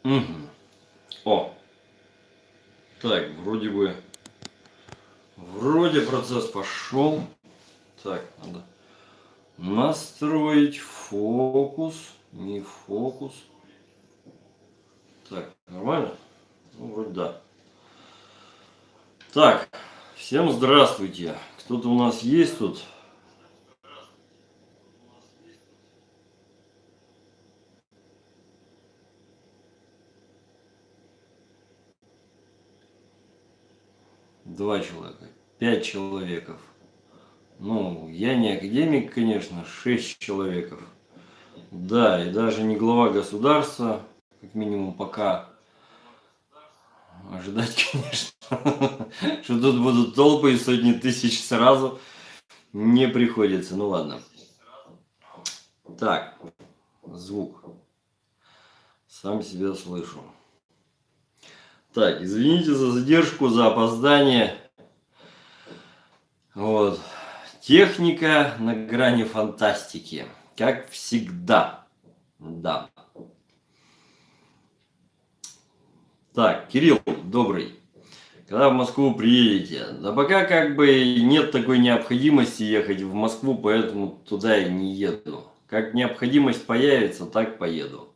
Мгм. О, так, вроде процесс пошел. Так, надо настроить фокус, не фокус. Так, нормально? Ну, вроде да. Так, всем здравствуйте. Кто-то у нас есть тут? Два человека, 5 человеков. Ну, я не академик, конечно, 6 человеков. Да, и даже не глава государства, как минимум пока. Ожидать, конечно, что тут будут толпы и сотни тысяч сразу не приходится. Ну ладно. Так, звук. Сам себя слышу. Так, извините за задержку, за опоздание. Вот. Техника на грани фантастики. Как всегда. Да. Так, Кирилл, добрый. Когда в Москву приедете? Да пока как бы нет такой необходимости ехать в Москву, поэтому туда и не еду. Как необходимость появится, так поеду.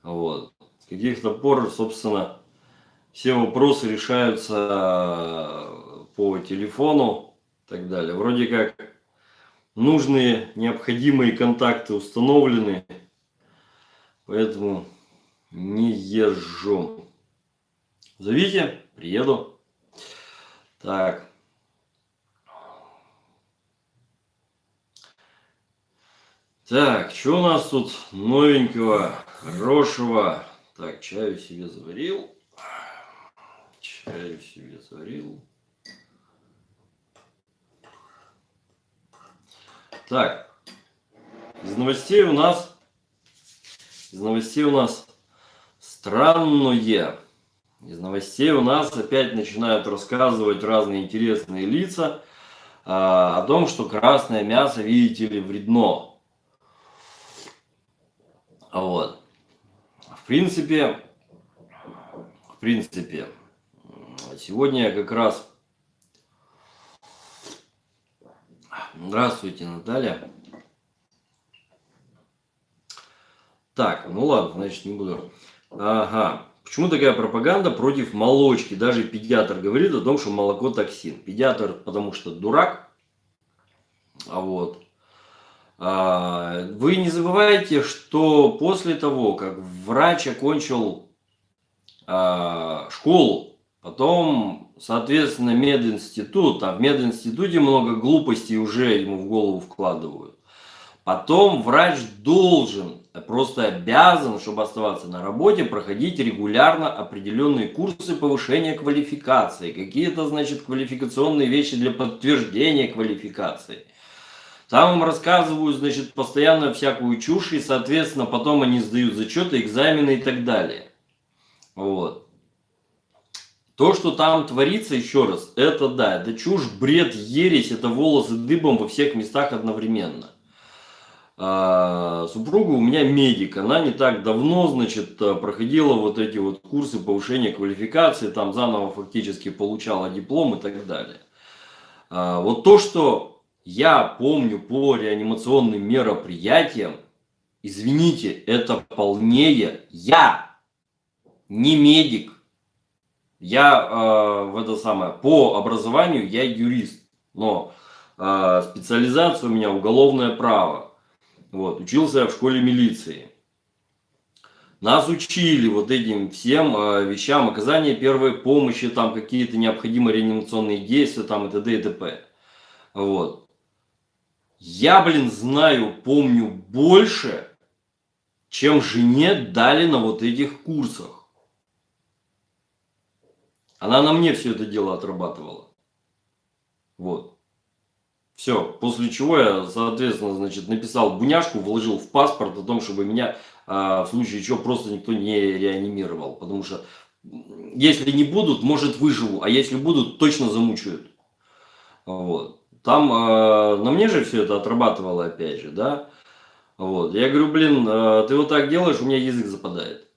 Вот. С каких-то пор, собственно, все вопросы решаются по телефону и так далее. Вроде как нужные, необходимые контакты установлены, поэтому не езжу. Зовите, приеду. Так. Так, что у нас тут новенького, хорошего? Так, чаю себе заварил. Чаю себе заварил. Так, из новостей у нас странное. Из новостей у нас опять начинают рассказывать разные интересные лица о том, что красное мясо, видите ли, вредно. Вот. В принципе, сегодня я как раз... Здравствуйте, Наталья. Так, ну ладно, значит, не буду. Ага. Почему такая пропаганда против молочки? Даже педиатр говорит о том, что молоко токсин. Педиатр, потому что дурак. А вот. Вы не забывайте, что после того, как врач окончил школу, потом, соответственно, мединститут, а в мединституте много глупостей уже ему в голову вкладывают. Потом врач должен, просто обязан, чтобы оставаться на работе, проходить регулярно определенные курсы повышения квалификации. Какие-то, значит, квалификационные вещи для подтверждения квалификации. Там им рассказывают, значит, постоянно всякую чушь, и, соответственно, потом они сдают зачеты, экзамены и так далее. Вот. То, что там творится, еще раз, это да, это чушь, бред, ересь, это волосы дыбом во всех местах одновременно. Супруга у меня медик, она не так давно, значит, проходила вот эти вот курсы повышения квалификации, там заново фактически получала диплом и так далее. Вот то, что я помню по реанимационным мероприятиям, извините, это полнее я, не медик. Я по образованию я юрист, но специализация у меня уголовное право. Вот, учился я в школе милиции. Нас учили вот этим всем вещам, оказание первой помощи, там какие-то необходимые реанимационные действия, там и т.д. и т.п. Вот. Я, знаю, помню больше, чем жене дали на вот этих курсах. Она на мне все это дело отрабатывала. Вот. Все, после чего я, соответственно, значит, написал буняшку, вложил в паспорт о том, чтобы меня в случае чего просто никто не реанимировал. Потому что если не будут, может выживу, а если будут, точно замучают. Вот. Там на мне же все это отрабатывало опять же, да. Вот. Я говорю, ты вот так делаешь, у меня язык западает.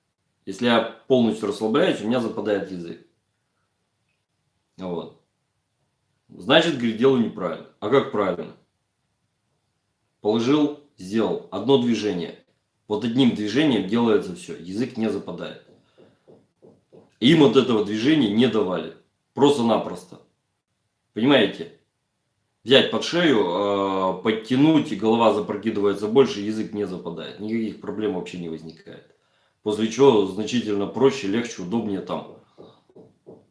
Если я полностью расслабляюсь, у меня западает язык. Вот. Значит, говорит, делаю неправильно. А как правильно? Положил, сделал. Одно движение. Вот одним движением делается все. Язык не западает. Им от этого движения не давали. Просто-напросто. Понимаете? Взять под шею, подтянуть, и голова запрокидывается больше, язык не западает. Никаких проблем вообще не возникает. После чего значительно проще, легче, удобнее там.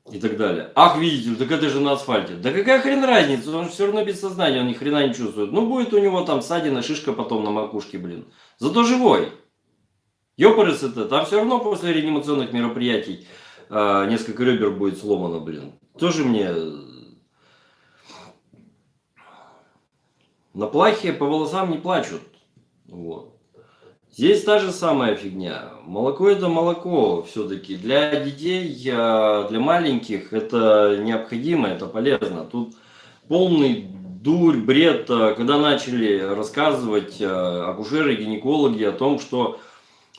И так далее. Ах, видите, так это же на асфальте. Да какая хрен разница, он все равно без сознания, он ни хрена не чувствует. Ну, будет у него там ссадина, шишка потом на макушке, блин. Зато живой. Ёпарес это, там все равно после реанимационных мероприятий несколько ребер будет сломано, блин. Тоже мне на плахе по волосам не плачут. Вот. Здесь та же самая фигня. Молоко это молоко все-таки. Для детей, для маленьких это необходимо, это полезно. Тут полный дурь, бред, когда начали рассказывать акушеры, гинекологи о том, что,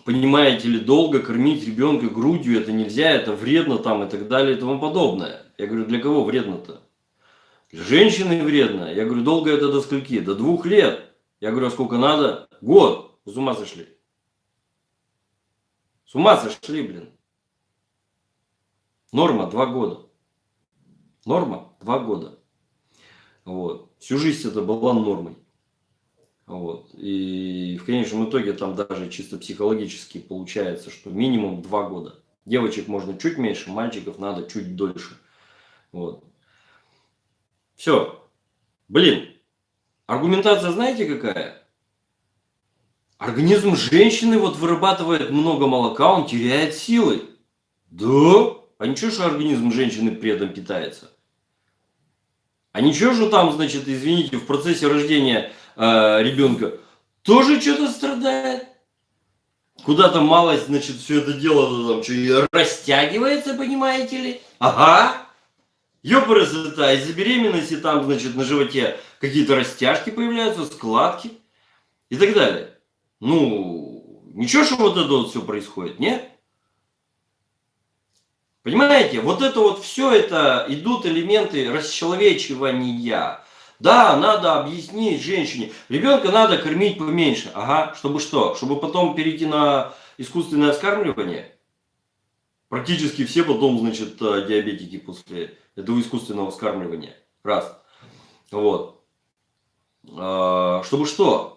понимаете ли, долго кормить ребенка грудью это нельзя, это вредно там и так далее и тому подобное. Я говорю, для кого вредно-то? Для женщины вредно. Я говорю, долго это до скольки? До 2 лет. Я говорю, а сколько надо? Год. С ума сошли. С ума сошли, блин. Норма 2 года. Норма 2 года. Вот. Всю жизнь это была нормой. Вот. И в конечном итоге там даже чисто психологически получается, что минимум 2 года. Девочек можно чуть меньше, мальчиков надо чуть дольше. Вот. Все. Блин. Аргументация знаете какая? Организм женщины вот вырабатывает много молока, он теряет силы. Да? А ничего, что организм женщины при этом питается? А ничего, что там, значит, извините, в процессе рождения ребенка тоже что-то страдает? Куда-то малость, значит, все это дело там что, растягивается, понимаете ли? Ага. Ёпарас это, из-за беременности там, значит, на животе какие-то растяжки появляются, складки и так далее. Ну, ничего, что вот это вот все происходит, нет? Понимаете, вот это вот все это идут элементы расчеловечивания. Да, надо объяснить женщине. Ребенка надо кормить поменьше. Ага, чтобы что? Чтобы потом перейти на искусственное вскармливание? Практически все потом, значит, диабетики после этого искусственного вскармливания. Раз. Вот. Чтобы что?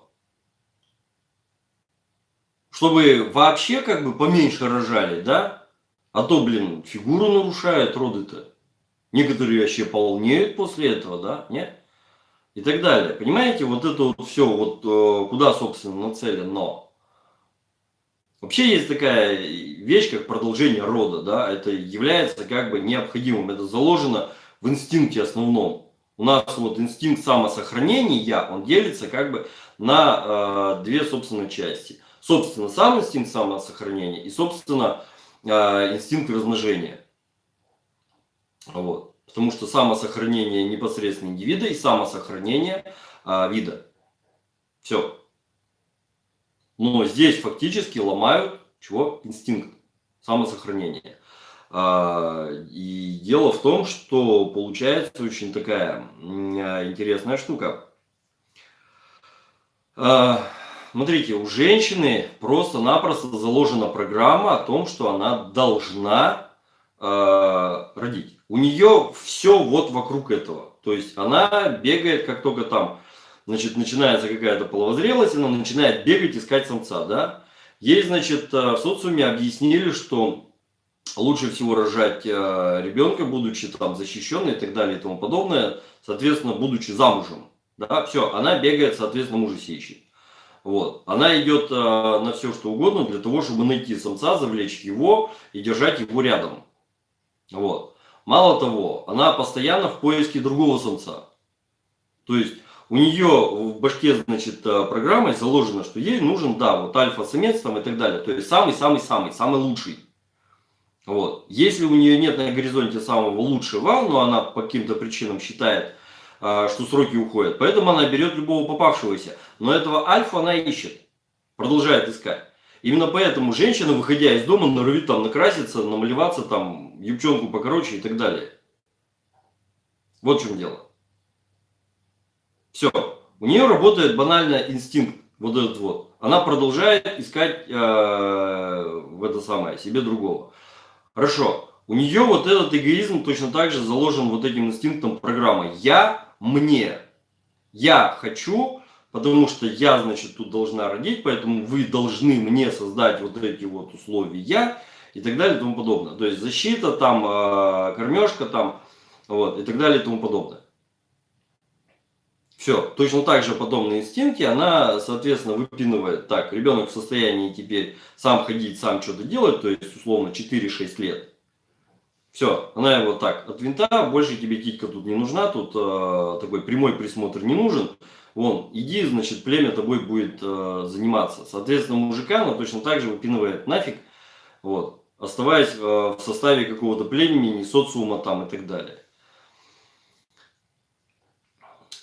Чтобы вообще как бы поменьше рожали, да? А то, блин, фигуру нарушают роды-то. Некоторые вообще полнеют после этого, да? Нет? И так далее. Понимаете, вот это вот все, вот куда, собственно, нацелено. Вообще есть такая вещь, как продолжение рода, да? Это является как бы необходимым. Это заложено в инстинкте основном. У нас вот инстинкт самосохранения, он делится как бы на две, собственно, части. Собственно, сам инстинкт самосохранения и, собственно, инстинкт размножения. Вот. Потому что самосохранение непосредственно индивида и самосохранение вида. Все. Но здесь фактически ломают чего? Инстинкт самосохранения. И дело в том, что получается очень такая интересная штука. Смотрите, у женщины просто-напросто заложена программа о том, что она должна родить. У нее все вот вокруг этого. То есть она бегает, как только там, значит, начинается какая-то половозрелость, она начинает бегать, искать самца, да. Ей, значит, в социуме объяснили, что лучше всего рожать ребенка, будучи там защищенной и так далее и тому подобное, соответственно, будучи замужем. Да, все, она бегает, соответственно, мужа ищет. Вот. Она идет на все, что угодно для того, чтобы найти самца, завлечь его и держать его рядом. Вот. Мало того, она постоянно в поиске другого самца. То есть у нее в башке, значит, программой заложено, что ей нужен, да, вот альфа-самец там и так далее. То есть самый лучший. Вот. Если у нее нет на горизонте самого лучшего, но она по каким-то причинам считает, что сроки уходят, поэтому она берет любого попавшегося. Но этого альфа она ищет, продолжает искать. Именно поэтому женщина, выходя из дома, норовит там накраситься, намалеваться, там, юбчонку покороче и так далее. Вот в чем дело. Все. У нее работает банально инстинкт. Вот этот вот. Она продолжает искать в это самое себе другого. Хорошо. У нее вот этот эгоизм точно так же заложен вот этим инстинктом программы. Я, мне. Я хочу, потому что я, значит, тут должна родить, поэтому вы должны мне создать вот эти вот условия и так далее и тому подобное. То есть защита, там, кормежка, там, вот, и так далее и тому подобное. Все, точно так же потом на инстинкте она, соответственно, выпинывает. Так, ребенок в состоянии теперь сам ходить, сам что-то делать, то есть, условно, 4-6 лет. Все, она его так, от винта, больше тебе титька тут не нужна, тут такой прямой присмотр не нужен. Вон, иди, значит, племя тобой будет заниматься. Соответственно, мужика она точно так же выпинывает нафиг, вот, оставаясь в составе какого-то племени, социума там и так далее.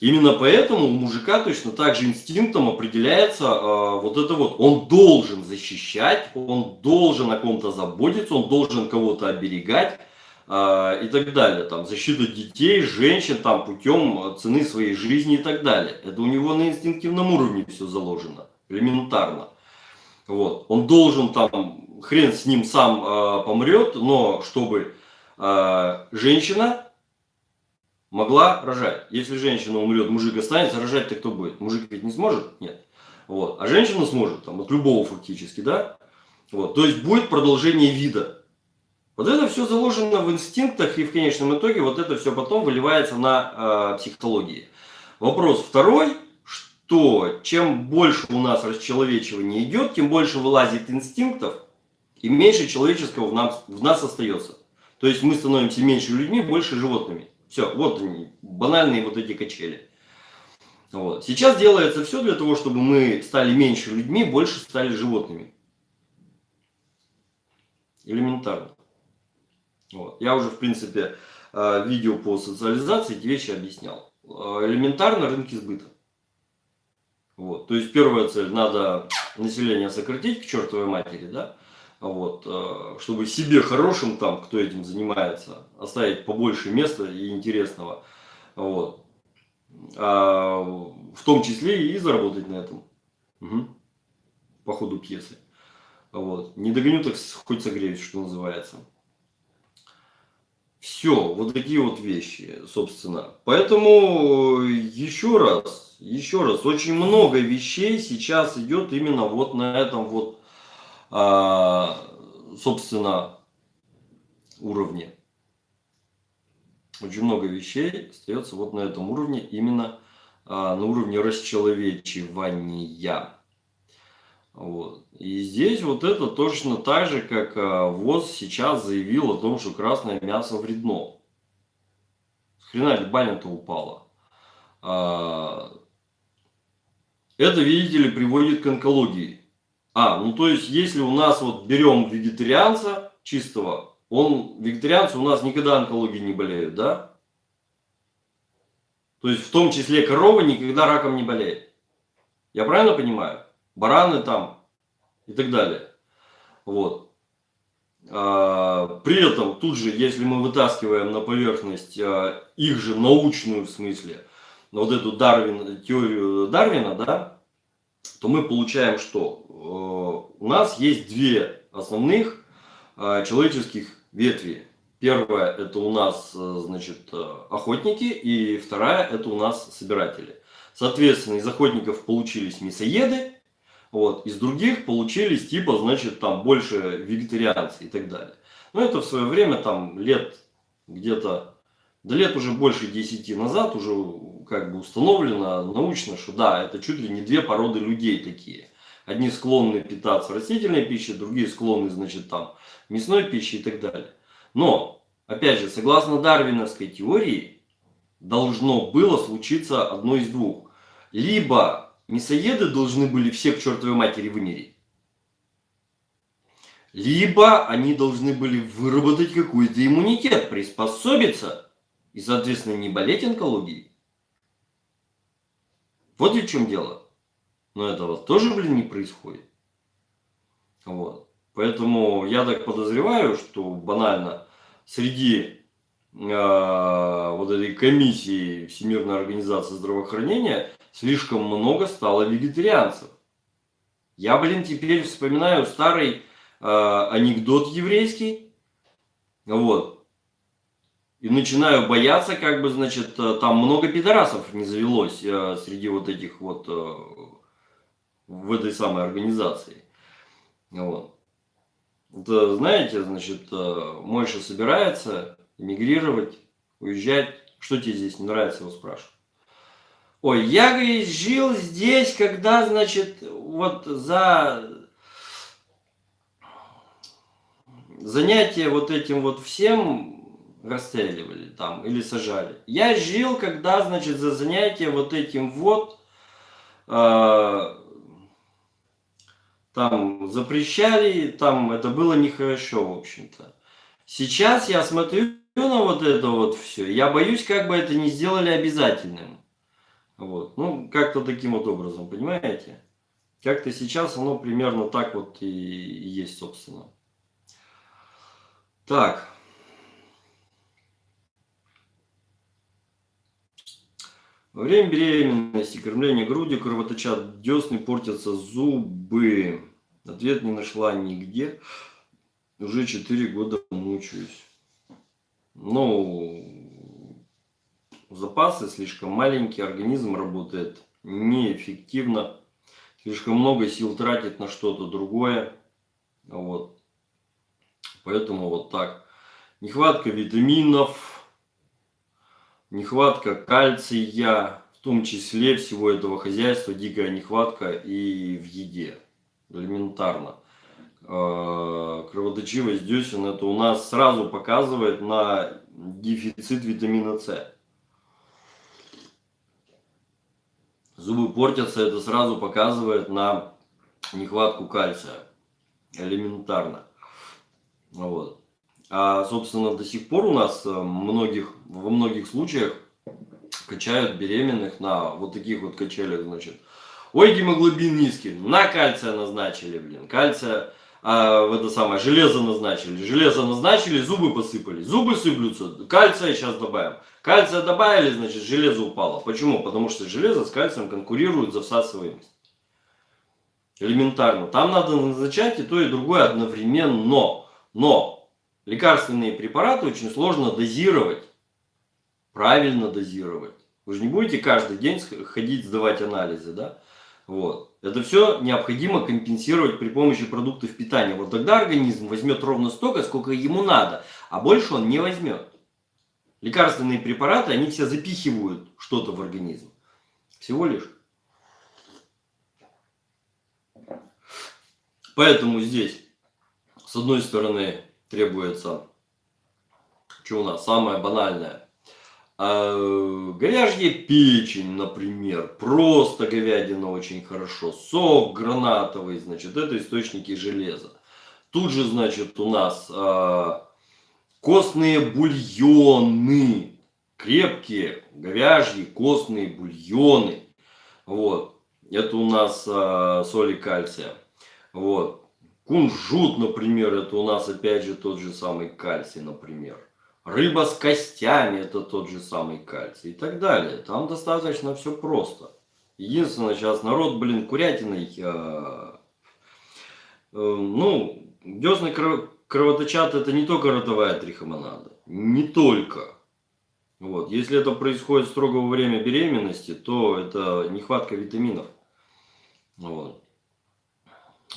Именно поэтому у мужика точно так же инстинктом определяется вот это вот. Он должен защищать, он должен о ком-то заботиться, он должен кого-то оберегать и так далее. Там, защита детей, женщин там, путем цены своей жизни и так далее. Это у него на инстинктивном уровне все заложено, элементарно. Вот. Он должен там, хрен с ним сам помрет, но чтобы женщина могла рожать. Если женщина умрет, мужик останется, рожать-то кто будет? Мужик ведь не сможет? Нет. Вот. А женщина сможет, там, от любого фактически, да? Вот. То есть будет продолжение вида. Вот это все заложено в инстинктах, и в конечном итоге вот это все потом выливается на психологии. Вопрос второй, что чем больше у нас расчеловечивания идет, тем больше вылазит инстинктов, и меньше человеческого в нас остается. То есть мы становимся меньше людьми, больше животными. Все, вот они, банальные вот эти качели. Вот. Сейчас делается все для того, чтобы мы стали меньше людьми, больше стали животными. Элементарно. Вот. Я уже, в принципе, видео по социализации эти вещи объяснял. Элементарно рынки сбыта. Вот. То есть первая цель, надо население сократить к чертовой матери, да? Вот, чтобы себе хорошим там, кто этим занимается, оставить побольше места и интересного, вот, в том числе и заработать на этом, по ходу пьесы. Вот. Не догоню, так хоть согреюсь, что называется. Все, вот такие вот вещи, собственно. Поэтому еще раз, очень много вещей сейчас идет именно вот на этом вот, собственно, уровне. Очень много вещей остается вот на этом уровне, именно на уровне расчеловечивания. Вот. И здесь вот это точно так же, как ВОЗ сейчас заявил о том, что красное мясо вредно. С хрена ли баня-то упала? Это, видите ли, приводит к онкологии. Ну то есть, если у нас вот берем вегетарианца чистого, вегетарианцы у нас никогда онкологией не болеют, да? То есть, в том числе корова никогда раком не болеет. Я правильно понимаю? Бараны там и так далее. Вот. При этом, тут же, если мы вытаскиваем на поверхность их же научную, в смысле, вот эту теорию Дарвина, да, то мы получаем, что у нас есть две основных человеческих ветви. Первая – это у нас, значит, охотники, и вторая – это у нас собиратели. Соответственно, из охотников получились мясоеды, вот, из других получились типа, значит, там больше вегетарианцы и так далее. Но это в свое время, там, лет где-то, да лет уже больше 10 назад уже как бы установлено научно, что да, это чуть ли не две породы людей такие. Одни склонны питаться растительной пищей, другие склонны, значит, там, мясной пищей и так далее. Но, опять же, согласно дарвиновской теории, должно было случиться одно из двух. Либо мясоеды должны были все к чертовой матери вымереть, либо они должны были выработать какой-то иммунитет, приспособиться и, соответственно, не болеть онкологией. Вот и в чем дело. Но этого тоже, не происходит. Вот. Поэтому я так подозреваю, что банально среди вот этой комиссии Всемирной организации здравоохранения слишком много стало вегетарианцев. Я, теперь вспоминаю старый анекдот еврейский, вот, и начинаю бояться, там много пидорасов не завелось среди вот этих вот, в этой самой организации, вот. Это, знаете, Мойша собирается эмигрировать, уезжать. Что тебе здесь не нравится, его спрашиваю. Ой, я, говорит, жил здесь, когда, вот за занятие вот этим вот всем расстреливали там или сажали. Я жил, когда, за занятие вот этим вот там запрещали, там это было нехорошо, в общем-то. Сейчас я смотрю на вот это вот все, я боюсь, как бы это не сделали обязательным. Вот. Ну, как-то таким вот образом, понимаете? Как-то сейчас оно примерно так вот и есть, собственно. Так. Во время беременности, кормления грудью кровоточат десны, портятся зубы. Ответ не нашла нигде. Уже 4 года мучаюсь. Ну, запасы слишком маленькие, организм работает неэффективно. Слишком много сил тратит на что-то другое. Вот. Поэтому вот так. Нехватка витаминов, нехватка кальция, в том числе всего этого хозяйства, дикая нехватка и в еде. Элементарно. Кровоточивость десен, это у нас сразу показывает на дефицит витамина С. Зубы портятся, это сразу показывает на нехватку кальция. Элементарно. Вот. А, собственно, до сих пор у нас во многих случаях качают беременных на вот таких вот качелях, Ой, гемоглобин низкий, на кальция назначили, кальция, в это самое, железо назначили, зубы посыпались, зубы сыплются, кальция сейчас добавим. Кальция добавили, железо упало. Почему? Потому что железо с кальцием конкурируют за всасываемость. Элементарно. Там надо назначать и то, и другое одновременно. Но лекарственные препараты очень сложно дозировать. Правильно дозировать. Вы же не будете каждый день ходить сдавать анализы, да? Вот. Это все необходимо компенсировать при помощи продуктов питания. Вот тогда организм возьмет ровно столько, сколько ему надо, а больше он не возьмет. Лекарственные препараты, они все запихивают что-то в организм. Всего лишь. Поэтому здесь, с одной стороны, требуется, что у нас, самое банальное, говяжья печень, например, просто говядина очень хорошо, сок гранатовый, это источники железа. Тут же, у нас костные бульоны, крепкие говяжьи костные бульоны, вот, это у нас соли кальция. Вот. Кунжут, например, это у нас опять же тот же самый кальций, например. Рыба с костями, это тот же самый кальций и так далее. Там достаточно все просто. Единственное, сейчас народ, курятиной, десны кровоточат, это не только ротовая трихомонада. Не только. Вот. Если это происходит строго во время беременности, то это нехватка витаминов. Вот.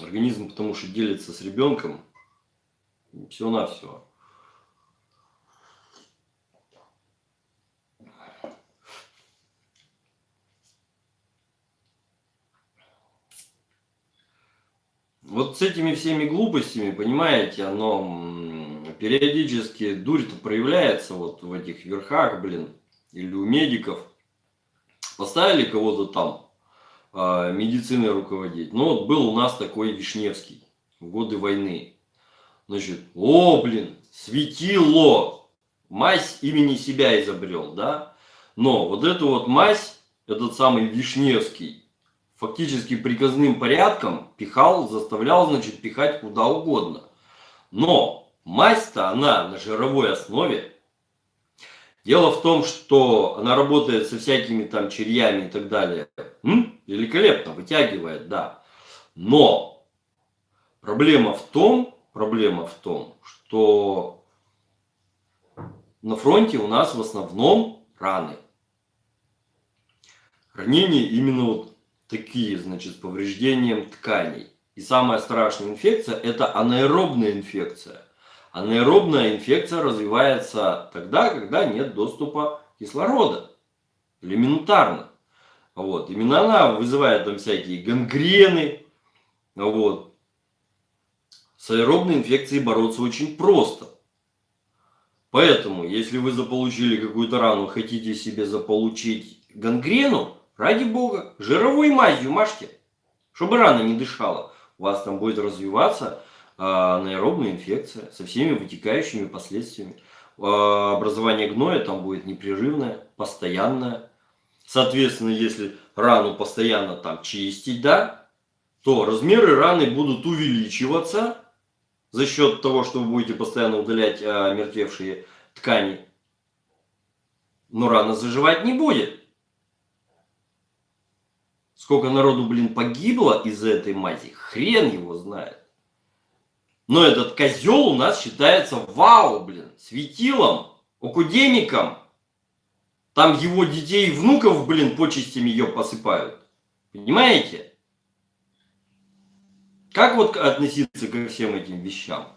Организм, потому что делится с ребенком, всего-навсего. Вот с этими всеми глупостями, понимаете, оно периодически дурь-то проявляется вот в этих верхах, или у медиков. Поставили кого-то там медициной руководить. Ну, вот был у нас такой Вишневский в годы войны. Светило, мазь имени себя изобрел, да? Но вот эту вот мазь, этот самый Вишневский, фактически приказным порядком пихал, заставлял, значит, пихать куда угодно. Но мазь-то она на жировой основе. Дело в том, что она работает со всякими там червями и так далее. Великолепно, вытягивает, да. Но проблема в том, что на фронте у нас в основном раны. Ранения именно вот такие, значит, с повреждением тканей. И самая страшная инфекция – это анаэробная инфекция. Анаэробная инфекция развивается тогда, когда нет доступа кислорода. Элементарно. Вот. Именно она вызывает там всякие гангрены. Вот. С аэробной инфекцией бороться очень просто. Поэтому, если вы заполучили какую-то рану, хотите себе заполучить гангрену, ради бога, жировой мазью мажьте, чтобы рана не дышала. У вас там будет развиваться анаэробная инфекция со всеми вытекающими последствиями. Образование гноя там будет непрерывное, постоянное. Соответственно, если рану постоянно там чистить, да, то размеры раны будут увеличиваться за счет того, что вы будете постоянно удалять мертвевшие ткани. Но рана заживать не будет. Сколько народу, блин, погибло из-за этой мази, хрен его знает. Но этот козел у нас считается вау, блин, светилом, академиком. Там его детей и внуков, блин, почестями ее посыпают. Понимаете? Как вот относиться ко всем этим вещам?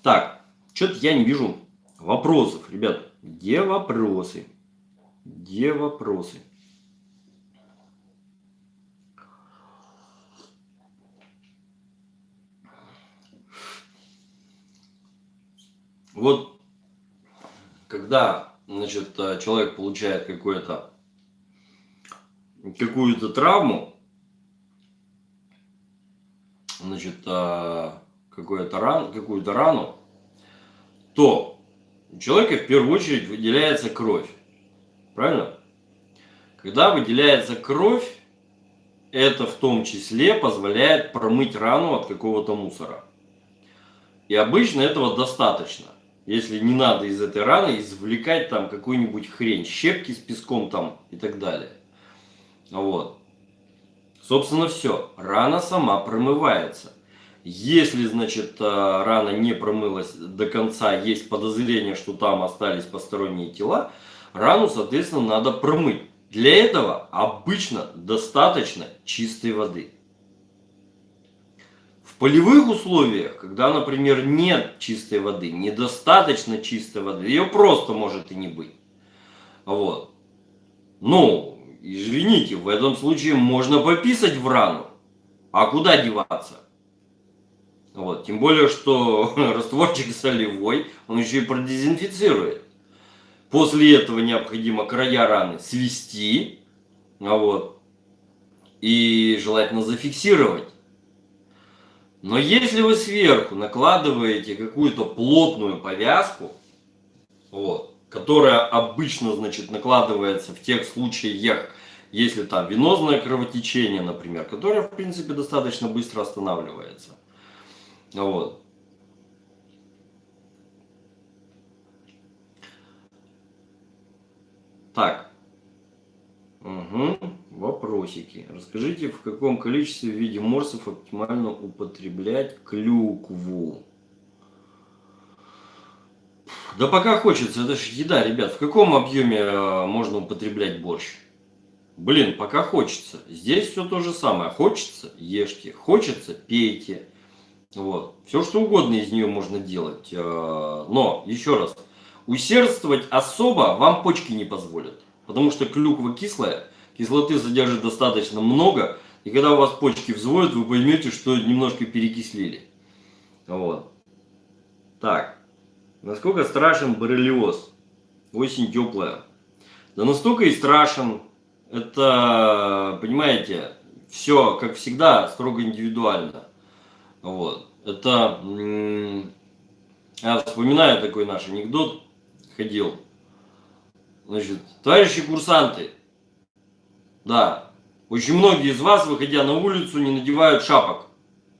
Так, что-то я не вижу вопросов, ребят. Где вопросы? Где вопросы? Вот, когда, значит, человек получает какую-то травму, значит, какую-то рану, то у человека в первую очередь выделяется кровь. Правильно? Когда выделяется кровь, это в том числе позволяет промыть рану от какого-то мусора. И обычно этого достаточно. Если не надо из этой раны извлекать там какую-нибудь хрень, щепки с песком там и так далее. Вот. Собственно, все. Рана сама промывается. Если, значит, рана не промылась до конца, есть подозрение, что там остались посторонние тела, рану, соответственно, надо промыть. Для этого обычно достаточно чистой воды. В полевых условиях, когда, например, нет чистой воды, недостаточно чистой воды, ее просто может и не быть. Вот. Ну, извините, в этом случае можно пописать в рану. А куда деваться? Вот. Тем более, что растворчик солевой, он еще и продезинфицирует. После этого необходимо края раны свести, вот, и желательно зафиксировать. Но если вы сверху накладываете какую-то плотную повязку, вот, которая обычно, значит, накладывается в тех случаях, если там венозное кровотечение, например, которое, в принципе, достаточно быстро останавливается. Вот. Так. Угу. Вопросики. Расскажите, в каком количестве в виде морсов оптимально употреблять клюкву? Да пока хочется, это же еда, ребят. В каком объеме можно употреблять борщ? Блин, пока хочется. Здесь все то же самое. Хочется – ешьте. Хочется – пейте. Вот. Все что угодно из нее можно делать. Но, еще раз, усердствовать особо вам почки не позволят. Потому что клюква кислая, кислоты содержит достаточно много. И когда у вас почки взвоют, вы поймете, что немножко перекислили. Вот. Так. Насколько страшен боррелиоз? Осень теплая. Да настолько и страшен. Это, понимаете, все, как всегда, строго индивидуально. Вот. Это, я вспоминаю такой наш анекдот, ходил. Значит, товарищи курсанты, Да. Очень многие из вас, выходя на улицу, не надевают шапок.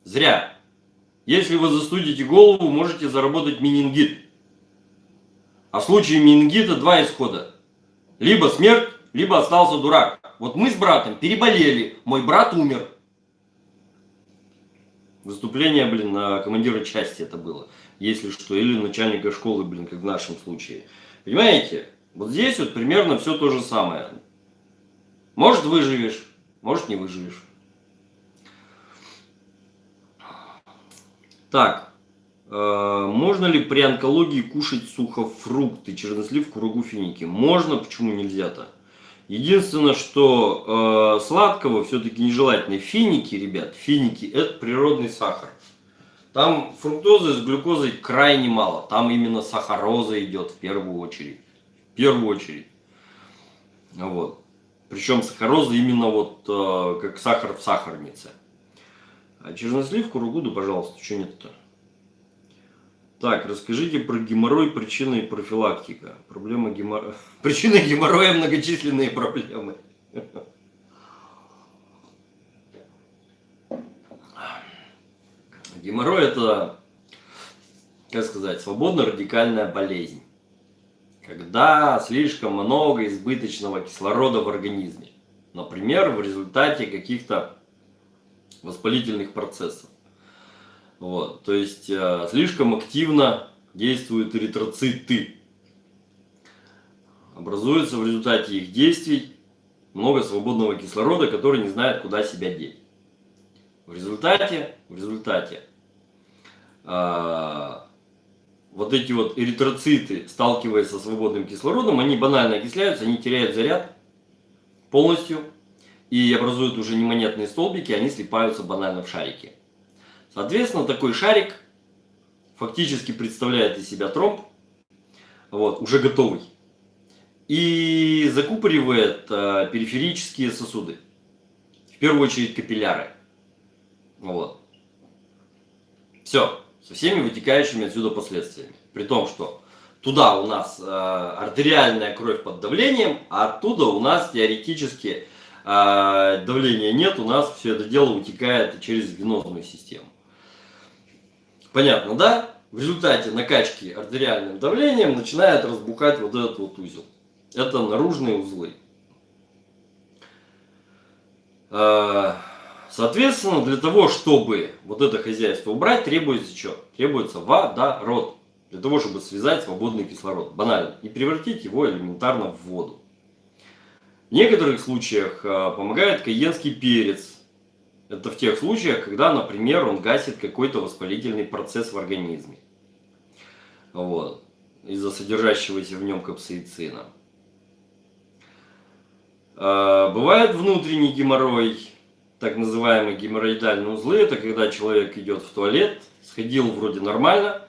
Зря. Если вы застудите голову, можете заработать менингит. А в случае менингита два исхода. Либо смерть, либо остался дурак. Вот мы с братом переболели, мой брат умер. Выступление, блин, на командира части это было. Если что, или начальника школы, блин, как в нашем случае. Понимаете? Вот здесь вот примерно все то же самое. Может выживешь, может не выживешь. Так, можно ли при онкологии кушать сухофрукты, чернослив, курагу, финики? Можно, почему нельзя-то? Единственное, что сладкого все-таки нежелательно. Финики, ребят, финики это природный сахар. Там фруктозы с глюкозой крайне мало. Там именно сахароза идет в первую очередь. В первую очередь. Вот. Причем сахароза именно вот как сахар в сахарнице. А чернослив, курагу, да, пожалуйста, что нет-то? Так, расскажите про геморрой, причины и профилактика. Проблема геморроя. Причина геморроя, многочисленные проблемы. Геморрой это, как сказать, свободно-радикальная болезнь. Когда слишком много избыточного кислорода в организме. Например, в результате каких-то воспалительных процессов. Вот, то есть слишком активно действуют эритроциты. Образуется в результате их действий много свободного кислорода, который не знает, куда себя деть. В результате вот эти вот эритроциты, сталкиваясь со свободным кислородом, они банально окисляются, они теряют заряд полностью и образуют уже не монетные столбики, они слипаются банально в шарики. Соответственно, такой шарик фактически представляет из себя тромб, вот, уже готовый, и закупоривает периферические сосуды, в первую очередь капилляры. Вот. Все, со всеми вытекающими отсюда последствиями. При том, что туда у нас артериальная кровь под давлением, а оттуда у нас теоретически давления нет, у нас все это дело утекает через венозную систему. Понятно, да? В результате накачки артериальным давлением начинает разбухать вот этот вот узел. Это наружные узлы. Соответственно, для того, чтобы вот это хозяйство убрать, требуется что? Требуется водород. Для того, чтобы связать свободный кислород. Банально. И превратить его элементарно в воду. В некоторых случаях помогает кайенский перец. Это в тех случаях, когда, например, он гасит какой-то воспалительный процесс в организме. Вот. Из-за содержащегося в нем капсаицина. Бывает внутренний геморрой, так называемые геморроидальные узлы. Это когда человек идет в туалет, сходил вроде нормально,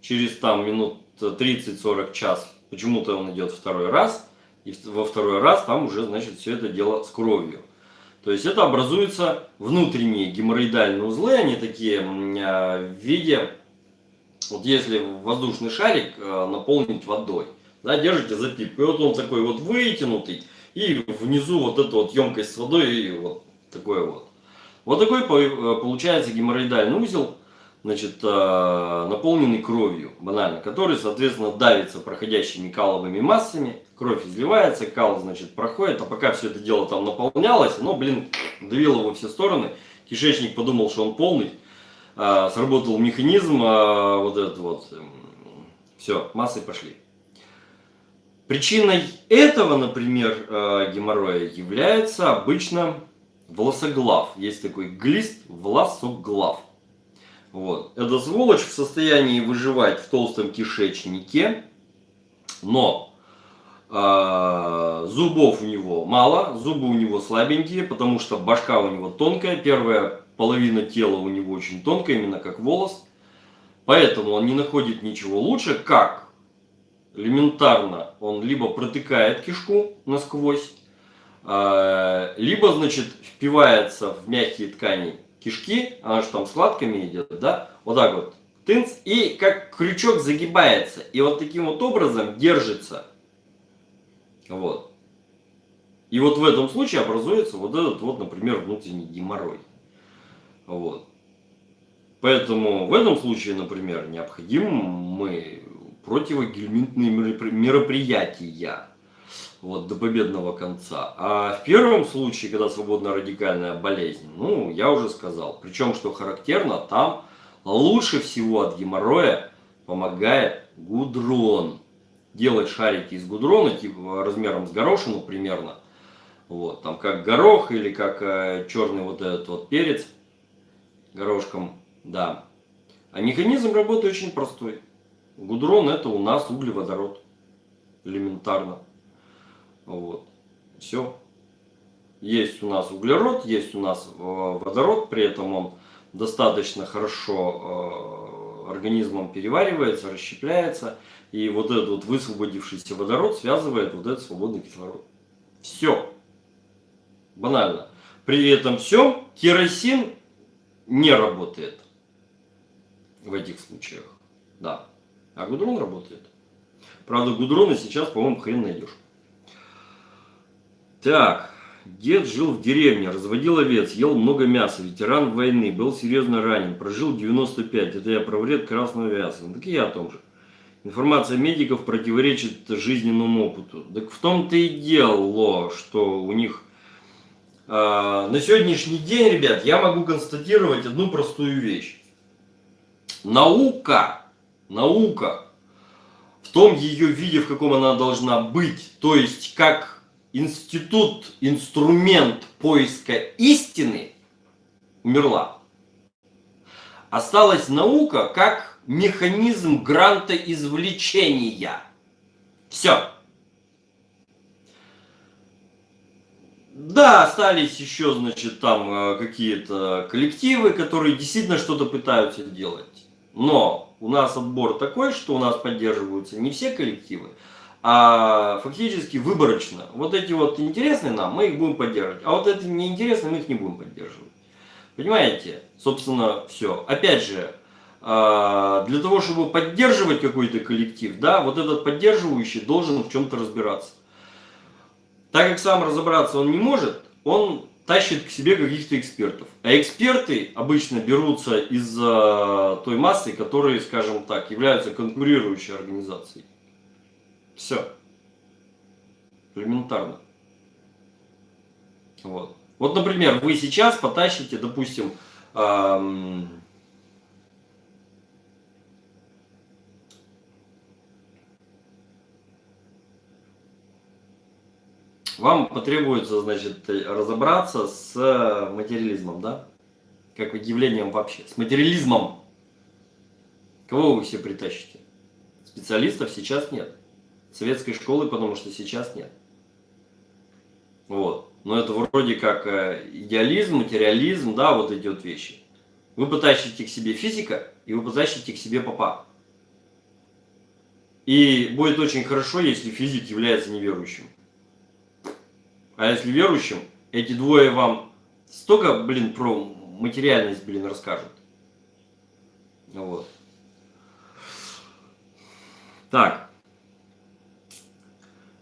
через там минут 30-40 час почему-то он идет второй раз, и во второй раз там уже, значит, все это дело с кровью. То есть это образуются внутренние геморроидальные узлы, они такие в виде, вот если воздушный шарик наполнить водой, да, держите за пипку, и вот он такой вот вытянутый, и внизу вот эта вот емкость с водой, и вот такой вот. Вот такой получается геморроидальный узел, значит, наполненный кровью, банально, который, соответственно, давится проходящими каловыми массами, кровь изливается, кал, значит, проходит, а пока все это дело там наполнялось, оно, блин, давило во все стороны, кишечник подумал, что он полный, сработал механизм, вот этот вот, все, массы пошли. Причиной этого, например, геморроя является обычно волосоглав. Есть такой глист волосоглав. Вот. Эта сволочь в состоянии выживать в толстом кишечнике, но зубов у него мало, зубы у него слабенькие, потому что башка у него тонкая, первая половина тела у него очень тонкая, именно как волос. Поэтому он не находит ничего лучше, как элементарно он либо протыкает кишку насквозь, либо, значит, впивается в мягкие ткани кишки, она же там складками идет, да, вот так вот, тынц, и как крючок загибается, и вот таким вот образом держится. Вот. И вот в этом случае образуется вот этот вот, например, внутренний геморрой. Вот. Поэтому в этом случае, например, необходимы противогельминтные мероприятия. Вот, до победного конца. А в первом случае, когда свободно-радикальная болезнь, ну, я уже сказал. Причем, что характерно, там лучше всего от геморроя помогает гудрон. Делать шарики из гудрона, типа размером с горошину примерно. Вот, там как горох или как черный вот этот вот перец горошком, да. А механизм работы очень простой. Гудрон это у нас углеводород. Элементарно. Вот. Все. Есть у нас углерод, есть у нас водород, при этом он достаточно хорошо организмом переваривается, расщепляется. И вот этот вот высвободившийся водород связывает вот этот свободный кислород. Все. Банально. При этом всем керосин не работает в этих случаях. Да. А гудрон работает. Правда, гудрона сейчас, по-моему, хрен найдешь. Так. Дед жил в деревне, разводил овец, ел много мяса, ветеран войны, был серьезно ранен, прожил 95. Это я про вред красного мяса. Так и я о том же. Информация медиков противоречит жизненному опыту. Так в том-то и дело, что у них на сегодняшний день, ребят, я могу констатировать одну простую вещь. Наука в том ее виде, в каком она должна быть, то есть как институт, инструмент поиска истины, умерла. Осталась наука как механизм грантоизвлечения. Все. Да, остались еще, значит, там какие-то коллективы, которые действительно что-то пытаются делать. Но у нас отбор такой, что у нас поддерживаются не все коллективы, а фактически выборочно. Вот эти вот интересные нам, мы их будем поддерживать. А вот эти неинтересные, мы их не будем поддерживать. Понимаете? Собственно, все. Опять же, для того, чтобы поддерживать какой-то коллектив, да, вот этот поддерживающий должен в чем-то разбираться. Так как сам разобраться он не может, он тащит к себе каких-то экспертов. А эксперты обычно берутся из той массы, которые, скажем так, являются конкурирующей организацией. Все. Элементарно. Вот. Вот, например, вы сейчас потащите, допустим, вам потребуется, значит, разобраться с материализмом, да? Как явлением вообще. С материализмом. Кого вы все притащите? Специалистов сейчас нет. Советской школы, потому что сейчас нет. Вот. Но это вроде как идеализм, материализм, да, вот эти вот вещи. Вы потащите к себе физика, и вы потащите к себе попа. И будет очень хорошо, если физик является неверующим. А если верующим, эти двое вам столько, блин, про материальность, блин, расскажут. Вот. Так.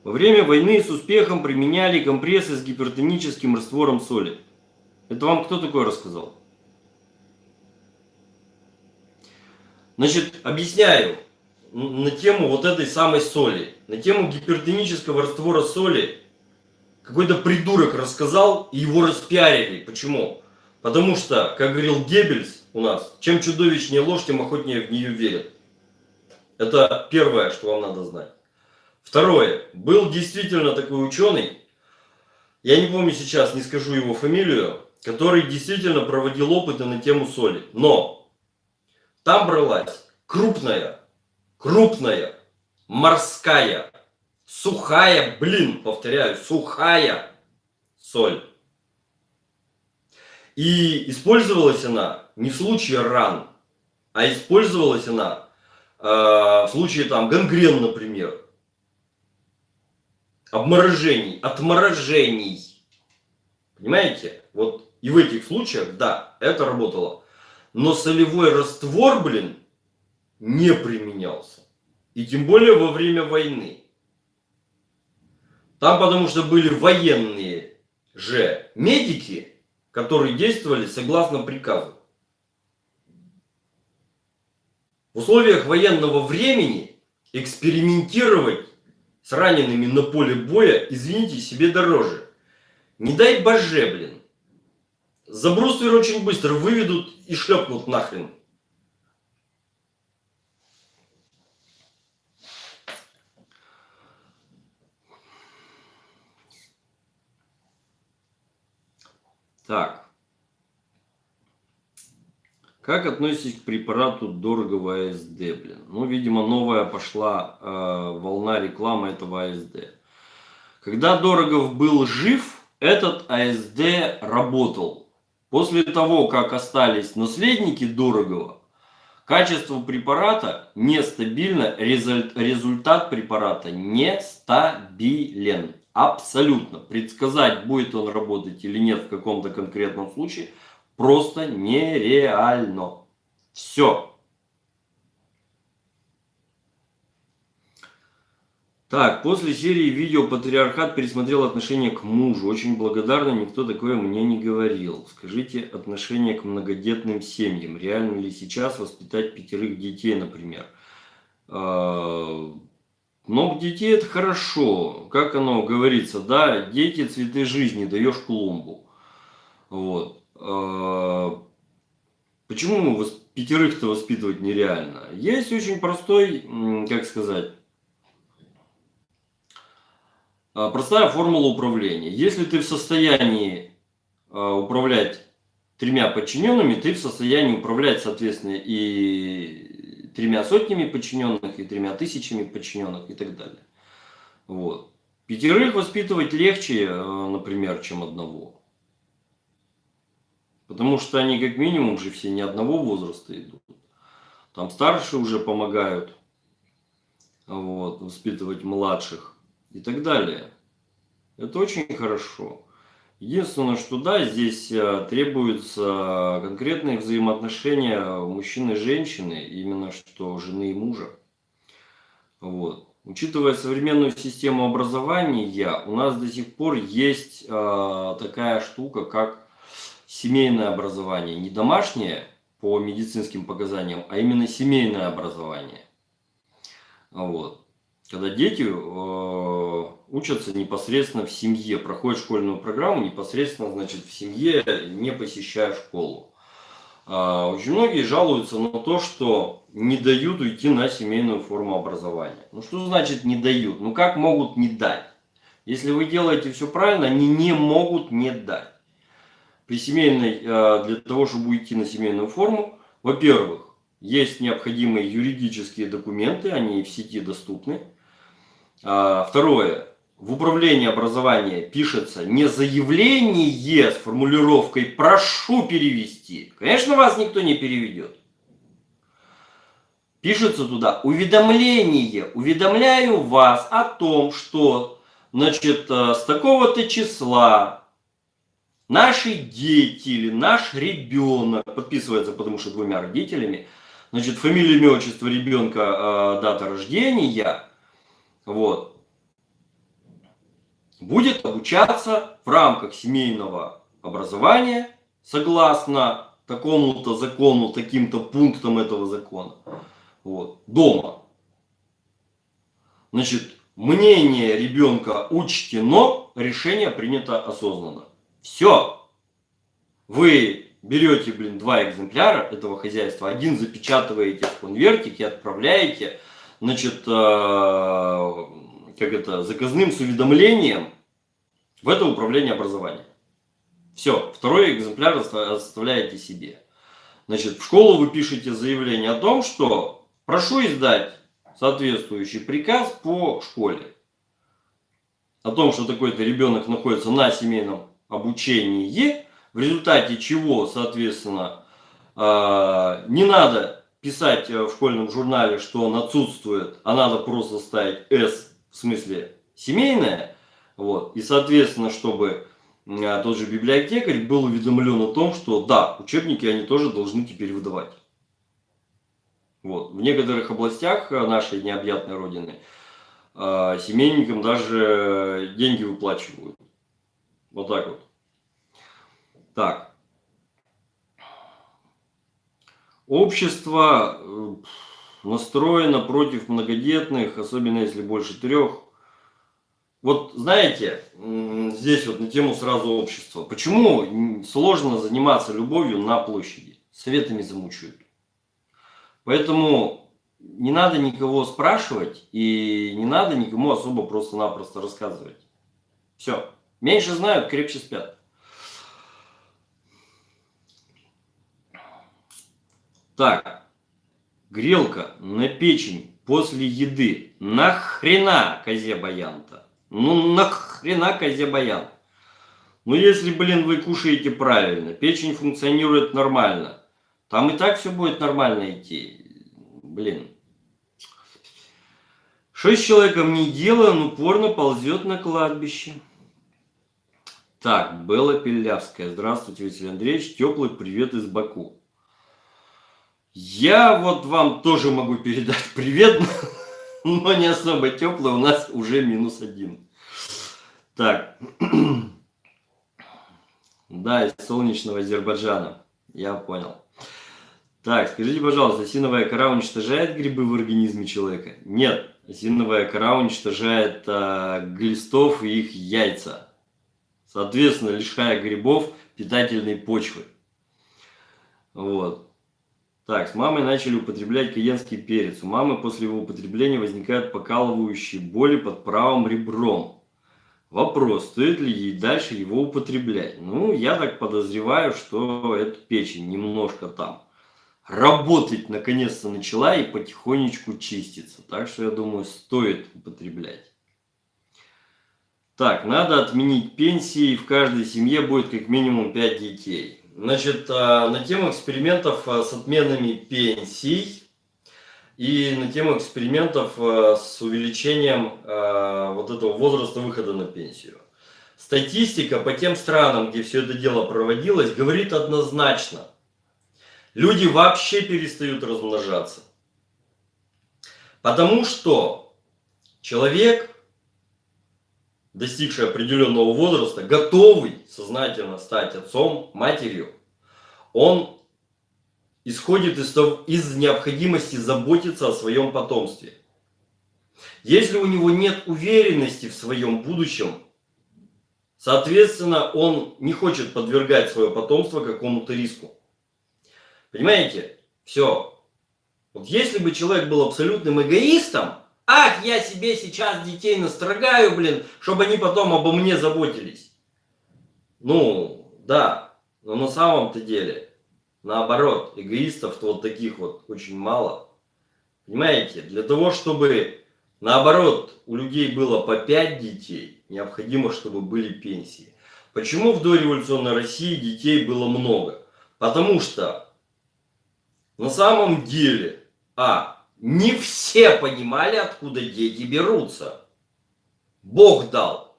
Во время войны с успехом применяли компрессы с гипертоническим раствором соли. Это вам кто такое рассказал? Значит, объясняю на тему вот этой самой соли. На тему гипертонического раствора соли какой-то придурок рассказал, и его распиарили. Почему? Потому что, как говорил Геббельс у нас, чем чудовищнее ложь, тем охотнее в нее верят. Это первое, что вам надо знать. Второе. Был действительно такой ученый, я не помню сейчас, не скажу его фамилию, который действительно проводил опыты на тему соли. Но там бралась крупная, морская, сухая, блин, повторяю, сухая соль. И использовалась она не в случае ран, а использовалась она в случае там гангрен, например. Обморожений, отморожений. Понимаете? Вот и в этих случаях, да, это работало. Но солевой раствор, блин, не применялся. И тем более во время войны. Там потому что были военные же медики, которые действовали согласно приказу. В условиях военного времени экспериментировать с ранеными на поле боя, извините, себе дороже. Не дай боже, блин. За бруствер очень быстро выведут и шлепнут нахрен. Так. Как относитесь к препарату дорогого АСД, блин? Ну, видимо, новая пошла волна рекламы этого АСД. Когда Дорогов был жив, этот АСД работал. После того, как остались наследники Дорогова, качество препарата нестабильно, результат препарата нестабилен. Абсолютно. Предсказать, будет он работать или нет в каком-то конкретном случае, просто нереально. Все. Так, после серии видео «Патриархат» пересмотрел отношение к мужу. Очень благодарна, никто такое мне не говорил. Скажите, отношение к многодетным семьям. Реально ли сейчас воспитать 5 детей, например? Много детей – это хорошо. Как оно говорится, да, дети – цветы жизни, даешь клумбу. Вот. Почему 5-то воспитывать нереально? Есть очень простой, как сказать, простая формула управления. Если ты в состоянии управлять 3 подчиненными, ты в состоянии управлять, соответственно, и 3 сотнями подчиненных, и 3 тысячами подчиненных, и так далее. Вот. 5 воспитывать легче, например, чем 1. Потому что они как минимум же все не одного возраста идут. Там старшие уже помогают вот, воспитывать младших и так далее. Это очень хорошо. Единственное, что да, здесь требуются конкретные взаимоотношения мужчины и женщины, именно что жены и мужа. Вот. Учитывая современную систему образования, у нас до сих пор есть такая штука, как семейное образование. Не домашнее по медицинским показаниям, а именно семейное образование. Вот. Когда дети учатся непосредственно в семье, проходят школьную программу непосредственно, значит, в семье, не посещая школу. Очень многие жалуются на то, что не дают уйти на семейную форму образования. Ну что значит не дают? Ну как могут не дать? Если вы делаете все правильно, они не могут не дать. При семейной, для того, чтобы уйти на семейную форму, во-первых, есть необходимые юридические документы, они в сети доступны. Второе, в управлении образования пишется не заявление с формулировкой «прошу перевести». Конечно, вас никто не переведет. Пишется туда уведомление. Уведомляю вас о том, что, значит, с такого-то числа наши дети или наш ребенок, подписывается, потому что 2 родителями, значит, фамилия, имя, отчество ребенка, дата рождения, вот, будет обучаться в рамках семейного образования согласно такому-то закону, таким-то пунктам этого закона, вот, дома. Значит, мнение ребенка учтено, решение принято осознанно. Все. Вы берете, 2 экземпляра этого хозяйства, один запечатываете в конвертик и отправляете, значит, заказным с уведомлением в это управление образования. Все. 2 экземпляр оставляете себе. Значит, в школу вы пишете заявление о том, что прошу издать соответствующий приказ по школе. О том, что такой-то ребенок находится на семейном обучении, в результате чего, соответственно, не надо писать в школьном журнале, что он отсутствует, а надо просто ставить «С», в смысле семейное, вот, и, соответственно, чтобы тот же библиотекарь был уведомлен о том, что да, учебники они тоже должны теперь выдавать. Вот. В некоторых областях нашей необъятной родины семейникам даже деньги выплачивают. Вот так вот. Так. Общество настроено против многодетных, особенно если больше 3. Вот знаете, здесь вот на тему сразу общества. Почему сложно заниматься любовью на площади? Советами замучают. Поэтому не надо никого спрашивать и не надо никому особо просто-напросто рассказывать. Все. Меньше знают, крепче спят. Так. Грелка на печень после еды. Нахрена козе баян-то? Ну нахрена козе баян? Ну если, блин, вы кушаете правильно, печень функционирует нормально, там и так все будет нормально идти. Блин. Что с человеком не дело, он упорно ползет на кладбище. Так, Белла Пилявская. Здравствуйте, Василий Андреевич. Теплый привет из Баку. Я вот вам тоже могу передать привет, но не особо теплый, у нас уже -1. Так. Да, из солнечного Азербайджана. Я понял. Так, скажите, пожалуйста, осиновая кора уничтожает грибы в организме человека? Нет, осиновая кора уничтожает глистов и их яйца. Соответственно, лишая грибов питательной почвы. Вот. Так, с мамой начали употреблять каенский перец. У мамы после его употребления возникают покалывающие боли под правым ребром. Вопрос, стоит ли ей дальше его употреблять? Ну, я так подозреваю, что эта печень немножко там работать наконец-то начала и потихонечку чистится. Так что, я думаю, стоит употреблять. Так, надо отменить пенсии. В каждой семье будет как минимум 5 детей. Значит, на тему экспериментов с отменами пенсий и на тему экспериментов с увеличением вот этого возраста выхода на пенсию. Статистика по тем странам, где все это дело проводилось, говорит однозначно. Люди вообще перестают размножаться. Потому что человек, достигший определенного возраста, готовый сознательно стать отцом, матерью, он исходит из необходимости заботиться о своем потомстве. Если у него нет уверенности в своем будущем, соответственно, он не хочет подвергать свое потомство какому-то риску. Понимаете? Все. Вот если бы человек был абсолютным эгоистом, ах, я себе сейчас детей настрогаю, блин, чтобы они потом обо мне заботились. Ну, да, но на самом-то деле, наоборот, эгоистов-то вот таких вот очень мало. Понимаете, для того, чтобы, наоборот, у людей было по 5 детей, необходимо, чтобы были пенсии. Почему в дореволюционной России детей было много? Потому что на самом деле, не все понимали, откуда дети берутся. Бог дал,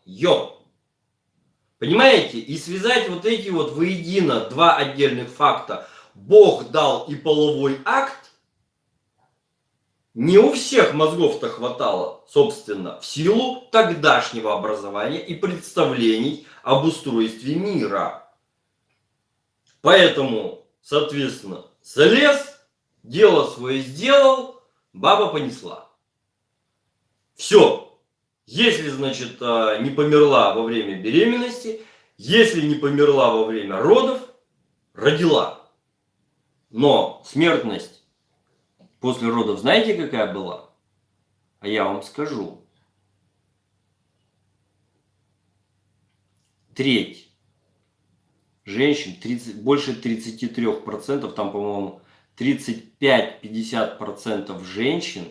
Понимаете? И связать вот эти вот воедино два отдельных факта, Бог дал и половой акт, не у всех мозгов-то хватало, собственно, в силу тогдашнего образования и представлений об устройстве мира. Поэтому, соответственно, залез, дело свое сделал, баба понесла. Все. Если, значит, не померла во время беременности, если не померла во время родов, родила. Но смертность после родов знаете, какая была? А я вам скажу. Треть женщин, больше 33%, там, по-моему, 35-50% женщин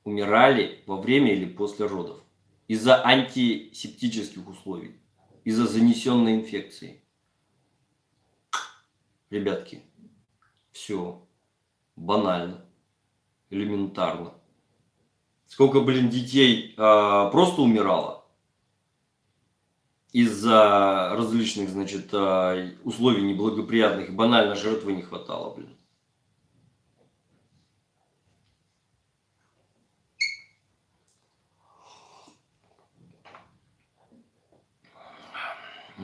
умирали во время или после родов из-за антисептических условий, из-за занесенной инфекции. Ребятки, все банально, элементарно. Сколько, блин, детей просто умирало из-за различных, значит, условий неблагоприятных, банально жертвы не хватало, блин.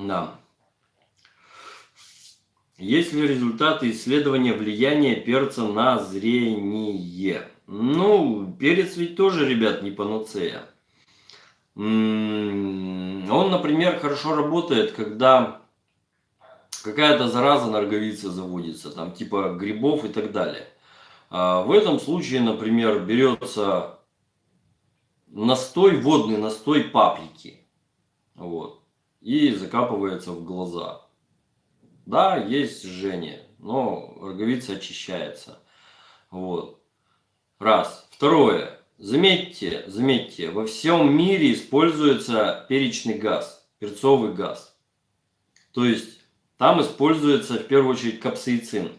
Да. Есть ли результаты исследования влияния перца на зрение? Ну, перец ведь тоже, ребят, не панацея. Он, например, хорошо работает, когда какая-то зараза на роговице заводится, там типа грибов и так далее. В этом случае, например, берется настой, водный настой паприки, вот, и закапывается в глаза. Да, есть жжение, но роговица очищается. Вот. Раз. Второе. Заметьте, во всем мире используется перечный газ, перцовый газ. То есть там используется в первую очередь капсаицин.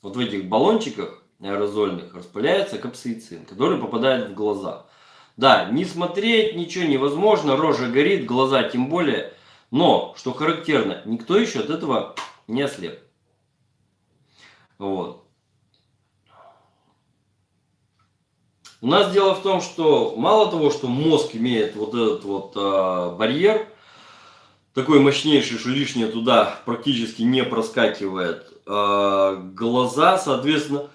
Вот в этих баллончиках аэрозольных распыляется капсаицин, который попадает в глаза. Да, не смотреть ничего невозможно, рожа горит, глаза тем более. Но, что характерно, никто еще от этого не ослеп. Вот. У нас дело в том, что мало того, что мозг имеет вот этот вот барьер, такой мощнейший, что лишнее туда практически не проскакивает, глаза, соответственно,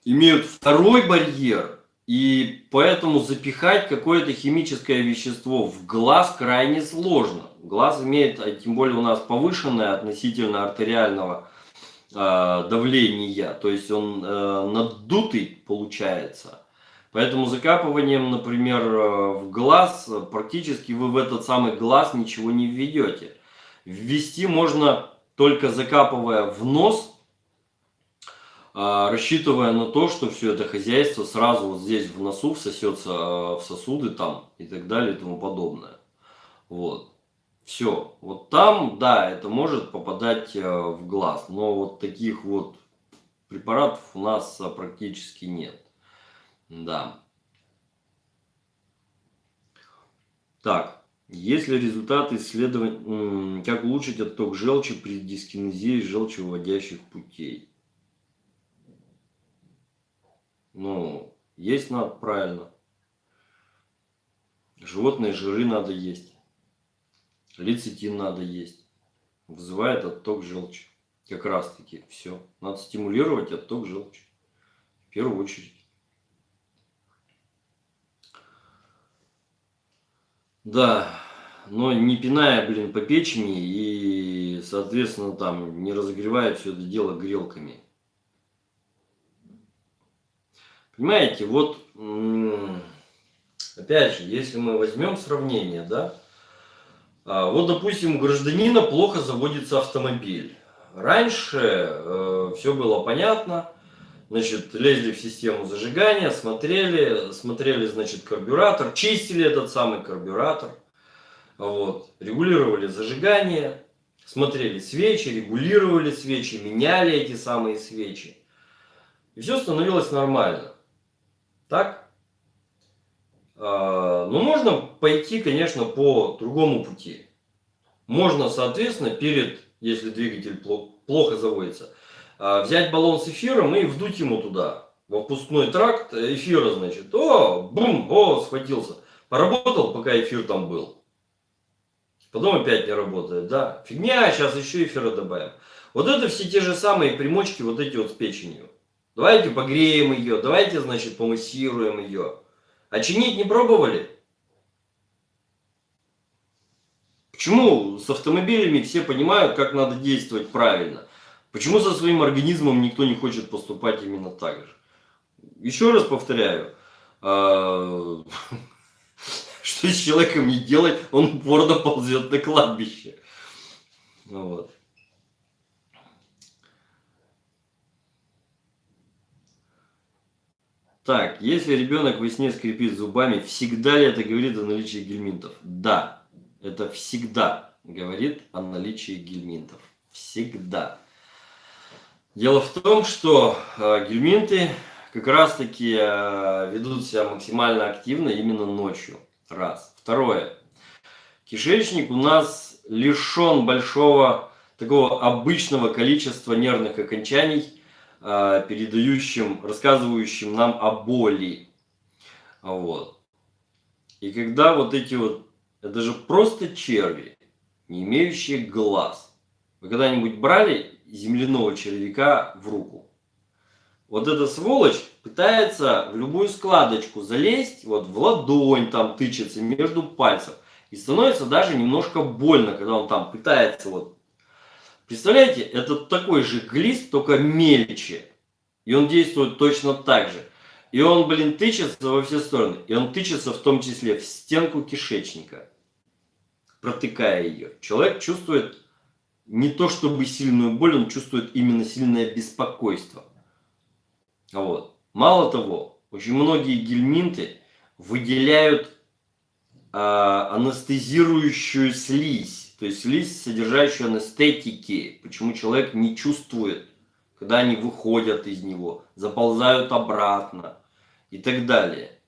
имеют второй барьер, и поэтому запихать какое-то химическое вещество в глаз крайне сложно. Глаз имеет, а тем более у нас повышенное относительно артериального давления, то есть он надутый получается. Поэтому закапыванием, например, в глаз, практически вы в этот самый глаз ничего не введете. Ввести можно только закапывая в нос, рассчитывая на то, что все это хозяйство сразу вот здесь в носу всосется в сосуды там и так далее и тому подобное. Вот. Все. Вот там, да, это может попадать в глаз. Но вот таких вот препаратов у нас практически нет. Да. Так. Есть ли результаты исследований, как улучшить отток желчи при дискинезии желчевыводящих путей? Ну, есть надо правильно. Животные жиры надо есть. Лецитин надо есть. Вызывает отток желчи. Как раз таки все. Надо стимулировать отток желчи. В первую очередь. Да, но не пиная, блин, по печени и, соответственно, там не разогревая все это дело грелками. Понимаете, вот опять же, если мы возьмем сравнение, да, вот, допустим, у гражданина плохо заводится автомобиль. Раньше все было понятно, значит, лезли в систему зажигания, смотрели, значит, карбюратор, чистили этот самый карбюратор, вот, регулировали зажигание, смотрели свечи, регулировали свечи, меняли эти самые свечи. И все становилось нормально. Так? Но можно пойти, конечно, по другому пути. Можно, соответственно, если двигатель плохо заводится, взять баллон с эфиром и вдуть ему туда, во впускной тракт эфира, значит. Схватился. Поработал, пока эфир там был. Потом опять не работает, да. Фигня, сейчас еще эфира добавим. Вот это все те же самые примочки, вот эти вот с печенью. Давайте погреем ее, давайте, значит, помассируем ее. А чинить не пробовали? Почему с автомобилями все понимают, как надо действовать правильно? Почему со своим организмом никто не хочет поступать именно так же? Еще раз повторяю, что с человеком не делать, он упорно ползет на кладбище. Вот. Так, если ребенок во сне скрипит зубами, всегда ли это говорит о наличии гельминтов? Да, это всегда говорит о наличии гельминтов. Всегда. Дело в том, что гельминты как раз таки ведут себя максимально активно именно ночью. Раз. Второе. Кишечник у нас лишен большого такого обычного количества нервных окончаний, рассказывающим нам о боли. Вот. И когда вот эти вот, это же просто черви. не имеющие глаз. Вы когда-нибудь брали земляного червяка в руку? Вот эта сволочь пытается в любую складочку залезть, вот в ладонь там тычется между пальцев. И становится даже немножко больно, когда он там пытается вот. Представляете, это такой же глист, только мельче. И он действует точно так же. И он, блин, тычется во все стороны. И он тычется в том числе в стенку кишечника, протыкая ее. Человек чувствует не то чтобы сильную боль, он чувствует именно сильное беспокойство. Вот. Мало того, очень многие гельминты выделяют анестезирующую слизь, то есть слизь, содержащую анестетики, почему человек не чувствует, когда они выходят из него, заползают обратно и так далее.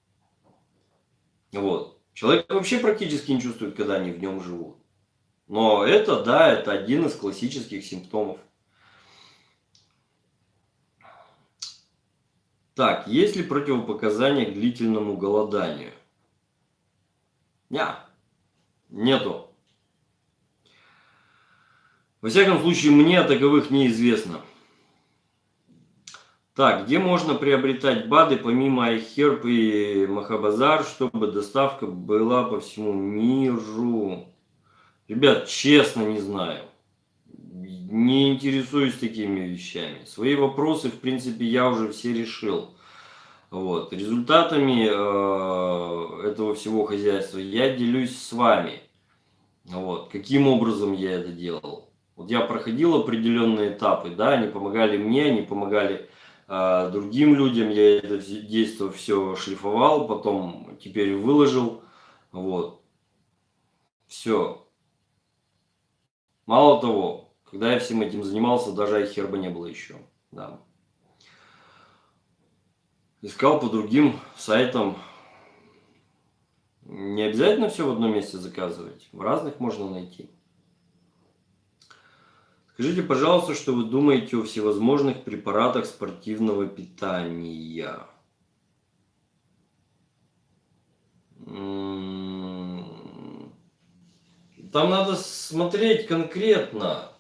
Вот. Человек вообще практически не чувствует, когда они в нем живут. Но это, да, это один из классических симптомов. Так, есть ли противопоказания к длительному голоданию? Нету. Во всяком случае, мне таковых неизвестно. Так, где можно приобретать БАДы помимо iHerb и Махабазар, чтобы доставка была по всему миру? Ребят, честно не знаю. Не интересуюсь такими вещами. Свои вопросы, в принципе, я уже все решил. Вот. Результатами этого всего хозяйства я делюсь с вами. Вот. Каким образом я это делал? Вот я проходил определенные этапы, да, они помогали мне, они помогали другим людям. Я это действие все шлифовал, потом теперь выложил. Вот. Все. Мало того, когда я всем этим занимался, даже iHerb не было еще. Да. Искал по другим сайтам. Не обязательно все в одном месте заказывать. В разных можно найти. Скажите, пожалуйста, что вы думаете о всевозможных препаратах спортивного питания? Там надо смотреть конкретно.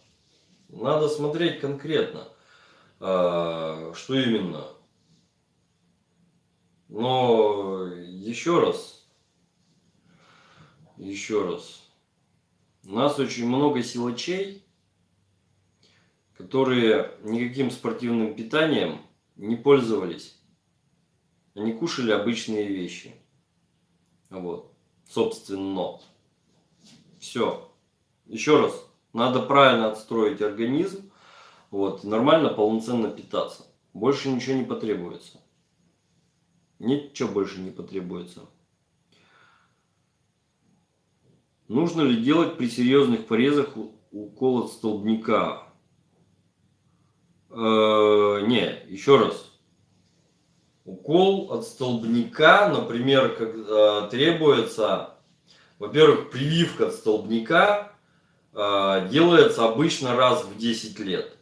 Надо смотреть конкретно. Что именно? Но еще раз. У нас очень много силачей, которые никаким спортивным питанием не пользовались. Они кушали обычные вещи. Вот. Собственно. Все. Еще раз. Надо правильно отстроить организм. Вот. И нормально, полноценно питаться. Больше ничего не потребуется. Ничего больше не потребуется. Нужно ли делать при серьезных порезах укол от столбняка? Не, еще раз. Укол от столбняка, например, как требуется, во-первых, прививка от столбняка делается обычно раз в 10 лет.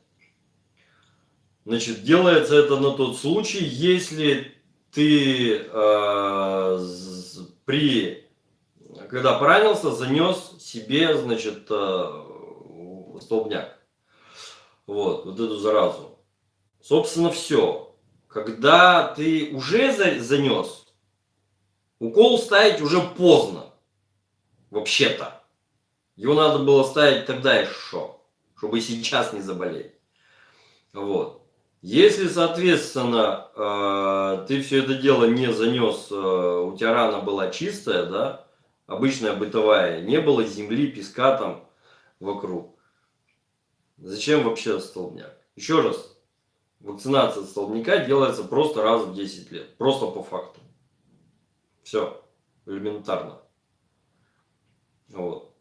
Значит, делается это на тот случай, если ты когда поранился, занес себе, значит, столбняк. Вот эту заразу. Собственно, все. Когда ты уже занес, укол ставить уже поздно. Вообще-то. Его надо было ставить тогда еще, чтобы сейчас не заболеть. Вот. Если, соответственно, ты все это дело не занес, у тебя рана была чистая, да, обычная бытовая, не было земли, песка там вокруг. Зачем вообще столбняк? Еще раз, вакцинация от столбняка делается просто раз в 10 лет. Просто по факту. Все. Элементарно. Вот.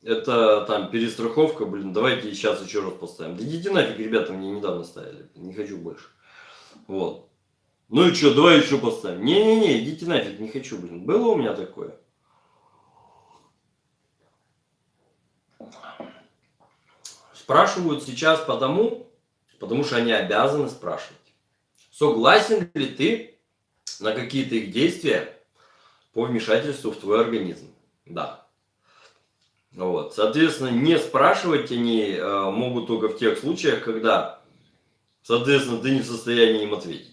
Это там перестраховка, блин, давайте сейчас еще раз поставим. Да идите нафиг, ребята, мне недавно ставили. Не хочу больше. Вот. Ну и что, давай еще поставим. Не-не-не, идите нафиг, не хочу, блин. Было у меня такое. Спрашивают сейчас потому что они обязаны спрашивать. Согласен ли ты на какие-то их действия по вмешательству в твой организм. Да. Вот. Соответственно, не спрашивать они могут только в тех случаях, когда, соответственно, ты не в состоянии им ответить.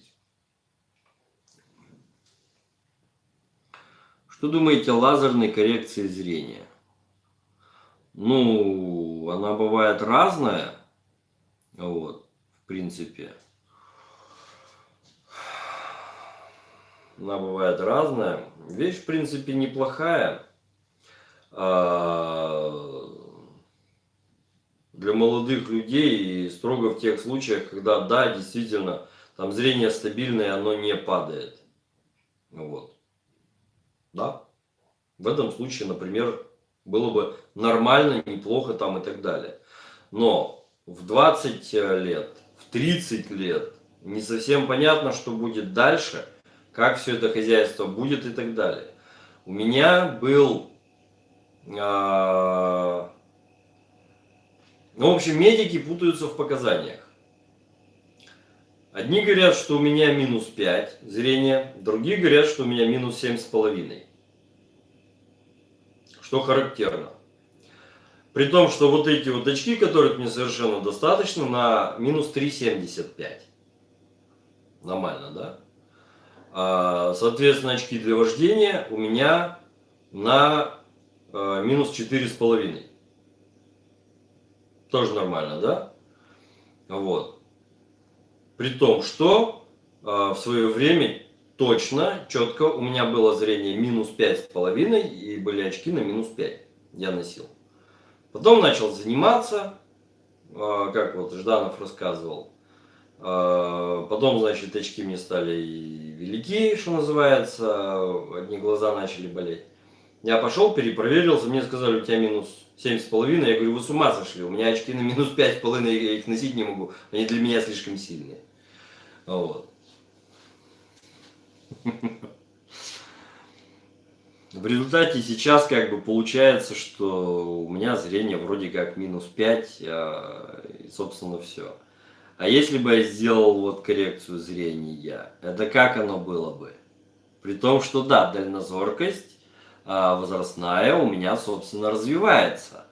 Что думаете о лазерной коррекции зрения? Ну, она бывает разная, вот, в принципе. Она бывает разная. Вещь, в принципе, неплохая. Для молодых людей и строго в тех случаях, когда, да, действительно, там зрение стабильное, оно не падает. Вот. Да. В этом случае, например, было бы нормально, неплохо там и так далее. Но в 20 лет, в 30 лет не совсем понятно, что будет дальше, как все это хозяйство будет и так далее. У меня был... в общем, медики путаются в показаниях. Одни говорят, что у меня минус 5 зрения, другие говорят, что у меня минус 7,5. Что характерно. При том, что вот эти вот очки, которых мне совершенно достаточно, на минус 3,75. Нормально, да? Соответственно, очки для вождения у меня на минус 4,5. Тоже нормально, да? Вот. При том, что в свое время точно, четко у меня было зрение минус 5,5 и были очки на минус 5 я носил. Потом начал заниматься, как вот Жданов рассказывал. Потом, значит, очки мне стали велики, что называется, одни глаза начали болеть. Я пошел, перепроверился, мне сказали, у тебя минус 7,5. Я говорю, вы с ума сошли, у меня очки на минус 5,5, я их носить не могу, они для меня слишком сильные. Вот. В результате сейчас как бы получается, что у меня зрение вроде как минус 5, и собственно все. А если бы я сделал вот коррекцию зрения, это как оно было бы? При том, что да, дальнозоркость возрастная у меня, собственно, развивается.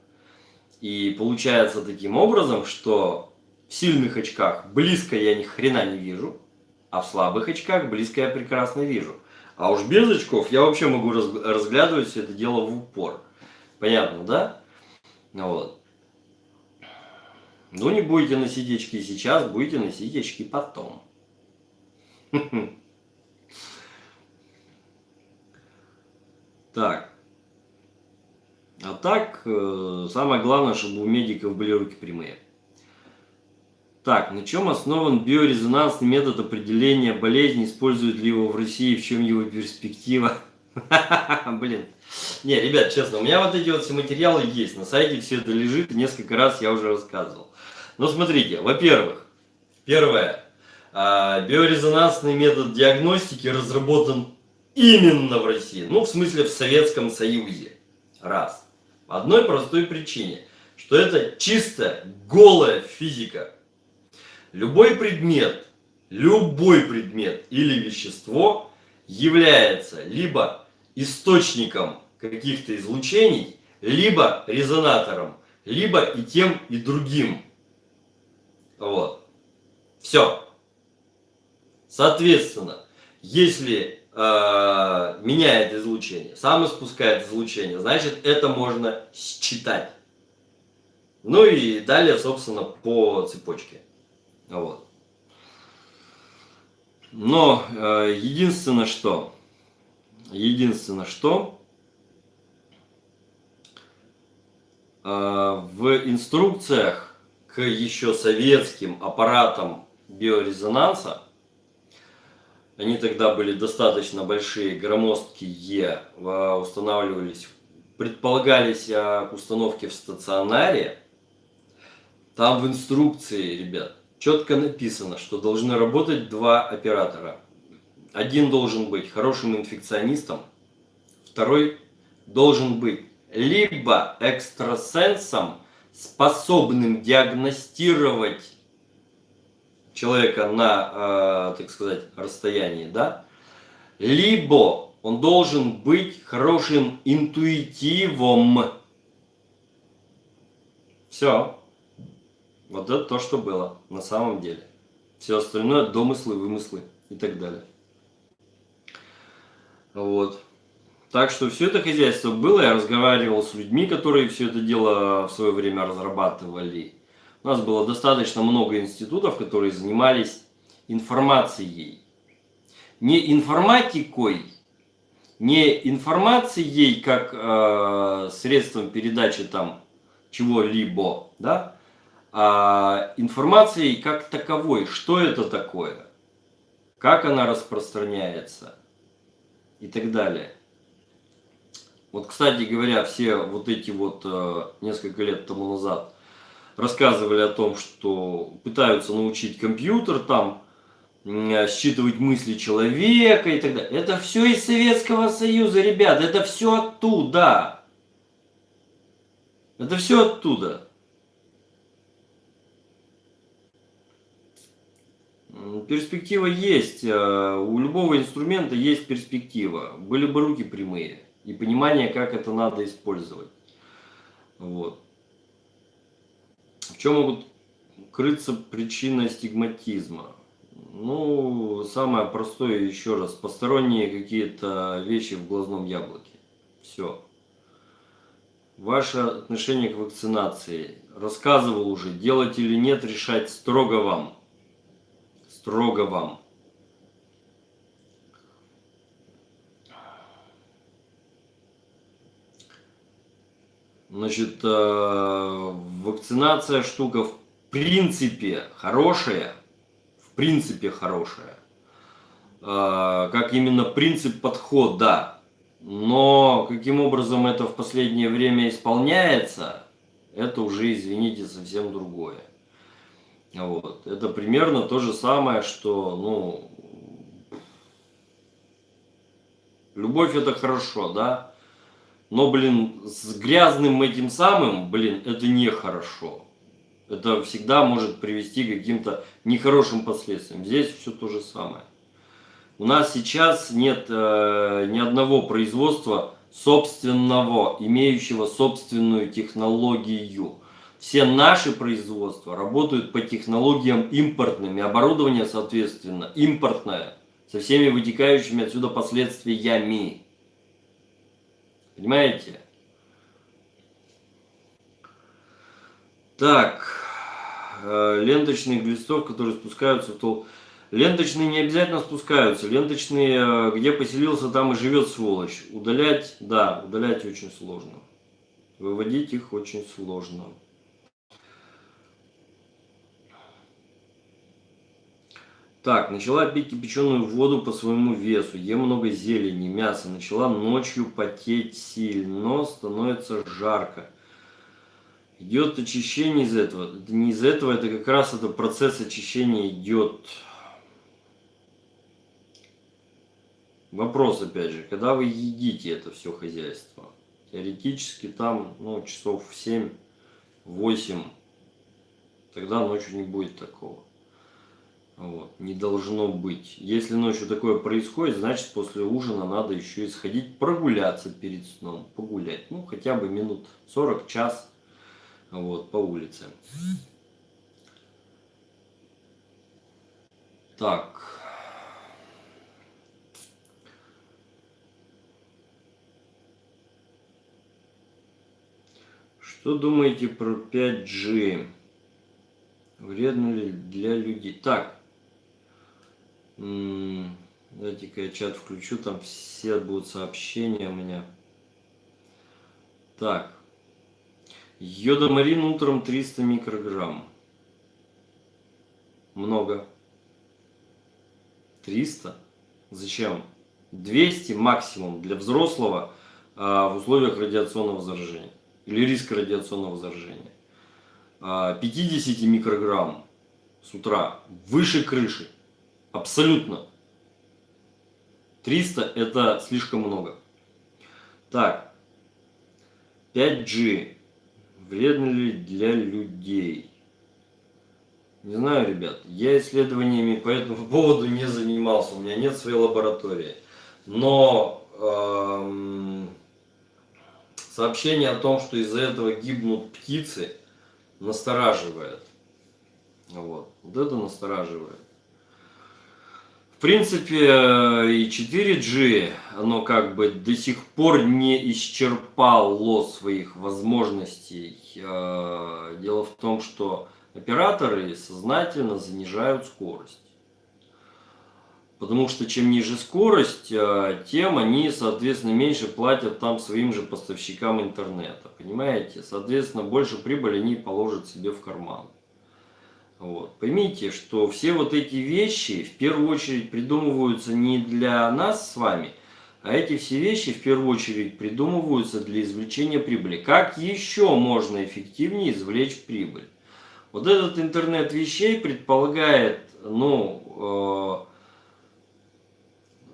И получается таким образом, что в сильных очках близко я ни хрена не вижу, а в слабых очках близко я прекрасно вижу. А уж без очков я вообще могу разглядывать все это дело в упор. Понятно, да? Вот. Ну, не будете носить очки сейчас, будете носить очки потом. Так. А так, самое главное, чтобы у медиков были руки прямые. Так, на чем основан биорезонансный метод определения болезни? Используют ли его в России? В чем его перспектива? Блин. Не, ребят, честно, у меня вот эти вот все материалы есть. На сайте все это лежит, несколько раз я уже рассказывал. Но смотрите, во-первых, первое. Биорезонансный метод диагностики разработан именно в России. Ну, в смысле, в Советском Союзе. Раз. По одной простой причине, что это чисто голая физика. Любой предмет или вещество является либо источником каких-то излучений, либо резонатором, либо и тем, и другим. Вот. Все. Соответственно, если меняет излучение, сам испускает излучение, значит, это можно считать. Ну и далее, собственно, по цепочке. Вот. Но единственное, что в инструкциях к еще советским аппаратам биорезонанса, они тогда были достаточно большие, громоздкие, устанавливались, предполагались к установке в стационаре. Там в инструкции, ребят, четко написано, что должны работать два оператора. Один должен быть хорошим инфекционистом, второй должен быть либо экстрасенсом, способным диагностировать человека на, так сказать, расстоянии, да, либо Он должен быть хорошим интуитивом. Все. Вот это то, что было на самом деле. Все остальное домыслы, вымыслы и так далее. Вот. Так что все это хозяйство было, я разговаривал с людьми, которые все это дело в свое время разрабатывали. У нас было достаточно много институтов, которые занимались информацией. Не информатикой, не информацией как средством передачи там чего-либо, да, а информацией как таковой. Что это такое? Как она распространяется? И так далее. Вот, кстати говоря, все вот эти вот несколько лет тому назад рассказывали о том, что пытаются научить компьютер там считывать мысли человека и так далее. Это все из Советского Союза, ребят, это все оттуда. Это все оттуда. Перспектива есть. У любого инструмента есть перспектива. Были бы руки прямые и понимание, как это надо использовать. Вот. В чем могут крыться причины астигматизма? Ну, самое простое, еще раз, посторонние какие-то вещи в глазном яблоке. Все. Ваше отношение к вакцинации. Рассказывал уже, делать или нет, решать строго вам. Строго вам. Значит, вакцинация штука в принципе хорошая. В принципе хорошая. Как именно принцип подхода. Но каким образом это в последнее время исполняется, это уже, извините, совсем другое. Вот. Это примерно то же самое, что, ну, любовь это хорошо, да? Но, блин, с грязным этим самым, блин, это нехорошо. Это всегда может привести к каким-то нехорошим последствиям. Здесь все то же самое. У нас сейчас нет ни одного производства собственного, имеющего собственную технологию. Все наши производства работают по технологиям импортным, и оборудование, соответственно, импортное, со всеми вытекающими отсюда последствиями. Понимаете? Так, ленточные глистов, которые спускаются в толпу. Ленточные не обязательно спускаются. Ленточные, где поселился, там и живет сволочь. Удалять, да, удалять очень сложно. Выводить их очень сложно. Так, начала пить кипяченую воду по своему весу. Ем много зелени, мяса. Начала ночью потеть сильно, становится жарко. Идет очищение из этого. Это не из этого, это как раз это процесс очищения идет. Вопрос, опять же, когда вы едите это все хозяйство? Теоретически там, ну, часов в 7-8, тогда ночью не будет такого. Вот, не должно быть. Если ночью такое происходит, значит после ужина надо еще и сходить прогуляться перед сном. Погулять, ну, хотя бы минут 40, час, вот, по улице. Так. Что думаете про 5G? Вредно ли для людей? Так. Дайте-ка я чат включу, там все будут сообщения у меня. Так. Йодомарин утром 300 микрограмм. Много. 300? Зачем? 200 максимум для взрослого в условиях радиационного заражения. Или риска радиационного заражения. 50 микрограмм с утра выше крыши. Абсолютно. 300 это слишком много. Так. 5G. Вредно ли для людей? Не знаю, ребят. Я исследованиями по этому поводу не занимался. У меня нет своей лаборатории. Но сообщение о том, что из-за этого гибнут птицы, настораживает. Вот это настораживает. В принципе, и 4G, оно как бы до сих пор не исчерпало своих возможностей. Дело в том, что операторы сознательно занижают скорость. Потому что чем ниже скорость, тем они, соответственно, меньше платят там своим же поставщикам интернета. Понимаете? Соответственно, больше прибыли они положат себе в карман. Вот. Поймите, что все вот эти вещи в первую очередь придумываются не для нас с вами, а эти все вещи в первую очередь придумываются для извлечения прибыли. Как еще можно эффективнее извлечь прибыль? Вот этот интернет вещей предполагает, ну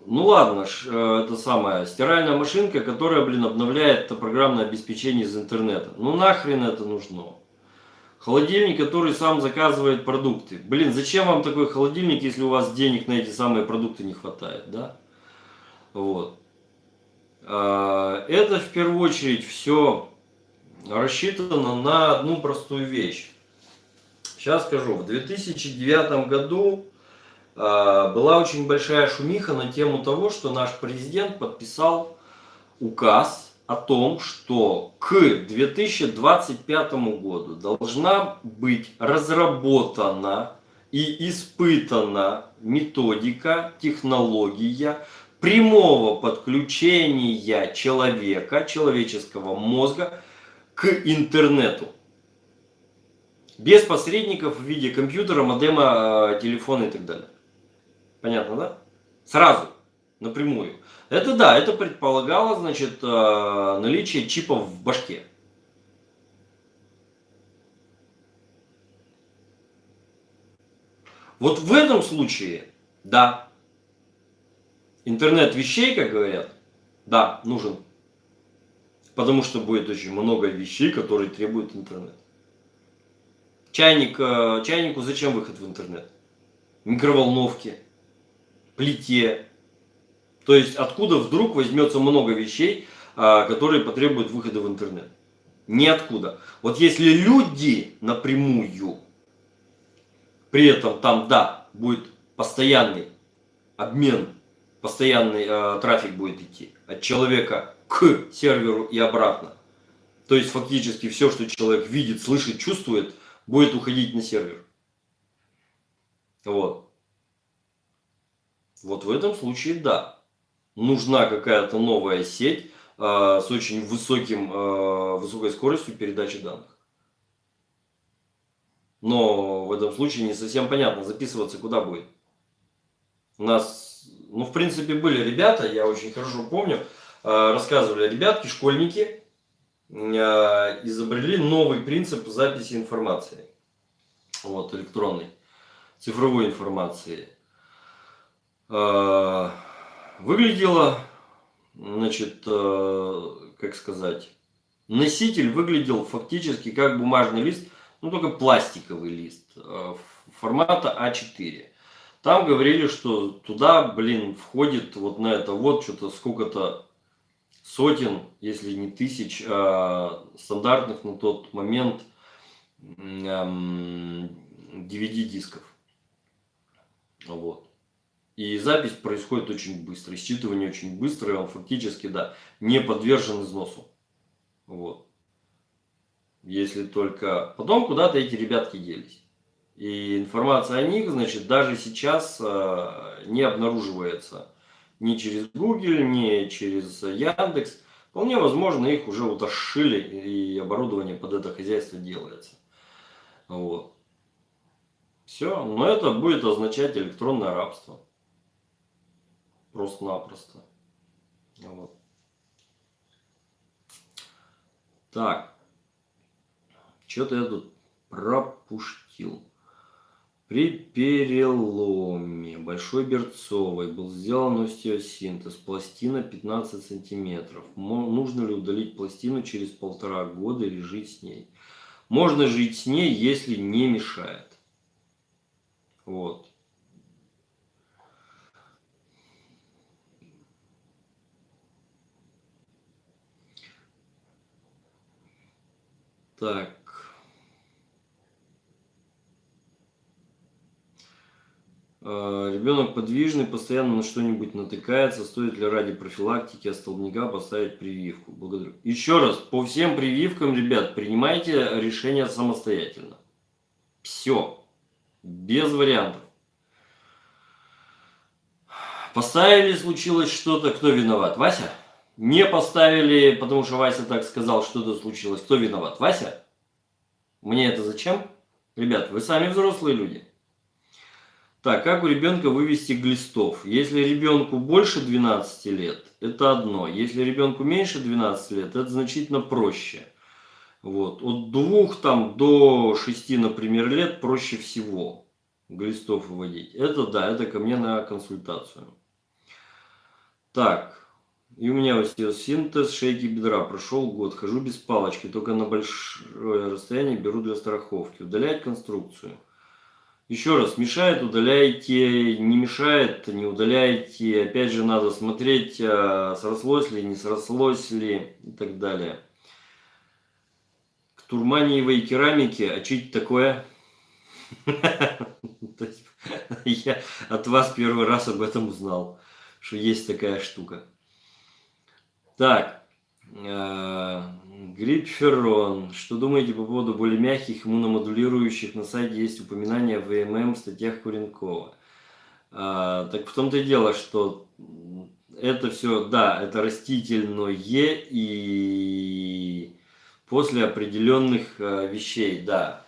ладно, это самая стиральная машинка, которая, блин, обновляет это программное обеспечение из интернета. Ну нахрен это нужно? Холодильник, который сам заказывает продукты. Блин, зачем вам такой холодильник, если у вас денег на эти самые продукты не хватает, да? Вот. Это в первую очередь все рассчитано на одну простую вещь. Сейчас скажу. В 2009 году была очень большая шумиха на тему того, что наш президент подписал указ о том, что к 2025 году должна быть разработана и испытана методика, технология прямого подключения человека, человеческого мозга к интернету. Без посредников в виде компьютера, модема, телефона и так далее. Понятно, да? Сразу, напрямую. Это да, это предполагало, значит, наличие чипов в башке. Вот в этом случае, да, интернет вещей, как говорят, да, нужен. Потому что будет очень много вещей, которые требуют интернет. Чайнику зачем выход в интернет? Микроволновке, плите. То есть откуда вдруг возьмется много вещей, которые потребуют выхода в интернет? Ниоткуда. Вот если люди напрямую, при этом там, да, будет постоянный обмен, постоянный трафик будет идти от человека к серверу и обратно. То есть фактически все, что человек видит, слышит, чувствует, будет уходить на сервер. Вот. Вот в этом случае да. Нужна какая-то новая сеть с очень высокой скоростью передачи данных. Но в этом случае не совсем понятно, записываться куда будет. У нас, ну, в принципе, были ребята, я очень хорошо помню, рассказывали ребятки, школьники, изобрели новый принцип записи информации. Вот, электронной, цифровой информации. Выглядело, значит, как сказать, носитель выглядел фактически как бумажный лист, ну только пластиковый лист формата А4. Там говорили, что туда, блин, входит вот на это вот что-то сколько-то сотен, если не тысяч, стандартных на тот момент DVD-дисков. Вот. И запись происходит очень быстро, считывание очень быстро, и он фактически, да, не подвержен износу. Вот. Если только... Потом куда-то эти ребятки делись. И информация о них, значит, даже сейчас не обнаруживается ни через Google, ни через Яндекс. Вполне возможно, их уже утащили, и оборудование под это хозяйство делается. Вот. Все. Но это будет означать электронное рабство. Просто-напросто. Вот. Так. Что-то я тут пропустил. При переломе Большой Берцовой был сделан остеосинтез. Пластина 15 сантиметров. Нужно ли удалить пластину через 1,5 года или жить с ней? Можно жить с ней, если не мешает. Вот. Так. Ребенок подвижный, постоянно на что-нибудь натыкается. Стоит ли ради профилактики от столбняка поставить прививку? Благодарю. Еще раз, по всем прививкам, ребят, принимайте решение самостоятельно. Все. Без вариантов. Поставили, случилось что-то, кто виноват? Вася? Не поставили, потому что Вася так сказал, что-то случилось. Кто виноват? Вася? Мне это зачем? Ребят, вы сами взрослые люди. Так, как у ребенка вывести глистов? Если ребенку больше 12 лет, это одно. Если ребенку меньше 12 лет, это значительно проще. Вот. От 2 там, до 6, например, лет проще всего глистов выводить. Это да, это ко мне на консультацию. Так, и у меня остеосинтез шейки бедра. Прошел год, хожу без палочки, только на большое расстояние беру для страховки. Удалять конструкцию. Еще раз, мешает, удаляйте, не мешает, не удаляйте. Опять же, надо смотреть, срослось ли, не срослось ли и так далее. К турманиевой керамике, а что это такое? Я от вас первый раз об этом узнал, что есть такая штука. Так, Грипферон. Что думаете по поводу более мягких иммуномодулирующих? На сайте есть упоминания в ВММ в статьях Куренкова. Так в том-то и дело, что это все, да, это растительное и после определенных вещей, да.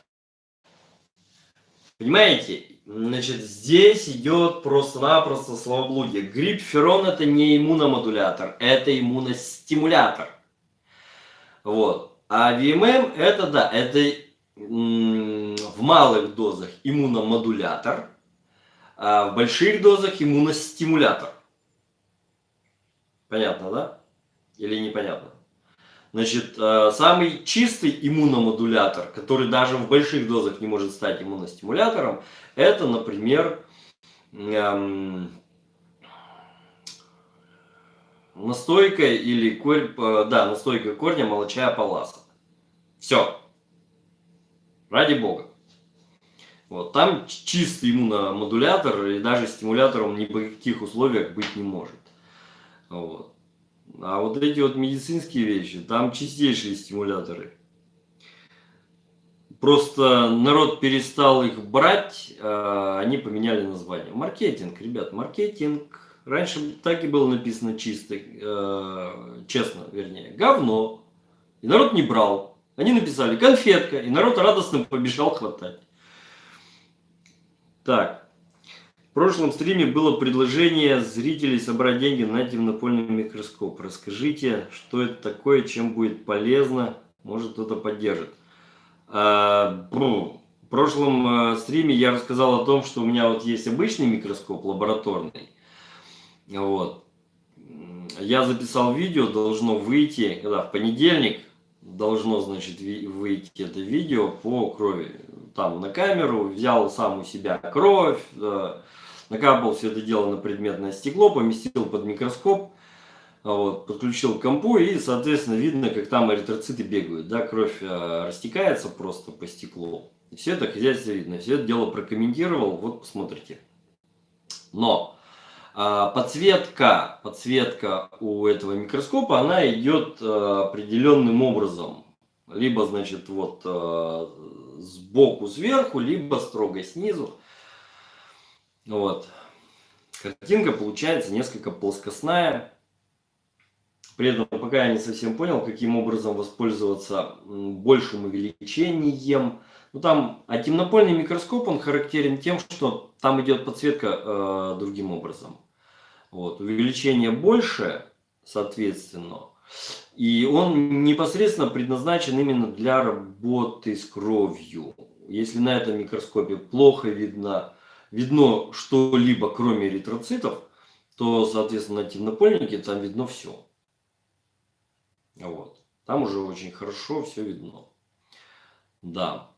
Понимаете? Значит, здесь идет просто-напросто словоблудие. Грипферон это не иммуномодулятор, это иммуностимулятор. Вот. А ВММ это, да, это в малых дозах иммуномодулятор, а в больших дозах иммуностимулятор. Понятно, да? Или непонятно? Значит, самый чистый иммуномодулятор, который даже в больших дозах не может стать иммуностимулятором, это, например, настойка или настойка корня молочая палласа. Все. Ради бога. Вот, там чистый иммуномодулятор, и даже стимулятором ни при каких условиях быть не может. Вот. А вот эти вот медицинские вещи, там чистейшие стимуляторы. Просто народ перестал их брать, они поменяли название. Маркетинг, ребят, маркетинг. Раньше так и было написано чисто, честно, вернее, говно. И народ не брал. Они написали конфетка, и народ радостно побежал хватать. Так. В прошлом стриме было предложение зрителей собрать деньги на темнопольный микроскоп. Расскажите, что это такое, чем будет полезно, может кто-то поддержит. В прошлом стриме я рассказал о том, что у меня вот есть обычный микроскоп лабораторный. Вот. Я записал видео, должно выйти, когда в понедельник должно, значит, выйти это видео по крови. Там на камеру, взял сам у себя кровь, накапал все это дело на предметное стекло, поместил под микроскоп, вот, подключил к компу, и, соответственно, видно, как там эритроциты бегают, да, кровь растекается просто по стеклу. Все это хозяйство видно, все это дело прокомментировал, вот посмотрите. Но подсветка у этого микроскопа, она идет определенным образом. Либо, значит, вот сбоку сверху, либо строго снизу. Вот. Картинка получается несколько плоскостная. При этом пока я не совсем понял, каким образом воспользоваться большим увеличением. Ну, там, а темнопольный микроскоп, он характерен тем, что там идет подсветка другим образом. Вот. Увеличение больше, соответственно. И он непосредственно предназначен именно для работы с кровью. Если на этом микроскопе плохо видно что-либо, кроме эритроцитов, то, соответственно, на темнопольнике там видно все. Вот. Там уже очень хорошо все видно. Да.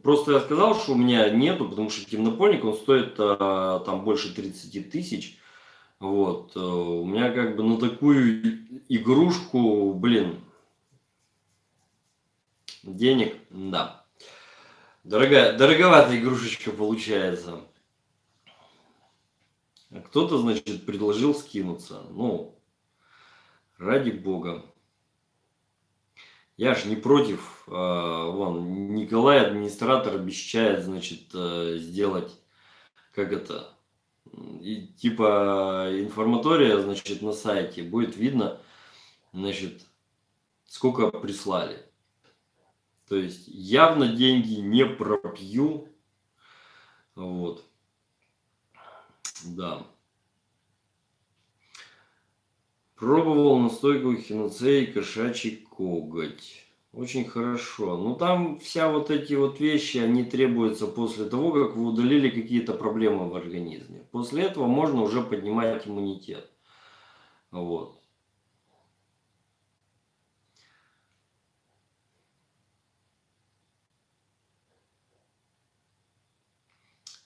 Просто я сказал, что у меня нету, потому что темнопольник, он стоит там больше 30 тысяч. Вот. У меня как бы на такую игрушку, блин, денег, да. Дороговатая игрушечка получается. А кто-то, значит, предложил скинуться. Ну, ради бога. Я ж не против. Вон, Николай, администратор, обещает, значит, сделать, как это, и, типа информатория, значит, на сайте. Будет видно, значит, сколько прислали. То есть явно деньги не пропью. Вот. Да. Пробовал настойку хиноцеи кошачий коготь. Очень хорошо. Но там вся вот эти вот вещи, они требуются после того, как вы удалили какие-то проблемы в организме. После этого можно уже поднимать иммунитет. Вот.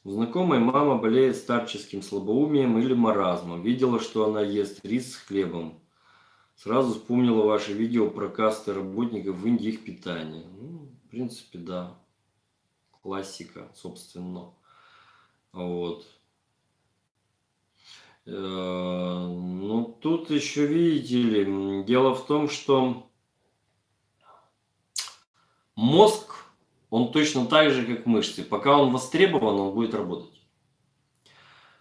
У знакомой мама болеет старческим слабоумием или маразмом. Видела, что она ест рис с хлебом. Сразу вспомнила ваше видео про касты работников в Индии, их питание. Ну, в принципе, да. Классика, собственно. Вот. Ну, тут еще, видите ли, дело в том, что мозг, он точно так же, как мышцы. Пока он востребован, он будет работать.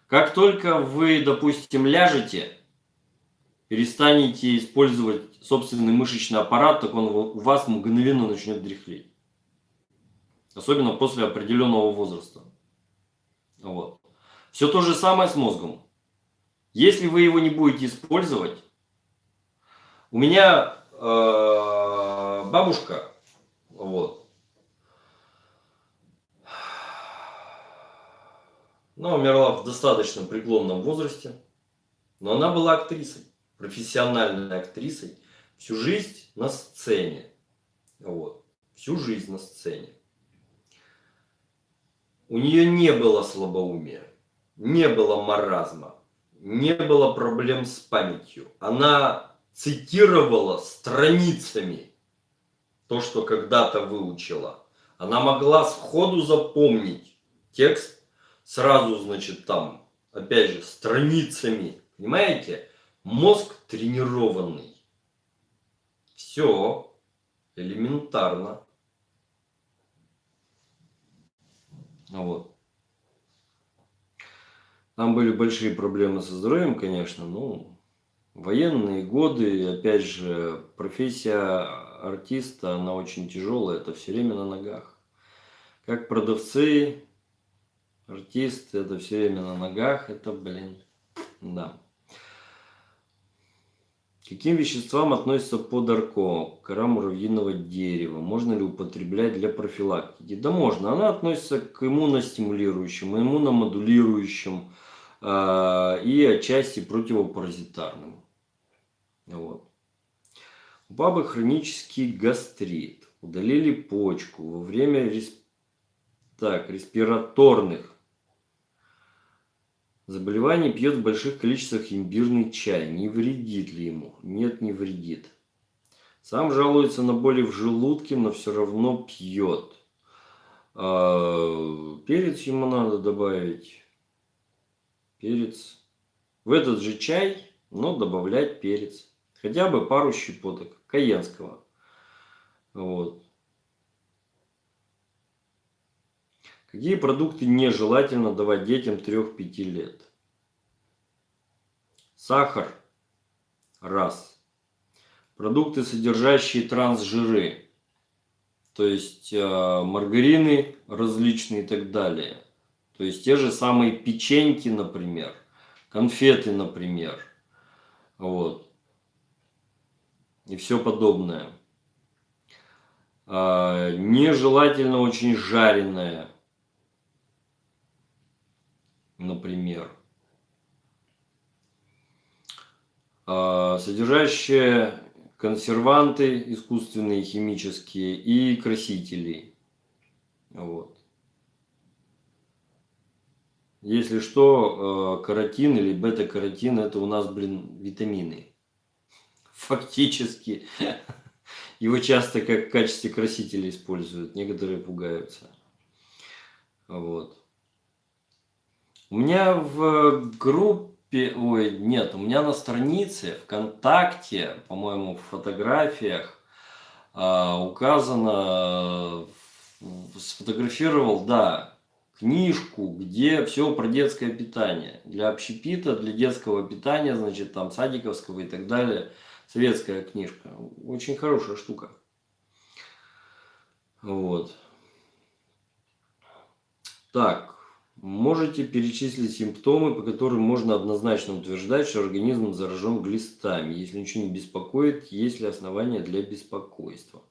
Как только вы, допустим, ляжете, перестанете использовать собственный мышечный аппарат, так он у вас мгновенно начнет дряхлеть. Особенно после определенного возраста. Вот. Все то же самое с мозгом. Если вы его не будете использовать, у меня бабушка, вот, она умерла в достаточно преклонном возрасте, но она была актрисой, профессиональной актрисой, всю жизнь на сцене, вот, всю жизнь на сцене. У нее не было слабоумия, не было маразма, не было проблем с памятью. Она цитировала страницами то, что когда-то выучила. Она могла сходу запомнить текст, сразу, значит, там, опять же, страницами. Понимаете? Мозг тренированный. Все элементарно. Вот. Там были большие проблемы со здоровьем, конечно, но военные годы, опять же, профессия артиста, она очень тяжелая, это все время на ногах. Как продавцы, артисты, это все время на ногах, это, блин, да. К каким веществам относится подарко, кора муравьиного дерева? Можно ли употреблять для профилактики? Да можно. Она относится к иммуностимулирующим, иммуномодулирующим и отчасти противопаразитарным. Вот. У бабы хронический гастрит. Удалили почку во время респираторных заболеваний, пьет в больших количествах имбирный чай. Не вредит ли ему? Нет, не вредит. Сам жалуется на боли в желудке, но все равно пьет. Перец ему надо добавить. Перец. В этот же чай, но добавлять перец. Хотя бы пару щепоток каенского. Вот. Какие продукты нежелательно давать детям 3-5 лет? Сахар. Раз. Продукты, содержащие трансжиры. То есть маргарины различные и так далее. То есть те же самые печеньки, например. Конфеты, например. Вот. И все подобное. Нежелательно очень жареное. Например. Содержащие консерванты искусственные, химические и красители. Вот. Если что, каротин или бета-каротин — это у нас, блин, витамины. Фактически. Его часто как в качестве красителя используют, некоторые пугаются. Вот. У меня в группе, ой, нет, у меня на странице ВКонтакте, по-моему, в фотографиях указано, сфотографировал, да, книжку, где все про детское питание. Для общепита, для детского питания, значит, там садиковского и так далее. Советская книжка. Очень хорошая штука. Вот. Так, можете перечислить симптомы, по которым можно однозначно утверждать, что организм заражен глистами. Если ничего не беспокоит, есть ли основания для беспокойства?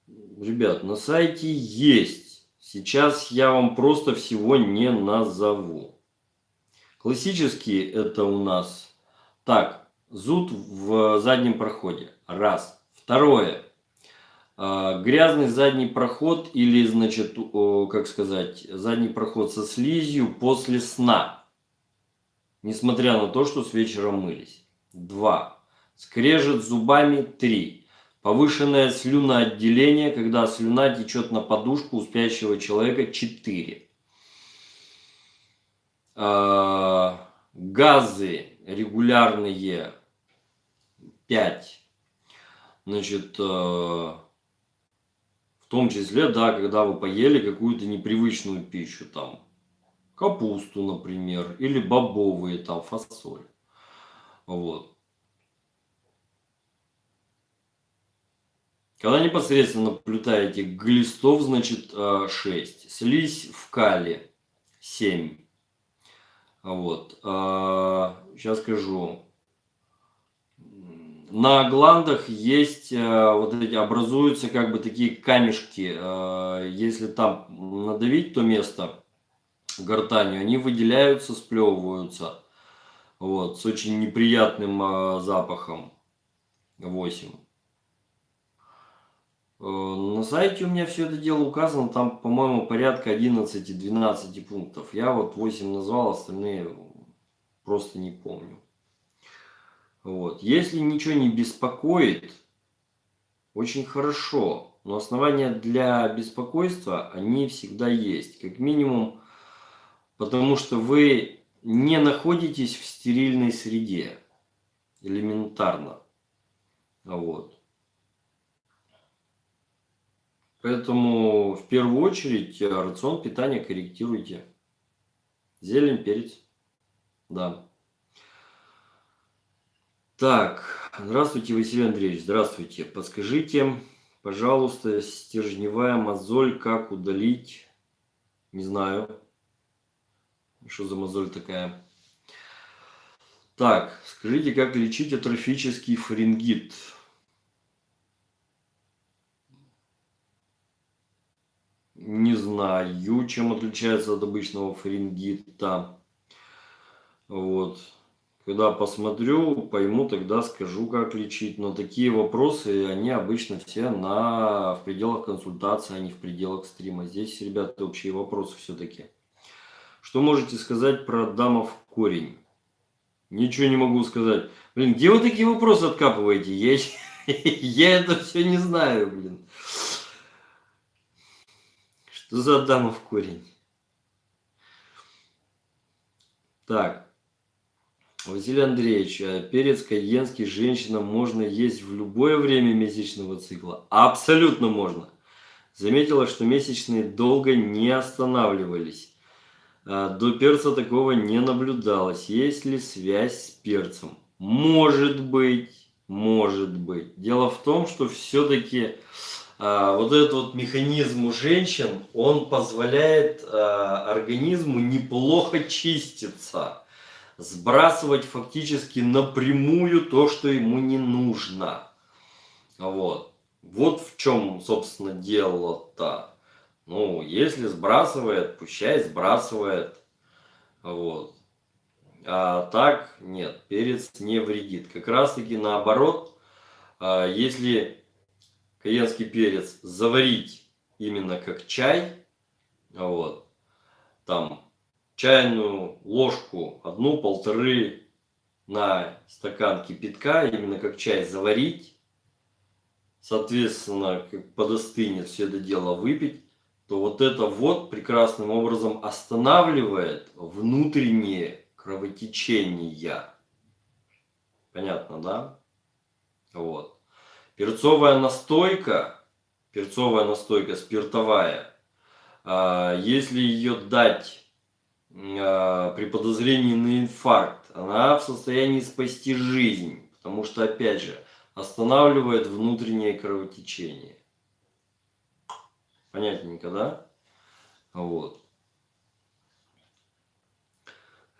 Ребят, на сайте есть. Сейчас я вам просто всего не назову. Классические это у нас так, зуд в заднем проходе. Раз. Второе. Грязный задний проход или, значит, как сказать, задний проход со слизью после сна. Несмотря на то, что с вечера мылись. 2. Скрежет зубами. 3. Повышенное слюноотделение, когда слюна течет на подушку у спящего человека. 4. Газы регулярные. 5. Значит, в том числе, да, когда вы поели какую-то непривычную пищу, там, капусту, например, или бобовые, там, фасоль. Вот. Когда непосредственно наблюдаете глистов, значит, 6. Слизь в кале 7. Вот. Сейчас скажу. На гландах есть вот эти, образуются как бы такие камешки. Если там надавить то место гортанью, они выделяются, сплевываются. Вот, с очень неприятным запахом. 8. На сайте у меня все это дело указано, там, по-моему, порядка 11-12 пунктов. Я вот 8 назвал, остальные просто не помню. Вот. Если ничего не беспокоит, очень хорошо, но основания для беспокойства, они всегда есть. Как минимум, потому что вы не находитесь в стерильной среде. Элементарно. Вот. Поэтому в первую очередь рацион питания корректируйте. Зелень, перец. Да. Так, здравствуйте, Василий Андреевич, здравствуйте. Подскажите, пожалуйста, стержневая мозоль, как удалить? Не знаю, что за мозоль такая. Так, скажите, как лечить атрофический фарингит? Не знаю, чем отличается от обычного фарингита. Вот. Когда посмотрю, пойму, тогда скажу, как лечить. Но такие вопросы, они обычно все в пределах консультации, а не в пределах стрима. Здесь, ребята, общие вопросы все-таки. Что можете сказать про Адамов корень? Ничего не могу сказать. Блин, где вы такие вопросы откапываете? Я это все не знаю, блин. Что за Адамов корень? Так. Василий Андреевич, перец кайенский женщинам можно есть в любое время месячного цикла? Абсолютно можно. Заметила, что месячные долго не останавливались. До перца такого не наблюдалось. Есть ли связь с перцем? Может быть, может быть. Дело в том, что все-таки вот этот вот механизм у женщин, он позволяет организму неплохо чиститься. Сбрасывать фактически напрямую то, что ему не нужно. Вот. Вот в чем, собственно, дело-то. Ну, если сбрасывает, пущай сбрасывает. Вот. А так, нет, перец не вредит. Как раз таки наоборот, если кайенский перец заварить именно как чай, вот, там, чайную ложку, 1-1,5 на стакан кипятка, именно как чай заварить, соответственно, как подостынет все это дело выпить, то вот это вот прекрасным образом останавливает внутренние кровотечения. Понятно, да? Вот. Перцовая настойка спиртовая, если ее дать при подозрении на инфаркт, она в состоянии спасти жизнь, потому что, опять же, останавливает внутреннее кровотечение. Понятненько, да? Вот.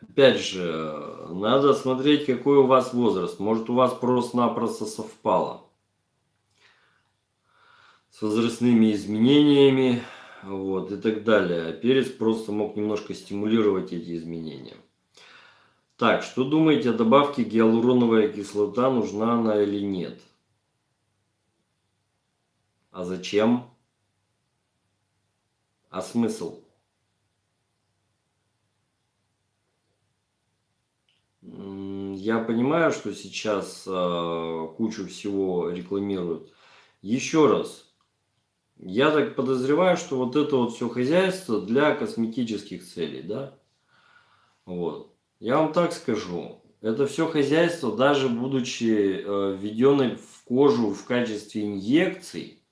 Опять же, надо смотреть, какой у вас возраст. Может, у вас просто-напросто совпало с возрастными изменениями, вот, и так далее. Перец просто мог немножко стимулировать эти изменения. Так, что думаете о добавке гиалуроновая кислота, нужна она или нет? А зачем? А смысл? Я понимаю, что сейчас кучу всего рекламируют. Еще раз, я так подозреваю, что вот это вот все хозяйство для косметических целей, да? Вот. Я вам так скажу, это все хозяйство, даже будучи введенной в кожу в качестве инъекций,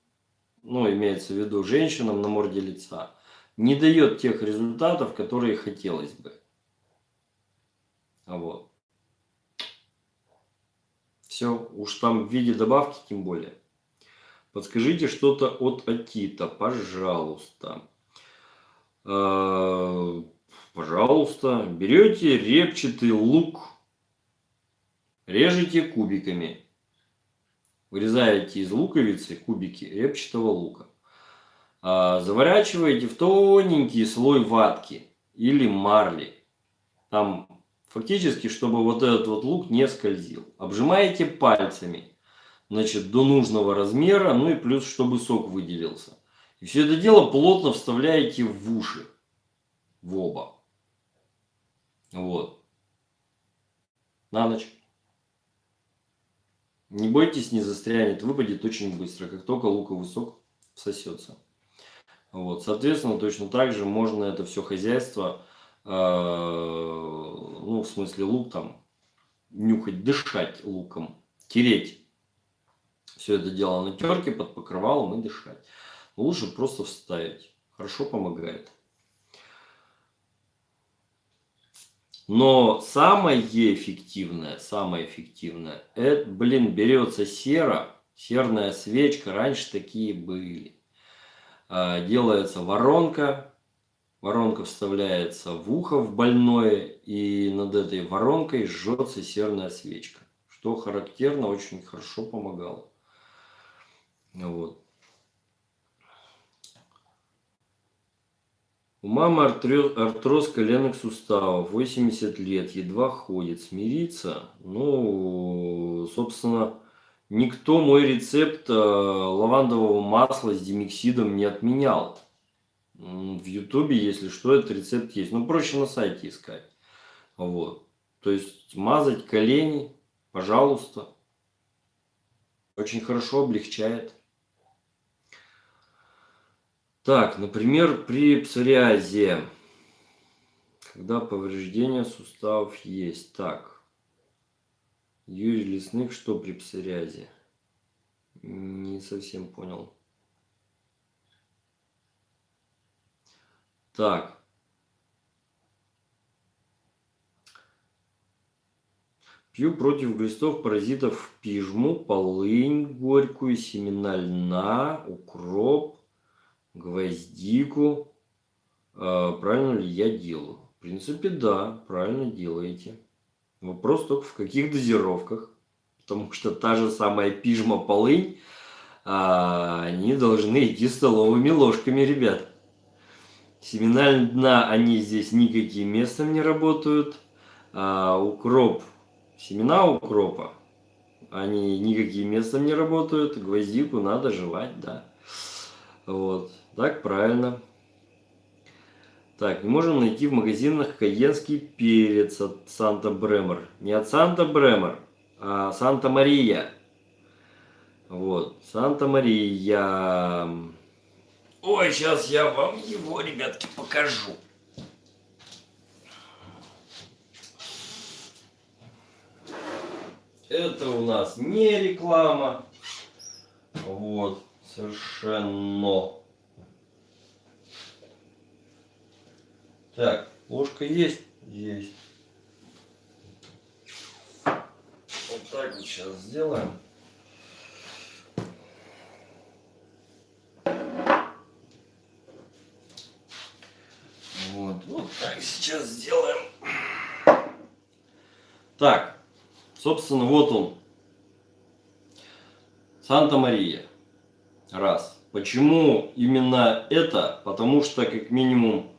ну, имеется в виду женщинам на морде лица, не дает тех результатов, которые хотелось бы. Вот. Все, уж там в виде добавки тем более. Подскажите что-то от отита, пожалуйста. Пожалуйста, берете репчатый лук, режете кубиками, вырезаете из луковицы кубики репчатого лука, заворачиваете в тоненький слой ватки или марли, там фактически, чтобы вот этот вот лук не скользил. Обжимаете пальцами, значит, до нужного размера, ну и плюс, чтобы сок выделился. И все это дело плотно вставляете в уши, в оба. Вот. На ночь. Не бойтесь, не застрянет, выпадет очень быстро, как только луковый сок всосется. Вот. Соответственно, точно так же можно это все хозяйство, ну, в смысле лук там, нюхать, дышать луком, тереть все это дело на терке под покрывалом и дышать. Лучше просто вставить. Хорошо помогает. Но самое эффективное, это, берется сера, серная свечка, раньше такие были. Делается воронка вставляется в ухо, в больное, и над этой воронкой жжется серная свечка, что характерно, очень хорошо помогало. Вот. У мамы артроз коленных суставов, 80 лет, едва ходит. Смириться? Ну, собственно, никто мой рецепт лавандового масла с димексидом не отменял. В Ютубе, если что, этот рецепт есть. Ну, проще на сайте искать. Вот. То есть мазать колени, пожалуйста. Очень хорошо облегчает. Так, например, при псориазе, когда повреждение суставов есть. Так, Юрий Лесных, что при псориазе? Не совсем понял. Так. Пью против глистов, паразитов пижму, полынь горькую, семена льна, укроп, гвоздику. Правильно ли я делаю? В принципе, да, правильно делаете. Вопрос только в каких дозировках. Потому что та же самая пижма, полынь, они должны идти столовыми ложками, ребят. Семена льна, они здесь никаким местом не работают. Укроп, семена укропа, они никаким местом не работают. Гвоздику надо жевать, да. Вот, так правильно. Так, не можем найти в магазинах кайенский перец от Санта Бремор. Не от Санта Бремор, а Санта Мария. Вот, Санта-Мария. Ой, сейчас я вам его, ребятки, покажу. Это у нас не реклама. Вот, совершенно. Так, ложка есть? Есть. Вот так вот сейчас сделаем. Вот так сейчас сделаем. Так, собственно, вот он. Санта-Мария. Раз. Почему именно это? Потому что, как минимум,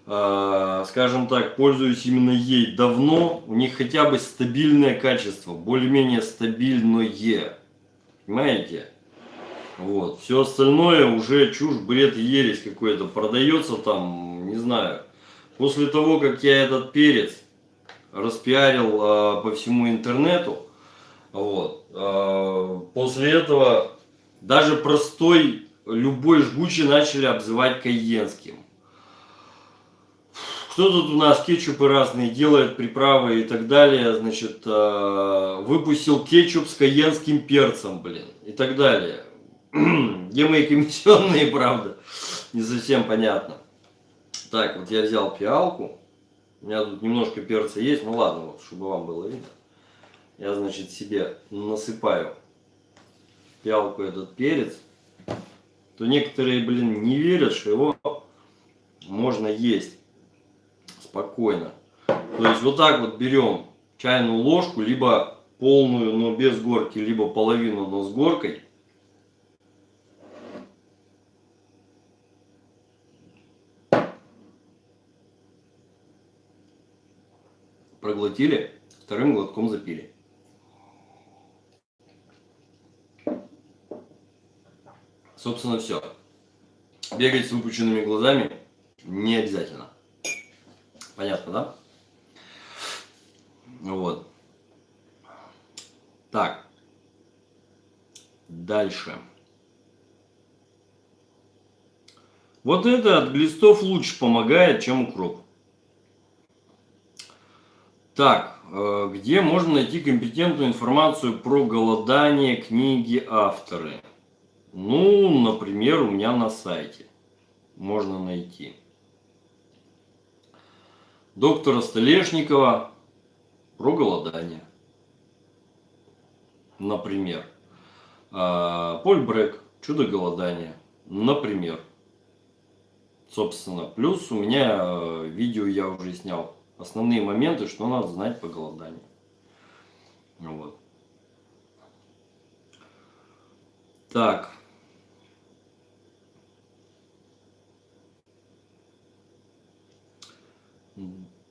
скажем так, пользуюсь именно ей давно. У них хотя бы стабильное качество, более-менее стабильное. Понимаете? Вот. Все остальное уже чушь, бред, ересь какой-то. Продается там, не знаю. После того, как я этот перец распиарил по всему интернету, вот, после этого даже простой, любой жгучий начали обзывать кайенским. Кто тут у нас кетчупы разные делает, приправы и так далее, значит, выпустил кетчуп с кайенским перцем, блин, и так далее. Где мои комиссионные, правда? Не совсем понятно. Так, вот я взял пиалку. У меня тут немножко перца есть, ну ладно, вот, чтобы вам было видно. Я, значит, себе насыпаю в пиалку этот перец. То некоторые, блин, не верят, что его можно есть спокойно. То есть вот так вот берем чайную ложку, либо полную, но без горки, либо половину, но с горкой. Проглотили, вторым глотком запили. Собственно, все. Бегать с выпученными глазами не обязательно. Понятно, да? Вот. Так. Дальше. Вот это от глистов лучше помогает, чем укроп. Так, где можно найти компетентную информацию про голодание, книги, авторы? Ну, например, у меня на сайте можно найти. Доктора Столешникова про голодание. Например. Поль Брек, чудо голодания. Например. Собственно, плюс у меня видео я уже снял. Основные моменты, что надо знать по голоданию. Вот. Так.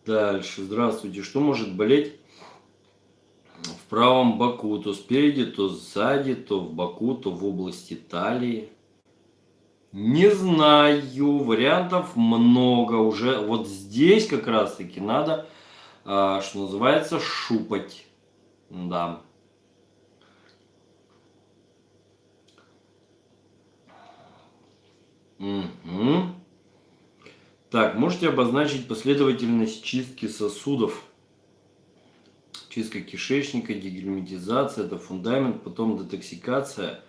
Дальше. Здравствуйте. Что может болеть в правом боку? То спереди, то сзади, то в боку, то в области талии. Не знаю. Вариантов много уже. Вот здесь как раз таки надо, что называется, шупать. Да. Угу. Так, можете обозначить последовательность чистки сосудов? Чистка кишечника, дегельминтизация, это фундамент, потом детоксикация.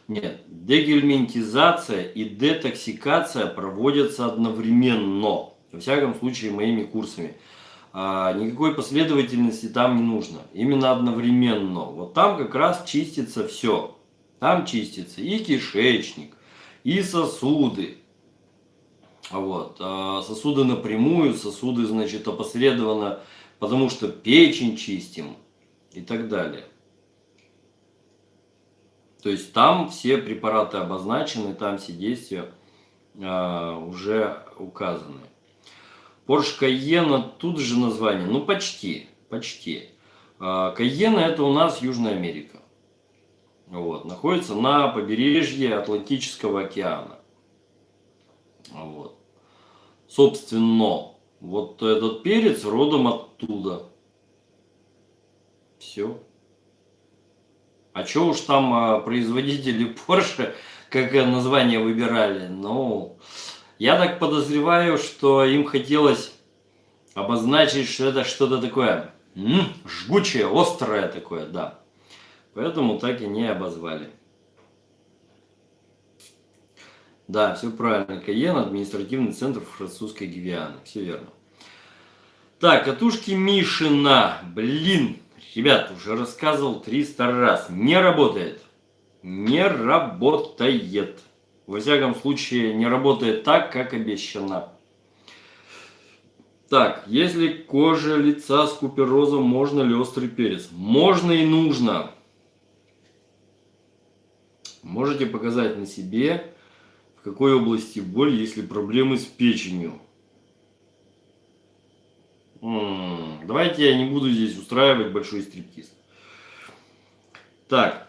Нет, дегельминтизация и детоксикация проводятся одновременно. Во всяком случае, моими курсами. Никакой последовательности там не нужно. Именно одновременно. Вот там как раз чистится все. Там чистится и кишечник, и сосуды. Вот. Сосуды напрямую, сосуды, значит, опосредованно, потому что печень чистим и так далее. То есть там все препараты обозначены, там все действия уже указаны. Porsche Cayenne, тут же название, ну почти. Cayenne это у нас Южная Америка. Вот, находится на побережье Атлантического океана. Вот. Собственно, вот этот перец родом оттуда. Все. А что уж там производители Porsche, как название выбирали? Ну, я так подозреваю, что им хотелось обозначить, что это что-то такое жгучее, острое такое, да. Поэтому так и не обозвали. Да, все правильно. Кайен, административный центр французской Гвианы. Все верно. Так, катушки Мишина. Блин, ребят, уже рассказывал 300 раз. Не работает. Не работает. Во всяком случае, не работает так, как обещано. Так, если кожа лица с куперозом, можно ли острый перец? Можно и нужно. Можете показать на себе, в какой области боль, если проблемы с печенью. Давайте я не буду здесь устраивать большой стриптиз. Так,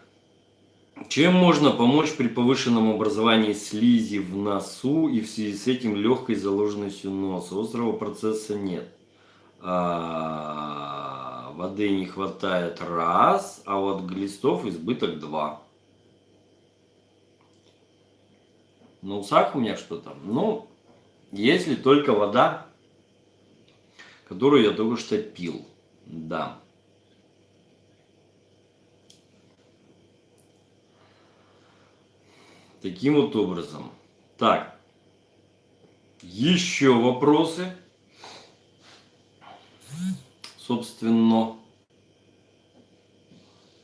чем можно помочь при повышенном образовании слизи в носу и в связи с этим легкой заложенностью носа? Острого процесса нет. Воды не хватает раз, а вот глистов избыток 2. На усах у меня что-то? Ну, если только вода, которую я только что пил. Да. Таким вот образом. Так. Еще вопросы? Собственно,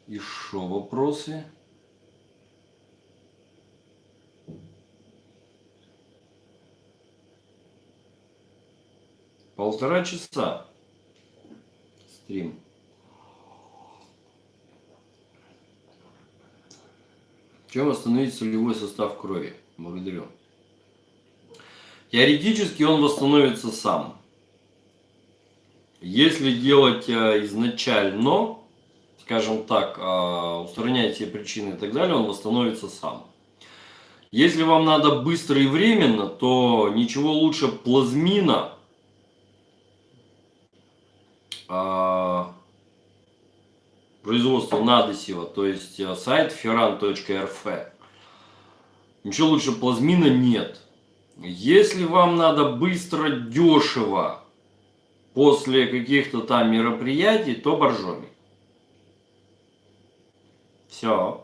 еще вопросы? Полтора часа стрим. Чем восстановить солевой состав крови? Благодарю. Теоретически он восстановится сам. Если делать изначально, скажем так, устранять все причины и так далее, он восстановится сам. Если вам надо быстро и временно, то ничего лучше плазмина, производства Надесева, то есть сайт ferran.rf. Ничего лучше плазмина нет. Если вам надо быстро, дешево, после каких-то там мероприятий, то боржоми. Все.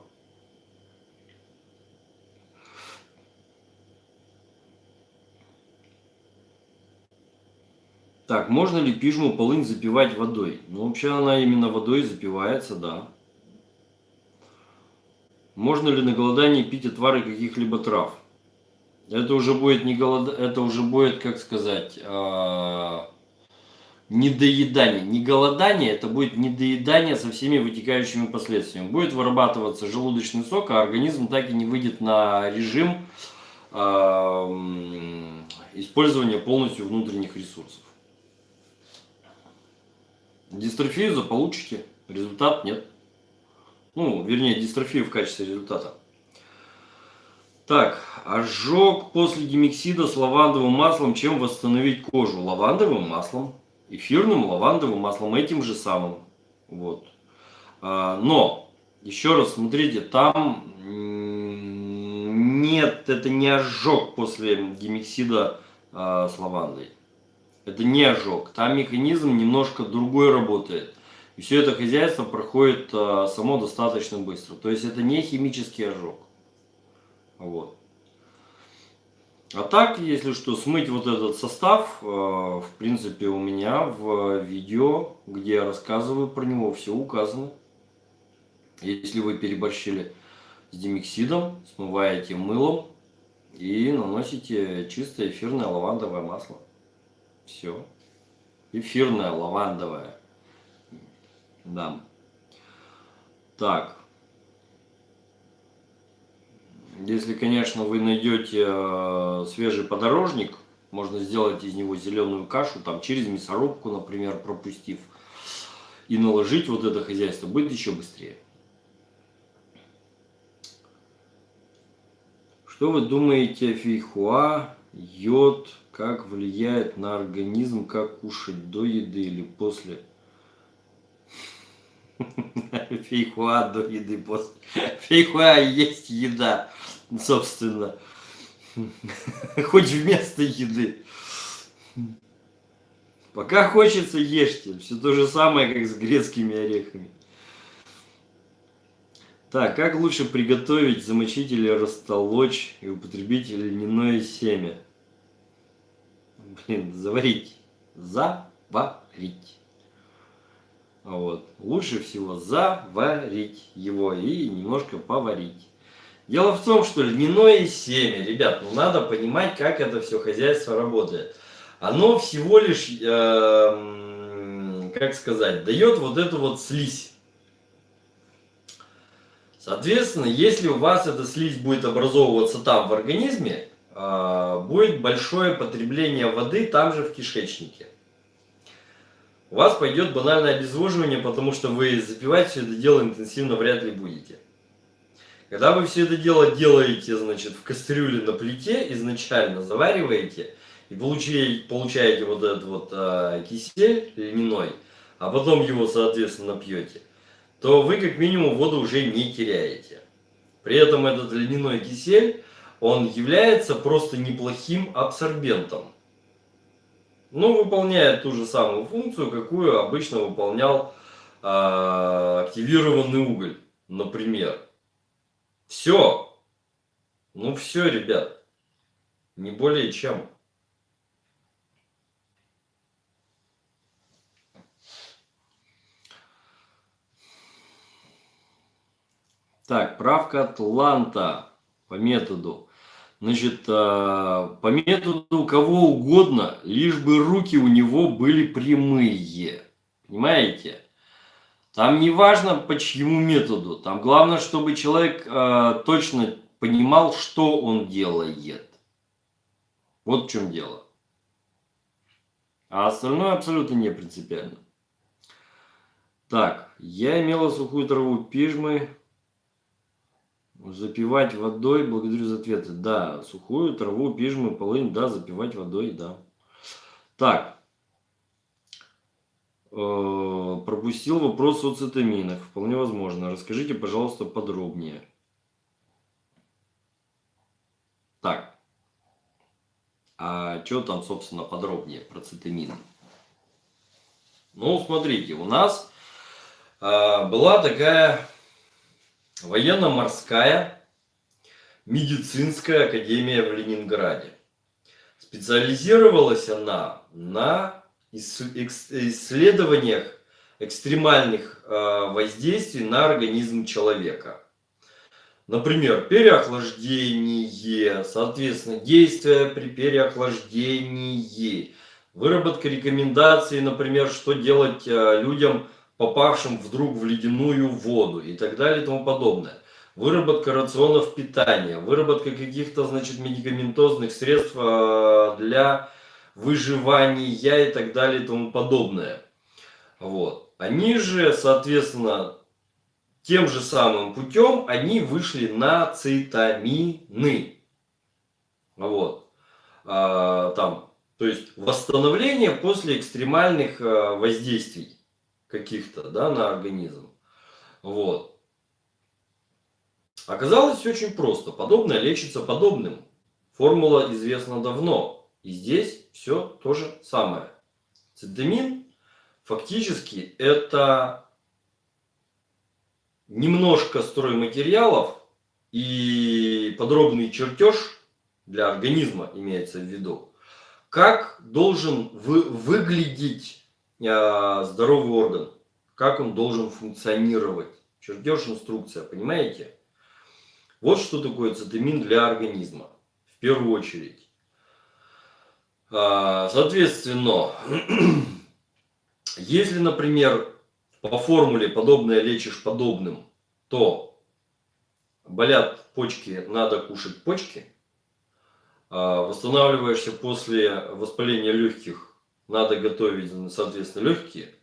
Так, можно ли пижму полынь запивать водой? Ну, вообще она именно водой запивается, да. Можно ли на голодании пить отвары каких-либо трав? Это уже будет не это уже будет, как сказать, недоедание. Не голодание, это будет недоедание со всеми вытекающими последствиями. Будет вырабатываться желудочный сок, а организм так и не выйдет на режим использования полностью внутренних ресурсов. Дистрофию получите, результат нет. Ну, вернее, дистрофию в качестве результата. Так, ожог после гемиксида с лавандовым маслом. Чем восстановить кожу? Лавандовым маслом, эфирным лавандовым маслом, этим же самым. Вот. Но, еще раз смотрите, там нет, это не ожог после гемиксида с лавандой. Это не ожог. Там механизм немножко другой работает. И все это хозяйство проходит само достаточно быстро. То есть это не химический ожог. Вот. А так, если что, смыть вот этот состав, в принципе, у меня в видео, где я рассказываю про него, все указано. Если вы переборщили с димексидом, смываете мылом и наносите чистое эфирное лавандовое масло. Все. Эфирное лавандовое. Да. Так. Если, конечно, вы найдете свежий подорожник, можно сделать из него зеленую кашу, там через мясорубку, например, пропустив, и наложить вот это хозяйство, будет еще быстрее. Что вы думаете о фейхоа, йод, как влияет на организм, как кушать до еды или после? Фейхуа до еды после. Фейхуа есть еда, собственно. Хоть вместо еды. Пока хочется, ешьте. Все то же самое, как с грецкими орехами. Так, как лучше приготовить, замочить или растолочь и употребить льняное семя? Блин, заварить. Заварить. Вот. Лучше всего заварить его и немножко поварить. Дело в том, что льняное семя, ребят, ну надо понимать, как это все хозяйство работает. Оно всего лишь, как сказать, дает вот эту вот слизь. Соответственно, если у вас эта слизь будет образовываться там в организме, будет большое потребление воды там же в кишечнике. У вас пойдет банальное обезвоживание, потому что вы запивать все это дело интенсивно вряд ли будете. Когда вы все это дело делаете, значит, в кастрюле на плите, изначально завариваете и получаете вот этот вот кисель льняной, а потом его, соответственно, пьете, то вы как минимум воду уже не теряете. При этом этот льняной кисель, он является просто неплохим абсорбентом. Ну, выполняет ту же самую функцию, какую обычно выполнял активированный уголь, например. Все. Ну все, ребят. Не более чем. Так, правка Атланта по методу. Значит, по методу кого угодно, лишь бы руки у него были прямые. Понимаете? Там не важно по чьему методу. Там главное, чтобы человек точно понимал, что он делает. Вот в чем дело. А остальное абсолютно не принципиально. Так, я имела сухую траву пижмы. Запивать водой, благодарю за ответы. Да, сухую траву, пижмы, полынь, да, запивать водой, да. Так. Пропустил вопрос о цитаминах. Вполне возможно. Расскажите, пожалуйста, подробнее. Так. А что там, собственно, подробнее про цитамины? Ну, смотрите, у нас была такая военно-морская медицинская академия в Ленинграде. Специализировалась она на исследованиях экстремальных воздействий на организм человека. Например, переохлаждение, соответственно, действия при переохлаждении, выработка рекомендаций, например, что делать людям, попавшим вдруг в ледяную воду и так далее и тому подобное. Выработка рационов питания, выработка каких-то, значит, медикаментозных средств для выживания и так далее и тому подобное. Вот. Они же, соответственно, тем же самым путем они вышли на цитамины. Вот. То есть восстановление после экстремальных воздействий каких-то, да, на организм. Вот. Оказалось все очень просто. Подобное лечится подобным. Формула известна давно. И здесь все то же самое. Цитамин фактически это немножко стройматериалов и подробный чертеж для организма имеется в виду. Как должен выглядеть здоровый орган? Как он должен функционировать? Чертеж, инструкция, понимаете? Вот что такое цитамин для организма, в первую очередь. Соответственно, если, например, по формуле подобное лечишь подобным, то болят почки, надо кушать почки. Восстанавливаешься после воспаления легких, надо готовить, соответственно, легкие.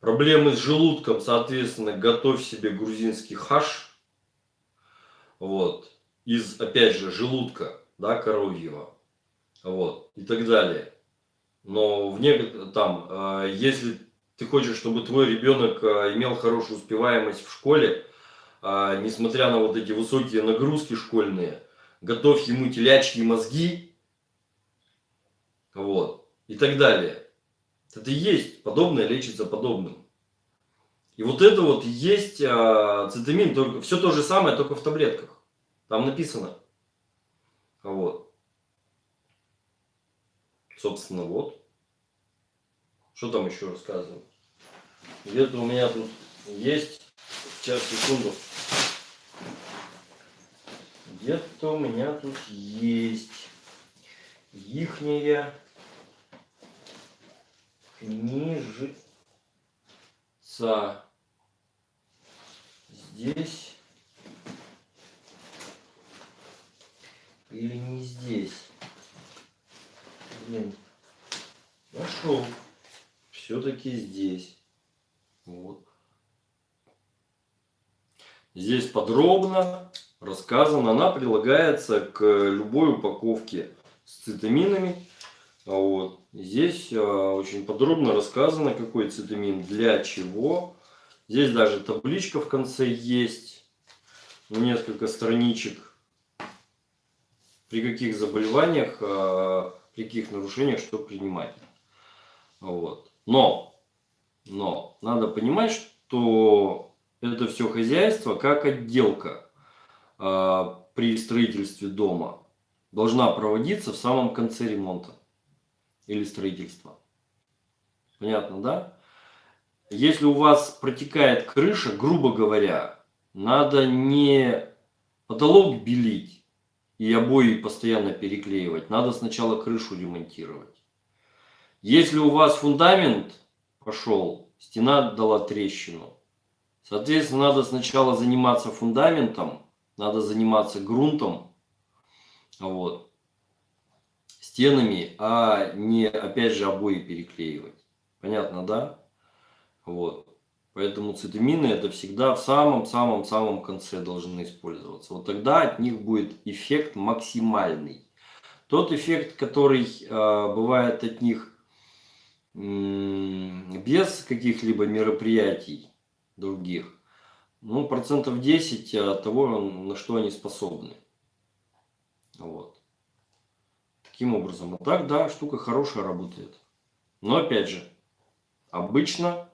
Проблемы с желудком, соответственно, готовь себе грузинский хаш. Вот, из, опять же, желудка, да, коровьего, вот, и так далее. Но если Ты хочешь, чтобы твой ребенок имел хорошую успеваемость в школе, несмотря на вот эти высокие нагрузки школьные, готовь ему телячьи мозги, вот, и так далее. Это и есть, подобное лечится подобным. И вот это вот и есть цитамин, только все то же самое, только в таблетках. Там написано. Вот. Собственно, вот. Что там еще рассказывать? Где-то у меня тут есть. Сейчас, секунду. Где-то у меня тут есть ихняя книжица. Здесь или не здесь? Блин, нашел. Все-таки здесь. Вот. Здесь подробно рассказано. Она прилагается к любой упаковке с цитаминами. Вот. Здесь очень подробно рассказано, какой цитамин для чего. Здесь даже табличка в конце есть. Несколько страничек. При каких заболеваниях, при каких нарушениях что принимать. Вот. Но надо понимать, что это все хозяйство как отделка при строительстве дома должна проводиться в самом конце ремонта или строительства. Понятно, да? Если у вас протекает крыша, грубо говоря, надо не потолок белить и обои постоянно переклеивать, надо сначала крышу ремонтировать. Если у вас фундамент пошел, стена дала трещину, соответственно, надо сначала заниматься фундаментом, надо заниматься грунтом, вот, стенами, а не, опять же, обои переклеивать. Понятно, да? Вот. Поэтому цитамины это всегда в самом-самом-самом конце должны использоваться. Вот тогда от них будет эффект максимальный. Тот эффект, который бывает от них без каких-либо мероприятий других, ну, 10% от того, на что они способны. Вот. Таким образом. А так, да, штука хорошая, работает. Но, опять же, обычно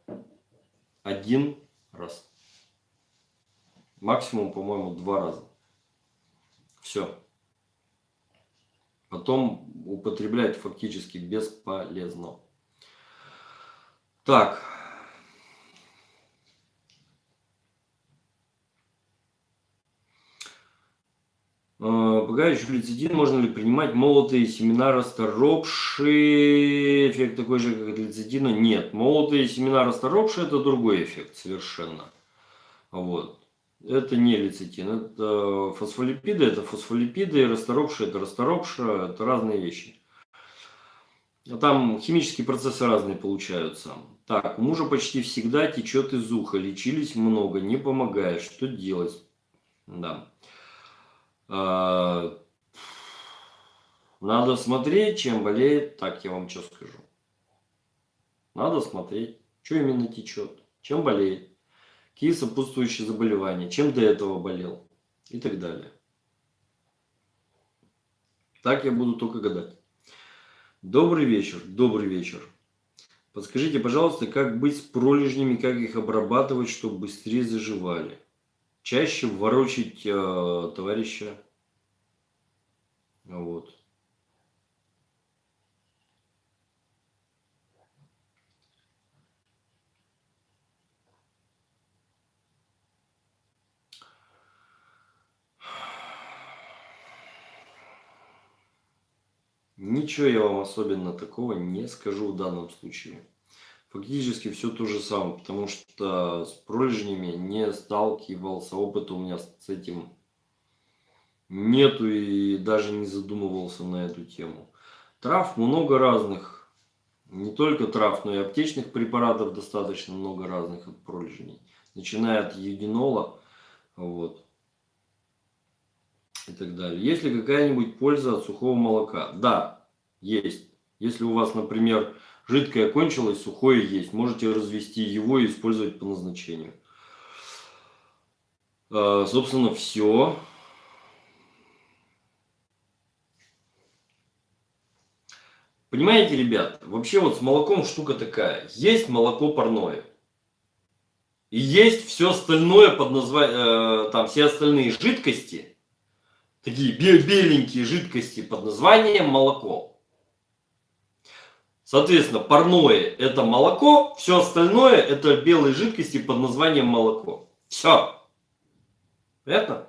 один раз. Максимум, по-моему, 2 раза. Все. Потом употреблять фактически бесполезно. Так. Пугающий глицидин можно ли принимать молотые семена расторопшие? Эффект такой же, как от глицидина? Нет. Молотые семена расторопшие это другой эффект совершенно. Вот. Это не лецитин. Это фосфолипиды, расторопшие это расторопша. Это разные вещи. Там химические процессы разные получаются. Так, у мужа почти всегда течет из уха. Лечились много, не помогает. Что делать? Да. Надо смотреть, чем болеет. Так, я вам что скажу. Надо смотреть, что именно течет, чем болеет, какие сопутствующие заболевания, чем до этого болел и так далее. Так я буду только гадать. Добрый вечер, добрый вечер. Подскажите, пожалуйста, как быть с пролежнями, как их обрабатывать, чтобы быстрее заживали? Чаще ворочить товарища. Вот. Ничего я вам особенно такого не скажу в данном случае. Фактически все то же самое, потому что с пролежнями не сталкивался, опыта у меня с этим нету и даже не задумывался на эту тему. Трав много разных, не только трав, но и аптечных препаратов достаточно много разных от пролежней, начиная от юдинола, вот, и так далее. Есть ли какая-нибудь польза от сухого молока? Да, есть. Если у вас, например, жидкое кончилось, сухое есть, можете развести его и использовать по назначению. Собственно, все. Понимаете, ребят, вообще вот с молоком штука такая. Есть молоко парное. И есть все остальное под названием, там все остальные жидкости, такие беленькие жидкости под названием молоко. Соответственно, парное это молоко, все остальное это белые жидкости под названием молоко. Все. Понятно?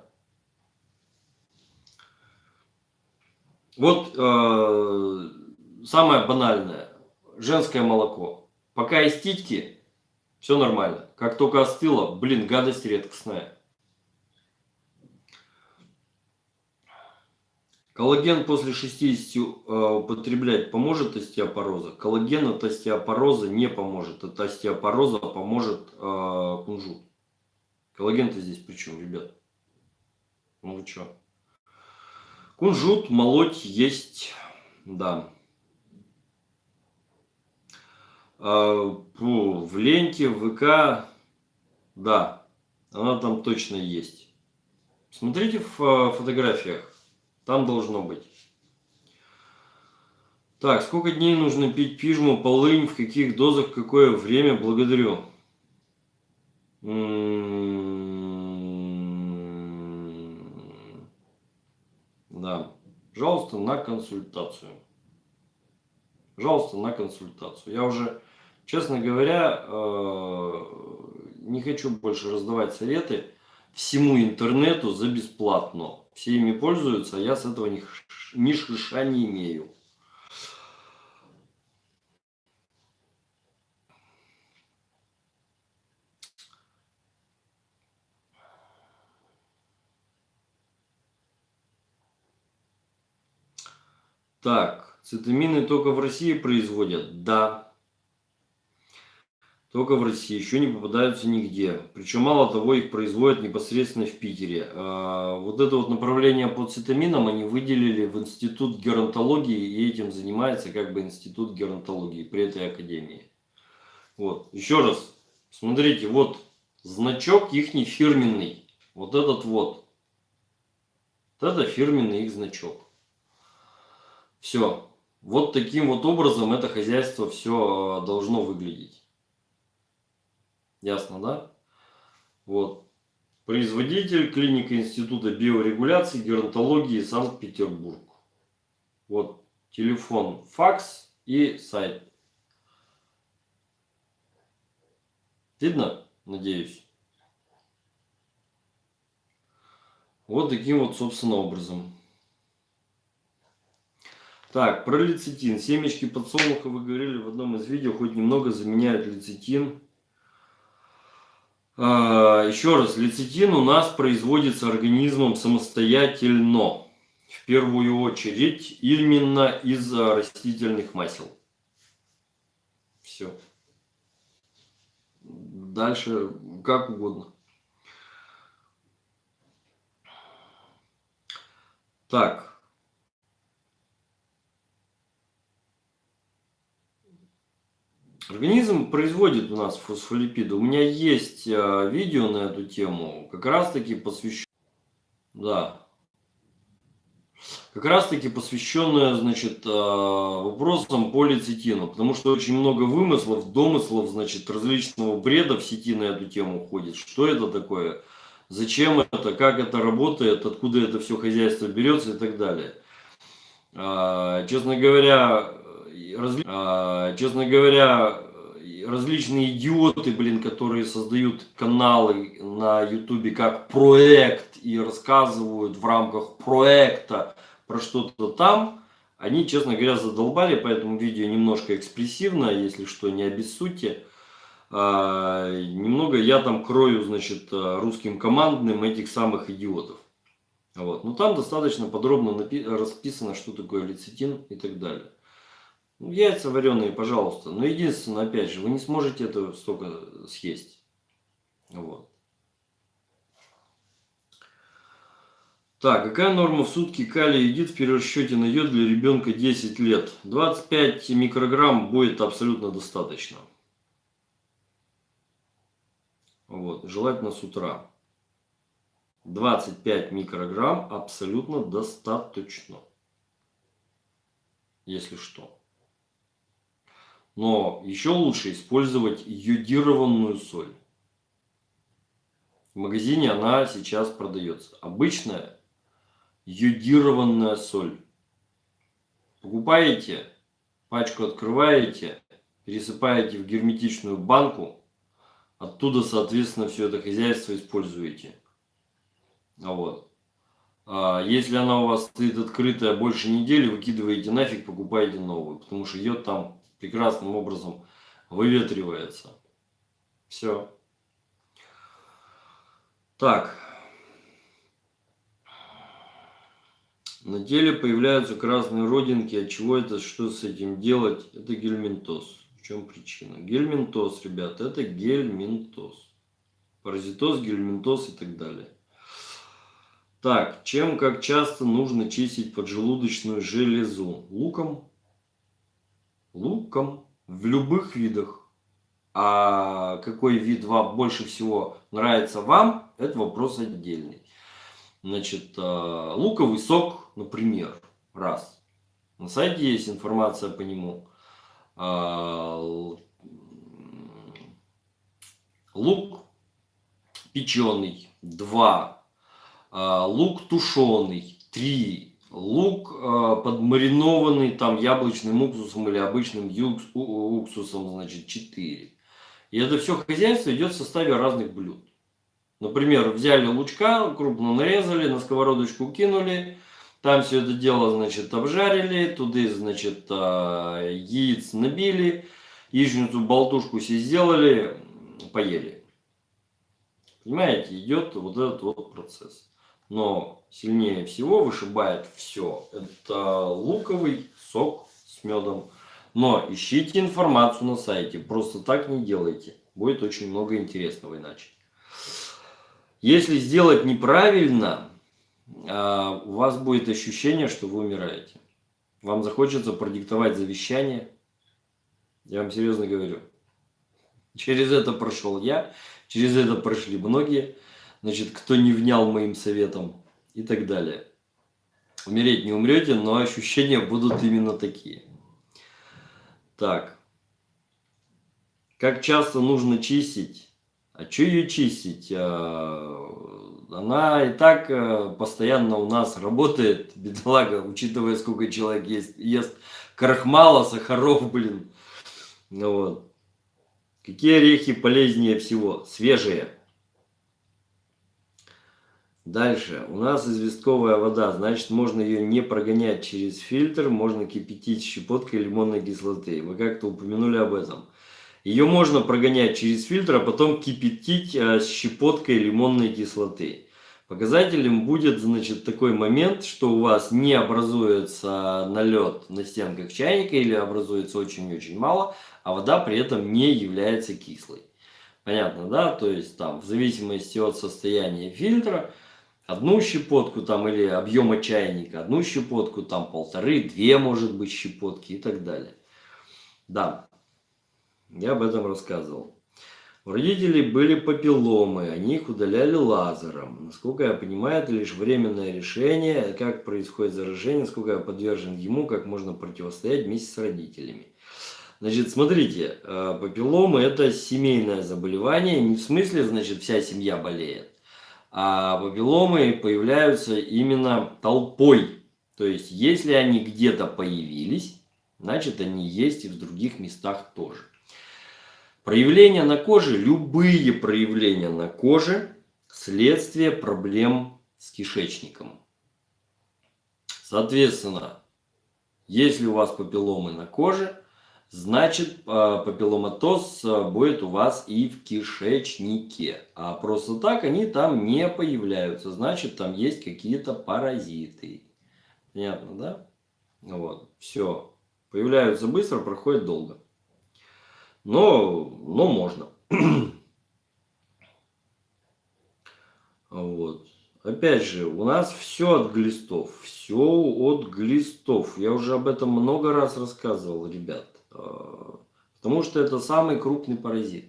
Вот самое банальное. Женское молоко. Пока есть титьки, все нормально. Как только остыло, блин, гадость редкостная. Коллаген после 60 употреблять поможет остеопороза? Коллаген от остеопороза не поможет. От остеопороза поможет кунжут. Коллаген-то здесь при чем, ребят? Ну вы что? Кунжут молоть есть, да. В ленте, в ВК, да, она там точно есть. Смотрите в фотографиях, там должно быть. Так, сколько дней нужно пить пижму, полынь, в каких дозах, в какое время? Благодарю. Да. Пожалуйста, на консультацию. Пожалуйста, на консультацию. Я уже, честно говоря, не хочу больше раздавать советы всему интернету за бесплатно. Все ими пользуются, а я с этого ни шиша не имею. Так, цитамины только в России производят? Да. Только в России, еще не попадаются нигде. Причем, мало того, их производят непосредственно в Питере. Вот это вот направление по цитаминам они выделили в Институт геронтологии, и этим занимается как бы Институт геронтологии при этой академии. Вот, еще раз, смотрите, вот значок ихний фирменный. Вот этот вот. Вот это фирменный их значок. Все. Вот таким вот образом это хозяйство все должно выглядеть. Ясно, да? Вот. Производитель, клиника Института биорегуляции, геронтологии, Санкт-Петербург. Вот. Телефон, факс и сайт. Видно? Надеюсь. Вот таким вот, собственно, образом. Так, про лецитин. Семечки подсолнуха, вы говорили в одном из видео, хоть немного заменяют лецитин. Еще раз, лецитин у нас производится организмом самостоятельно. В первую очередь именно из растительных масел. Все. Дальше как угодно. Так. Организм производит у нас фосфолипиды. У меня есть видео на эту тему, как раз таки посвященное, да, как раз таки посвященное, значит, вопросам по лецитину, потому что очень много вымыслов, домыслов, значит, различного бреда в сети на эту тему ходит. Что это такое? Зачем это? Как это работает? Откуда это все хозяйство берется и так далее. Честно говоря, различные идиоты, блин, которые создают каналы на ютубе как проект и рассказывают в рамках проекта про что-то там, они, честно говоря, задолбали, поэтому видео немножко экспрессивно, если что, не обессудьте. Немного я там крою, значит, русским командным этих самых идиотов. Вот. Но там достаточно подробно расписано, что такое лецитин и так далее. Ну, яйца вареные, пожалуйста. Но единственное, опять же, вы не сможете это столько съесть. Вот. Так, какая норма в сутки калия йодид в перерасчете на йод для ребенка 10 лет? 25 микрограмм будет абсолютно достаточно. Вот, желательно с утра. 25 микрограмм абсолютно достаточно. Если что. Но еще лучше использовать йодированную соль. В магазине она сейчас продается. Обычная йодированная соль. Покупаете, пачку открываете, пересыпаете в герметичную банку, оттуда, соответственно, все это хозяйство используете. Вот. А если она у вас стоит открытая больше недели, выкидываете нафиг, покупаете новую, потому что йод там прекрасным образом выветривается. Все. Так. На теле появляются красные родинки. От чего это? Что с этим делать? Это гельминтоз. В чем причина? Гельминтоз, ребят, это гельминтоз. Паразитоз, гельминтоз и так далее. Так, чем, как часто нужно чистить поджелудочную железу? Луком. Луком. В любых видах. А какой вид вам больше всего нравится вам, это вопрос отдельный. Значит, луковый сок, например, раз. На сайте есть информация по нему. Лук печеный, 2. Лук тушеный, 3. Лук подмаринованный там яблочным уксусом или обычным уксусом, значит, 4. И это все хозяйство идет в составе разных блюд. Например, взяли лучка, крупно нарезали, на сковородочку кинули, там все это дело, значит, обжарили, туда, значит, яиц набили, яичницу болтушку себе сделали, поели. Понимаете, идет вот этот вот процесс. Но сильнее всего вышибает все. Это луковый сок с медом. Но ищите информацию на сайте. Просто так не делайте. Будет очень много интересного иначе. Если сделать неправильно, у вас будет ощущение, что вы умираете. Вам захочется продиктовать завещание. Я вам серьезно говорю. Через это прошел я, через это прошли многие. Значит, кто не внял моим советам и так далее. Умереть не умрете, но ощущения будут именно такие. Так. Как часто нужно чистить? А что ее чистить? Она и так постоянно у нас работает, бедолага, учитывая, сколько человек ест крахмала, сахаров, блин. Ну вот. Какие орехи полезнее всего? Свежие. Дальше. У нас известковая вода, значит, можно ее не прогонять через фильтр, можно кипятить щепоткой лимонной кислоты. Вы как-то упомянули об этом. Ее можно прогонять через фильтр, а потом кипятить с щепоткой лимонной кислоты. Показателем будет, значит, такой момент, что у вас не образуется налет на стенках чайника или образуется очень-очень мало, а вода при этом не является кислой. Понятно, да? То есть там в зависимости от состояния фильтра, одну щепотку там или объема чайника, одну щепотку, там 1,5-2 может быть щепотки и так далее. Да. Я об этом рассказывал. У родителей были папилломы, они их удаляли лазером. Насколько я понимаю, это лишь временное решение, как происходит заражение, насколько я подвержен ему, как можно противостоять вместе с родителями. Значит, смотрите, папилломы это семейное заболевание, не в смысле, значит, вся семья болеет, а папилломы появляются именно толпой. То есть, если они где-то появились, значит, они есть и в других местах тоже. Проявления на коже, любые проявления на коже, следствие проблем с кишечником. Соответственно, если у вас папилломы на коже, значит папилломатоз будет у вас и в кишечнике. А просто так они там не появляются, значит там есть какие-то паразиты. Понятно, да? Вот, все. Появляются быстро, проходит долго. Но можно. Вот. опять же, у нас все от глистов. Все от глистов. Я уже об этом много раз рассказывал, ребят. Потому что это самый крупный паразит.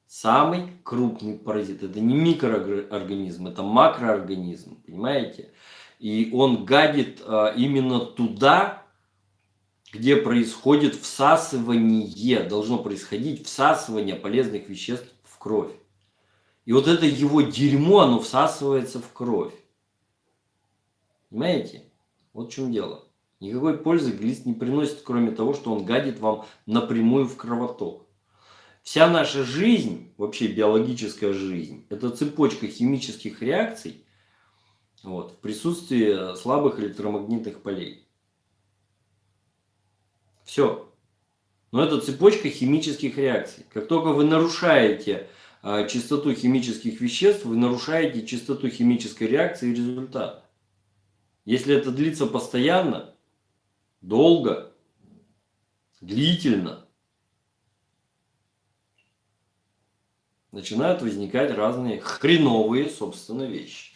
Самый крупный паразит. Это не микроорганизм, это макроорганизм. Понимаете? И он гадит именно туда, где происходит всасывание. Должно происходить всасывание полезных веществ в кровь. И вот это его дерьмо, оно всасывается в кровь. Понимаете? Вот в чем дело. Никакой пользы глист не приносит, кроме того, что он гадит вам напрямую в кровоток. Вся наша жизнь, вообще биологическая жизнь, это цепочка химических реакций в присутствии слабых электромагнитных полей. Все. Но это цепочка химических реакций. Как только вы нарушаете частоту химических веществ, вы нарушаете частоту химической реакции и результата. Если это длится постоянно, долго, длительно, начинают возникать разные хреновые, собственно, вещи.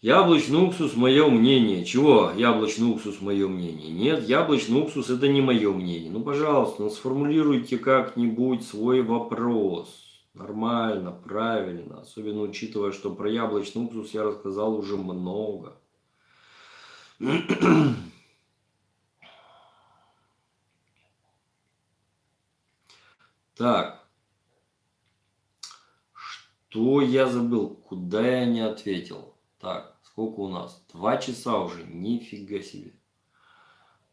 Яблочный уксус – мое мнение. Чего яблочный уксус – мое мнение? Нет, яблочный уксус – это не мое мнение. Ну, пожалуйста, сформулируйте как-нибудь свой вопрос. Нормально, правильно. Особенно учитывая, что про яблочный уксус я рассказал уже много. Так. Что я забыл? Куда я не ответил? Так, сколько у нас? 2 часа уже. Нифига себе.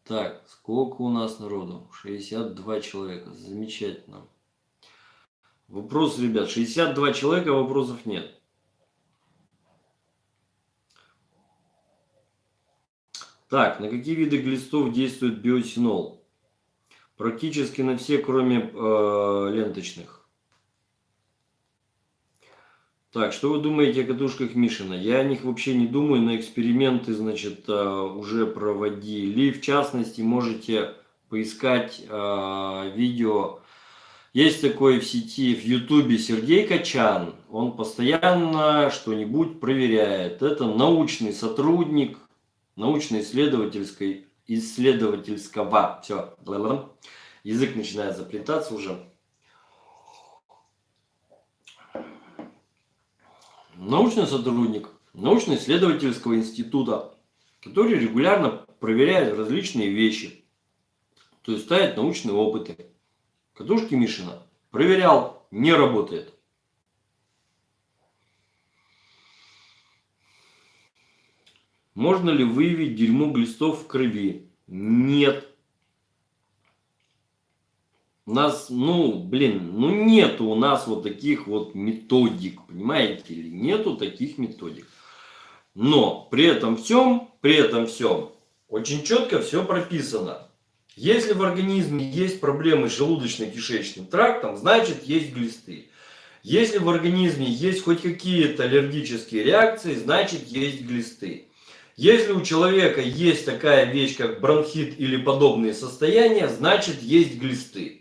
Так, сколько у нас народу? 62 человека. Замечательно. Вопрос, ребят. 62 человека, вопросов нет. Так, на какие виды глистов действует биосинол? Практически на все, кроме ленточных. Так, что вы думаете о катушках Мишина? Я о них вообще не думаю, но эксперименты, значит, уже проводили. В частности, можете поискать видео. Есть такой в сети, в Ютубе Сергей Качан. Он постоянно что-нибудь проверяет. Это научный сотрудник научно-исследовательского. Все, язык начинает заплетаться уже. Научный сотрудник научно-исследовательского института, который регулярно проверяет различные вещи, то есть ставит научные опыты. Катушки Мишина проверял, не работает. Можно ли выявить дерьмо глистов в крови? Нет. У нас, нету у нас вот таких вот методик, понимаете ли, нету таких методик. Но при этом всем, очень четко все прописано. Если в организме есть проблемы с желудочно-кишечным трактом, значит есть глисты. Если в организме есть хоть какие-то аллергические реакции, значит есть глисты. Если у человека есть такая вещь, как бронхит или подобные состояния, значит есть глисты.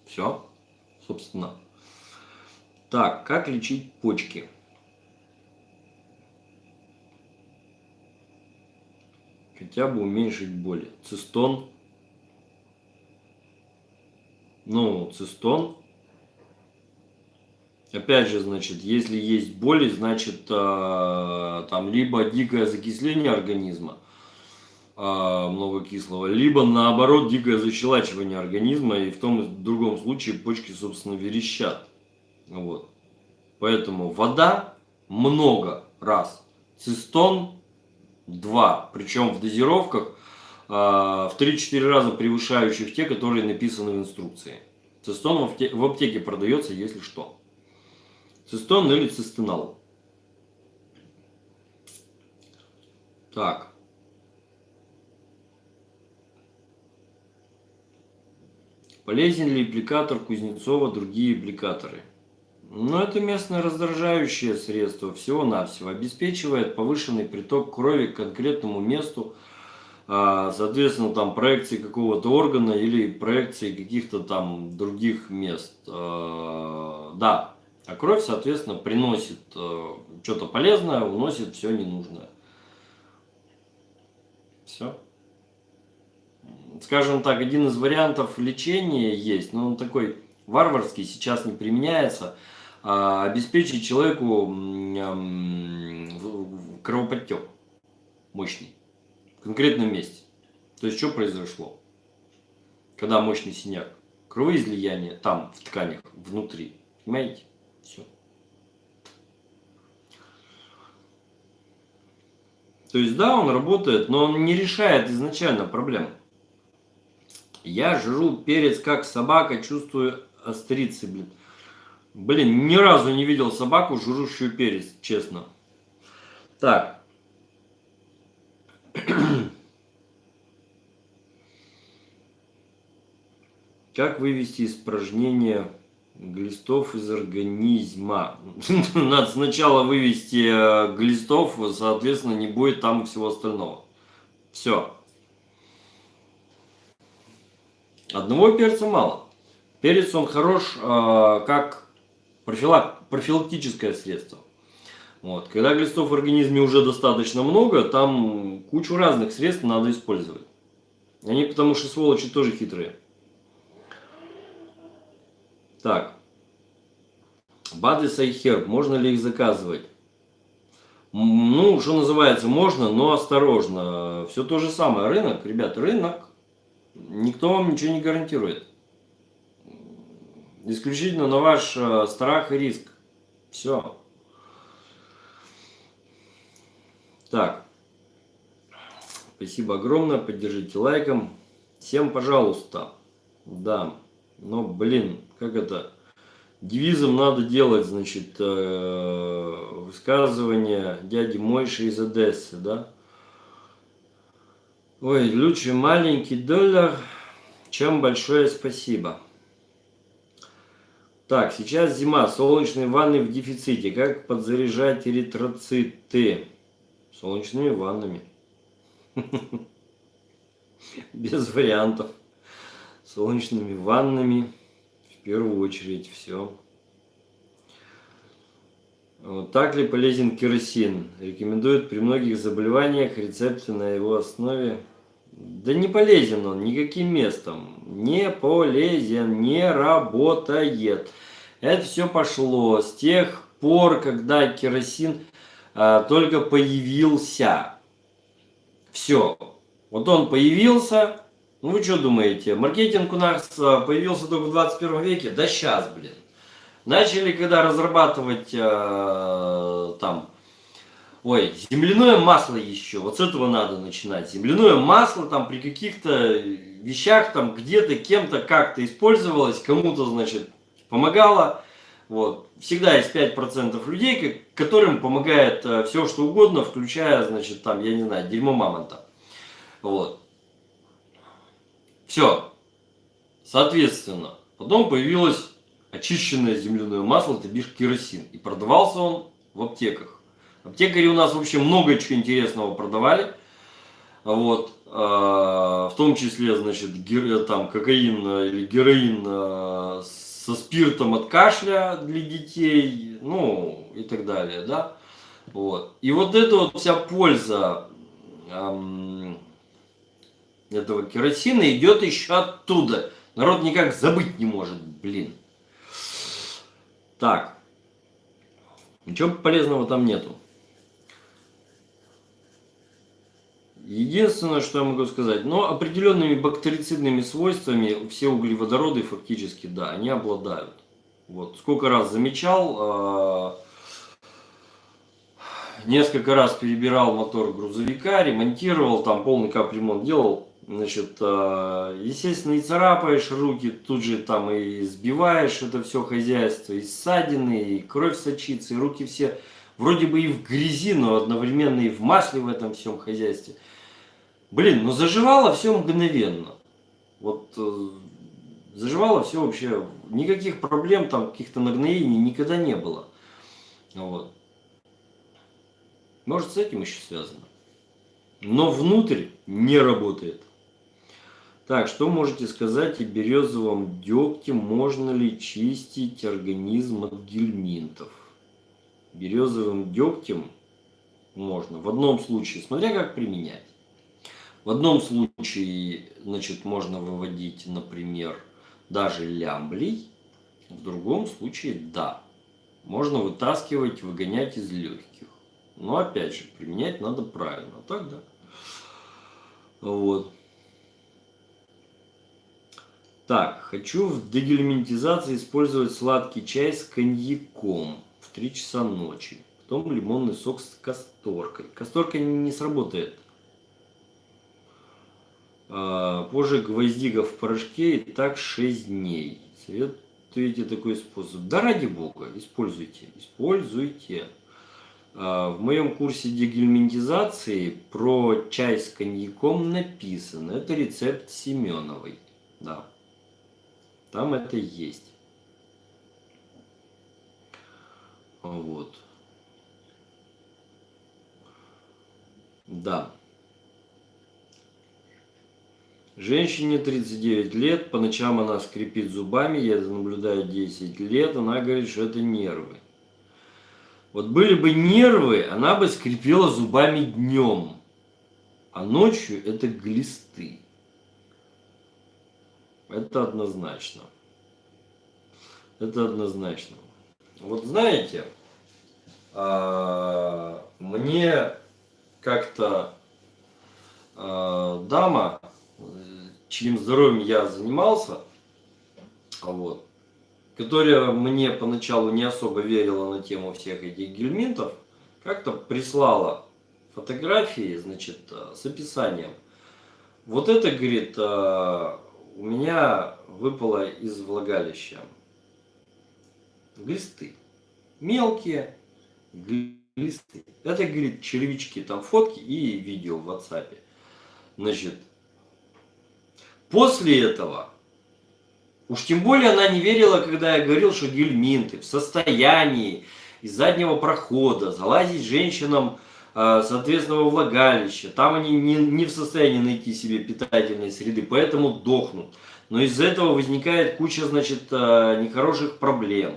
Все, собственно. Так, как лечить почки? Хотя бы уменьшить боли. Цистон. Цистон. Опять же, значит, если есть боли, значит, там либо дикое закисление организма, много кислого, либо наоборот дикое защелачивание организма, и в том и в другом случае почки, собственно, верещат. Поэтому вода много раз, цистон 2, причем в дозировках в 3-4 раза превышающих те, которые написаны в инструкции. Цистон в аптеке продается, если что. Цистон или цистенал. Так. Полезен ли аппликатор Кузнецова, другие аппликаторы? Это местное раздражающее средство, всего-навсего. Обеспечивает повышенный приток крови к конкретному месту соответственно, там проекции какого-то органа или проекции каких-то там других мест. Да, а кровь, соответственно, приносит что-то полезное, уносит все ненужное. Все. Скажем так, один из вариантов лечения есть, но он такой варварский, сейчас не применяется. Обеспечить человеку кровоподтек мощный в конкретном месте. То есть, что произошло? Когда мощный синяк? Кровоизлияние там, в тканях, внутри. Понимаете? Все. То есть, да, он работает, но он не решает изначально проблему. Я жру перец как собака, чувствую острицы, блин. Блин, ни разу не видел собаку, жрущую перец, честно. Так. Как вывести испражнения глистов из организма? Надо сначала вывести глистов, соответственно, не будет там всего остального. Все. Одного перца мало. Перец, он хорош как профилактическое средство. Вот. Когда глистов в организме уже достаточно много, там кучу разных средств надо использовать. Они потому что сволочи тоже хитрые. Так. Бадис Айхерб, можно ли их заказывать? Ну, что называется, можно, но осторожно. Все то же самое. Рынок, ребят, рынок. Никто вам ничего не гарантирует. Исключительно на ваш страх и риск. Все. Так. Спасибо огромное. Поддержите лайком. Всем пожалуйста. Да. Но, блин, как это? Девизом надо делать, значит, высказывание дяди Мойши из Одессы, да? Ой, лучше маленький доллар, чем большое спасибо. Так, сейчас зима, солнечные ванны в дефиците. Как подзаряжать эритроциты? Солнечными ваннами. Без вариантов. Солнечными ваннами. В первую очередь, все. Вот так ли полезен керосин? Рекомендуют при многих заболеваниях, рецепты на его основе. Да не полезен он никаким местом. Не полезен, не работает. Это все пошло с тех пор, когда керосин только появился. Все. Вот он появился. Ну вы что думаете, маркетинг у нас появился только в 21 веке? Да сейчас, блин. Начали когда разрабатывать там, ой, земляное масло еще, вот с этого надо начинать. Земляное масло там при каких-то вещах там где-то, кем-то, как-то использовалось, кому-то, значит, помогало. Вот. Всегда есть 5% людей, которым помогает все, что угодно, включая, значит, там, я не знаю, дерьмо мамонта. Вот. Все. Соответственно, потом появилось очищенное земляное масло, это бишь керосин. И продавался он в аптеках. Аптекари у нас вообще много чего интересного продавали. Вот. В том числе, значит, там, кокаин или героин со спиртом от кашля для детей, ну и так далее, да. Вот. И вот эта вот вся польза этого керосина идет еще оттуда. Народ никак забыть не может, блин. Так. Ничего полезного там нету. Единственное, что я могу сказать, но определенными бактерицидными свойствами все углеводороды фактически, да, они обладают. Вот. Сколько раз замечал, несколько раз перебирал мотор грузовика, ремонтировал, там полный капремонт делал. Значит, естественно, и царапаешь руки, тут же там и сбиваешь это все хозяйство, и ссадины, и кровь сочится, и руки все вроде бы и в грязи, но одновременно и в масле в этом всем хозяйстве. Блин, ну заживало все мгновенно. Вот заживало все вообще, никаких проблем, там каких-то нагноений никогда не было. Вот. Может, с этим еще связано. но внутрь не работает. Так, что можете сказать о березовом дегте? Можно ли чистить организм от гельминтов? Березовым дегтем можно. В одном случае, смотря как применять. В одном случае, значит, можно выводить, например, даже лямблей. В другом случае, да, можно вытаскивать, выгонять из легких. Но опять же, применять надо правильно. Так, да. Вот. Так, хочу в дегельминтизации использовать сладкий чай с коньяком в 3 часа ночи. Потом лимонный сок с касторкой. Касторка не сработает. Позже гвоздика в порошке и так 6 дней. Советуете такой способ? Да ради бога, используйте. Используйте. В моем курсе дегельминтизации про чай с коньяком написано. Это рецепт Семеновой. Да. Там это есть. Вот. Да. Женщине 39 лет, по ночам она скрипит зубами, я это наблюдаю 10 лет, она говорит, что это нервы. Вот были бы нервы, она бы скрипела зубами днем, а ночью это глисты. Это однозначно. Это однозначно. Вот знаете, мне как-то дама, чьим здоровьем я занимался, вот, которая мне поначалу не особо верила на тему всех этих гельминтов, как-то прислала фотографии, значит, с описанием. Вот это, говорит, у меня выпало из влагалища. Глисты. Мелкие глисты. Это, говорит, червячки. Там фотки и видео в WhatsApp. Значит, после этого, уж тем более она не верила, когда я говорил, что гельминты в состоянии из заднего прохода залазить женщинам, соответственно, во влагалище. Там они не в состоянии найти себе питательной среды, поэтому дохнут. Но из-за этого возникает куча, значит, нехороших проблем.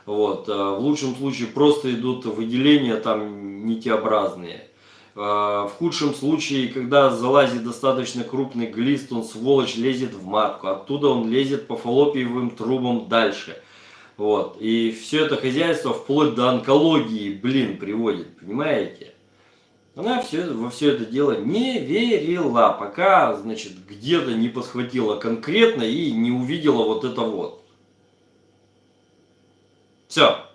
Вот. В лучшем случае просто идут выделения там нитеобразные. В худшем случае, когда залазит достаточно крупный глист, он, сволочь, лезет в матку. Оттуда он лезет по фаллопиевым трубам дальше. Вот. И все это хозяйство вплоть до онкологии, блин, приводит. Понимаете? Она во все это дело не верила, пока, значит, где-то не подхватила конкретно и не увидела вот это вот. Все.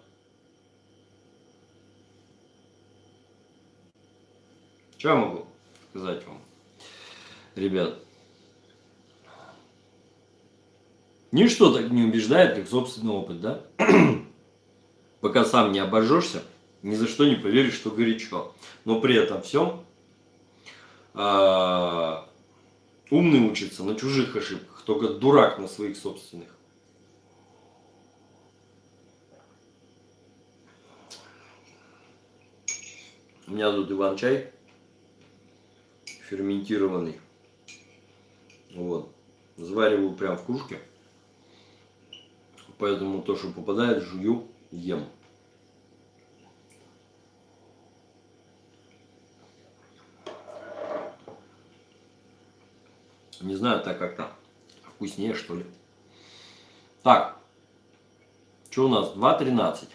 Что я могу сказать вам, ребят? Ничто так не убеждает, как собственный опыт, да? Пока сам не обожжешься, ни за что не поверишь, что горячо. Но при этом всем умный учится на чужих ошибках, только дурак на своих собственных. У меня тут иван-чай ферментированный. Вот. Завариваю прям в кружке. Поэтому то, что попадает, жую, ем. Не знаю, так как-то вкуснее, что ли. Так. Что у нас? 2:13.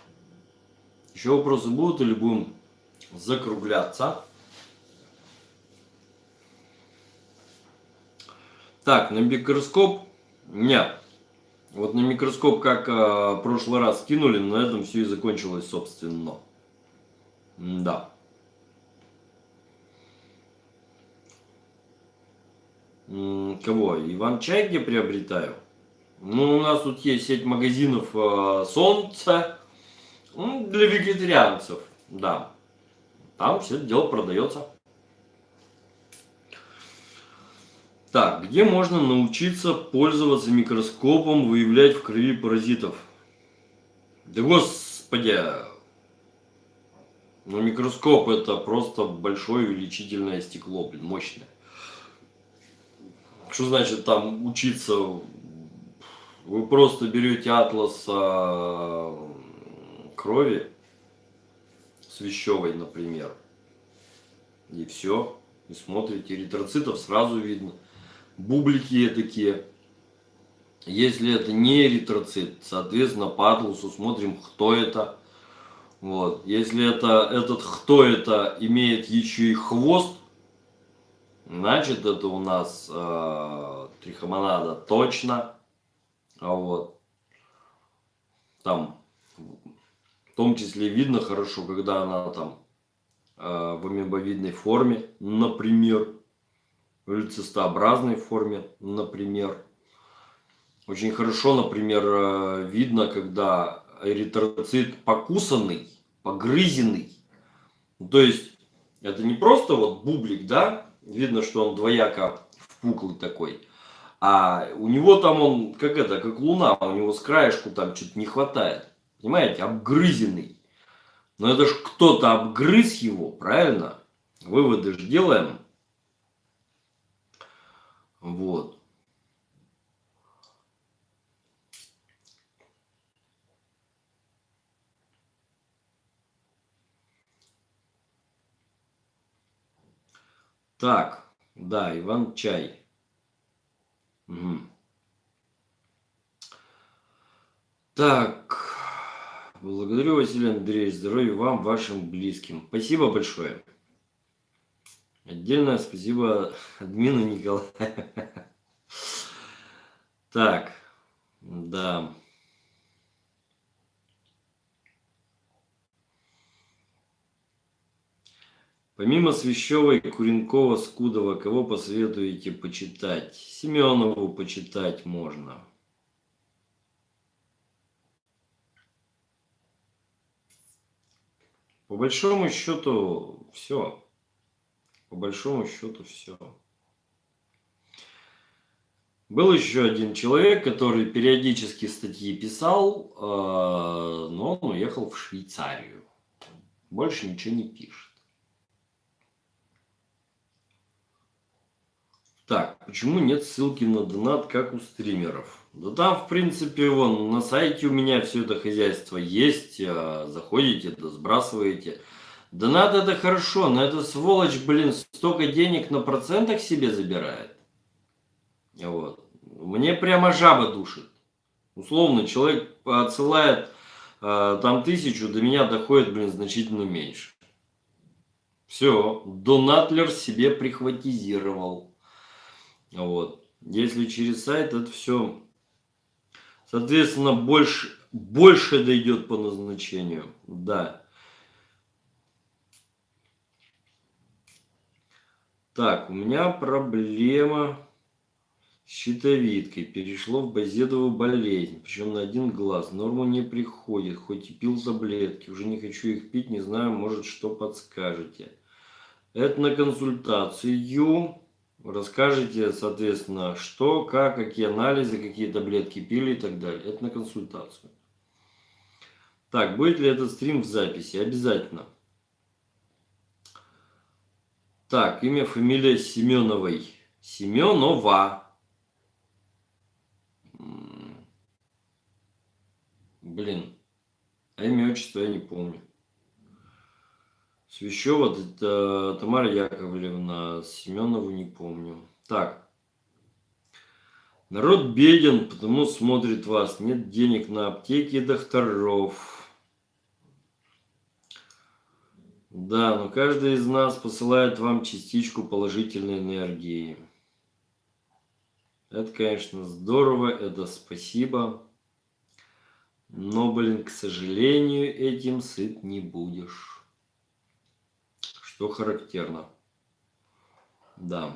Еще вопросы будут или будем закругляться? Так, на микроскоп? Нет. Вот на микроскоп, как в прошлый раз скинули, на этом все и закончилось, собственно. Да. Кого? Иван-чай где приобретаю? Ну, у нас тут есть сеть магазинов «Солнце» для вегетарианцев. Да. Там все это дело продается. Так, где можно научиться пользоваться микроскопом, выявлять в крови паразитов? Да господи! Но микроскоп это просто большое увеличительное стекло, блин, мощное. Что значит там учиться? Вы просто берете атлас крови, свящевой, например, и все. И смотрите, эритроцитов сразу видно. Бублики такие. Если это не эритроцит, соответственно, по атласу смотрим, кто это. Вот. Если этот кто это имеет еще и хвост, значит это у нас трихомонада точно. А вот там в том числе видно хорошо, когда она там в амебовидной форме, например, в цистообразной форме, например. Очень хорошо, например, видно, когда эритроцит покусанный, погрызенный. То есть это не просто вот бублик, да, видно, что он двояко впуклый такой, а у него там он, как луна, у него с краешку там что-то не хватает. Понимаете, обгрызенный. Но это ж кто-то обгрыз его, правильно? Выводы же делаем. Вот. Так, да, Иван Чай. Угу. Так, благодарю, Василий Андреевич, здоровья вам, вашим близким. Спасибо большое. Отдельное спасибо админу Николаю. Так, да. Помимо Свящева и Куренкова, Скудова, кого посоветуете почитать? Семенову почитать можно. По большому счету все. По большому счету все. Был еще один человек, который периодически статьи писал, но он уехал в Швейцарию. Больше ничего не пишет. Так, почему нет ссылки на донат, как у стримеров? Да там, в принципе, вон, на сайте у меня все это хозяйство есть. Заходите, да сбрасываете. Донат это хорошо, но эта сволочь, блин, столько денег на процентах себе забирает. Вот. Мне прямо жаба душит. Условно, человек отсылает там 1000, до меня доходит, блин, значительно меньше. Все, донатлер себе прихватизировал. Вот. Если через сайт, это все, соответственно, больше дойдет по назначению. Да. Так, у меня проблема с щитовидкой. Перешло в базедовую болезнь. Причем на один глаз. В норму не приходит. Хоть и пил таблетки. Уже не хочу их пить. Не знаю, может, что подскажете. Это на консультацию. Расскажите, соответственно, что, как, какие анализы, какие таблетки пили и так далее. Это на консультацию. Так, будет ли этот стрим в записи? Обязательно. Так, имя, фамилия Семеновой. Семенова. Блин, а имя, отчество я не помню. Свящева это Тамара Яковлевна, Семенову не помню. Так. Народ беден, потому смотрит вас. Нет денег на аптеки и докторов. Да, но каждый из нас посылает вам частичку положительной энергии. Это, конечно, здорово, это спасибо. Но, блин, к сожалению, этим сыт не будешь. Что характерно. Да.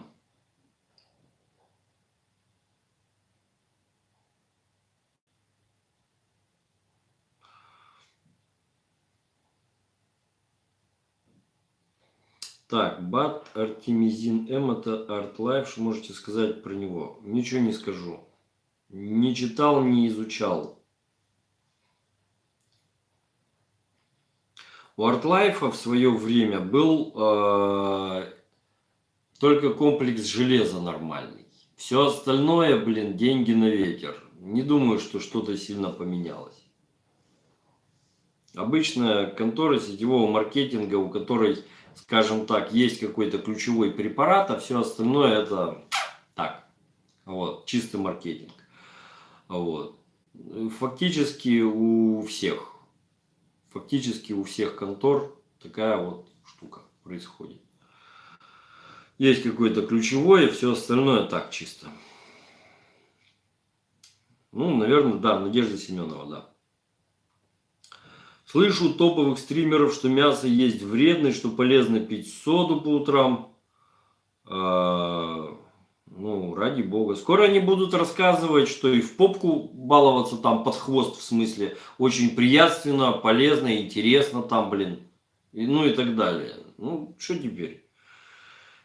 Так, БАТ Артемизин М, это ArtLife, что можете сказать про него? Ничего не скажу. Не читал, не изучал. У ArtLife в свое время был только комплекс железа нормальный. Все остальное, блин, деньги на ветер. Не думаю, что что-то сильно поменялось. Обычная контора сетевого маркетинга, у которой, скажем так, есть какой-то ключевой препарат, а все остальное это так. Вот, чистый маркетинг. Вот. Фактически у всех контор такая вот штука происходит. Есть какой-то ключевой, все остальное так чисто. Ну, наверное, да, Надежда Семенова, да. Слышу топовых стримеров, что мясо есть вредно, что полезно пить соду по утрам. Ну, ради бога. Скоро они будут рассказывать, что и в попку баловаться там под хвост, в смысле, очень приятственно, полезно, интересно там, блин. Ну и так далее. Ну, что теперь?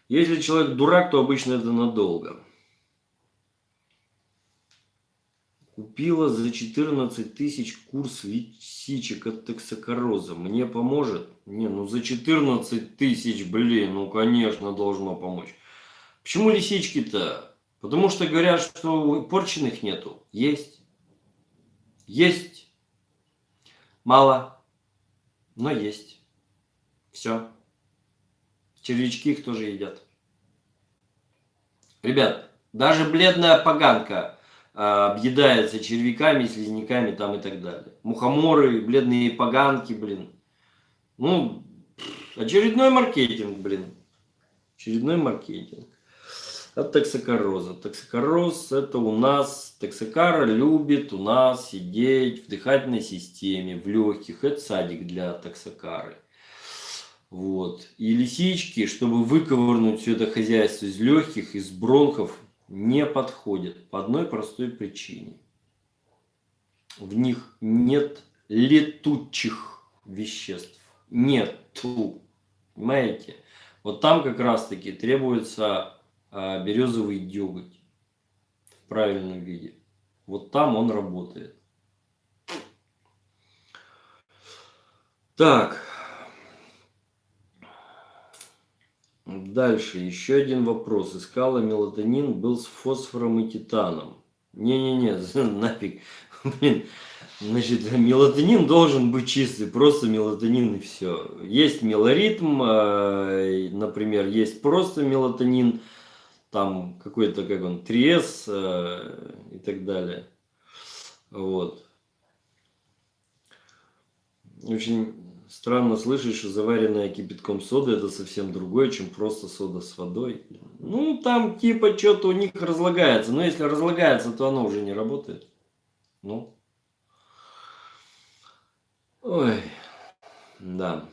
Если человек дурак, то обычно это надолго. Купила за 14 тысяч курс лисичек от токсокороза. Мне поможет? Не, ну за 14 тысяч, блин, ну конечно должно помочь. Почему лисички-то? Потому что говорят, что порченных нету. Есть. Есть. Мало. Но есть. Все. Червячки их тоже едят. Ребят, даже бледная поганка объедается червяками, слизняками там и так далее. Мухоморы, бледные поганки, блин. Ну, очередной маркетинг, блин. Очередной маркетинг. От токсокороза. Токсокороз это у нас, токсокара любит у нас сидеть в дыхательной системе, в легких. Это садик для токсокары. Вот. И лисички, чтобы выковырнуть все это хозяйство из легких, из бронхов, не подходят по одной простой причине. В них нет летучих веществ. Нету. Понимаете? Вот там как раз таки требуется березовый деготь в правильном виде. Вот там он работает. Так. Дальше. Еще один вопрос. Искала мелатонин, был с фосфором и титаном. Не-не-не, нафиг. Блин. Значит, мелатонин должен быть чистый, просто мелатонин и все. Есть мелоритм, например, есть просто мелатонин, там какой-то, как он, 3С и так далее. Вот. Очень странно слышать, что заваренная кипятком сода это совсем другое, чем просто сода с водой. Ну, там типа что-то у них разлагается, но если разлагается, то оно уже не работает. Ну. Ой, да.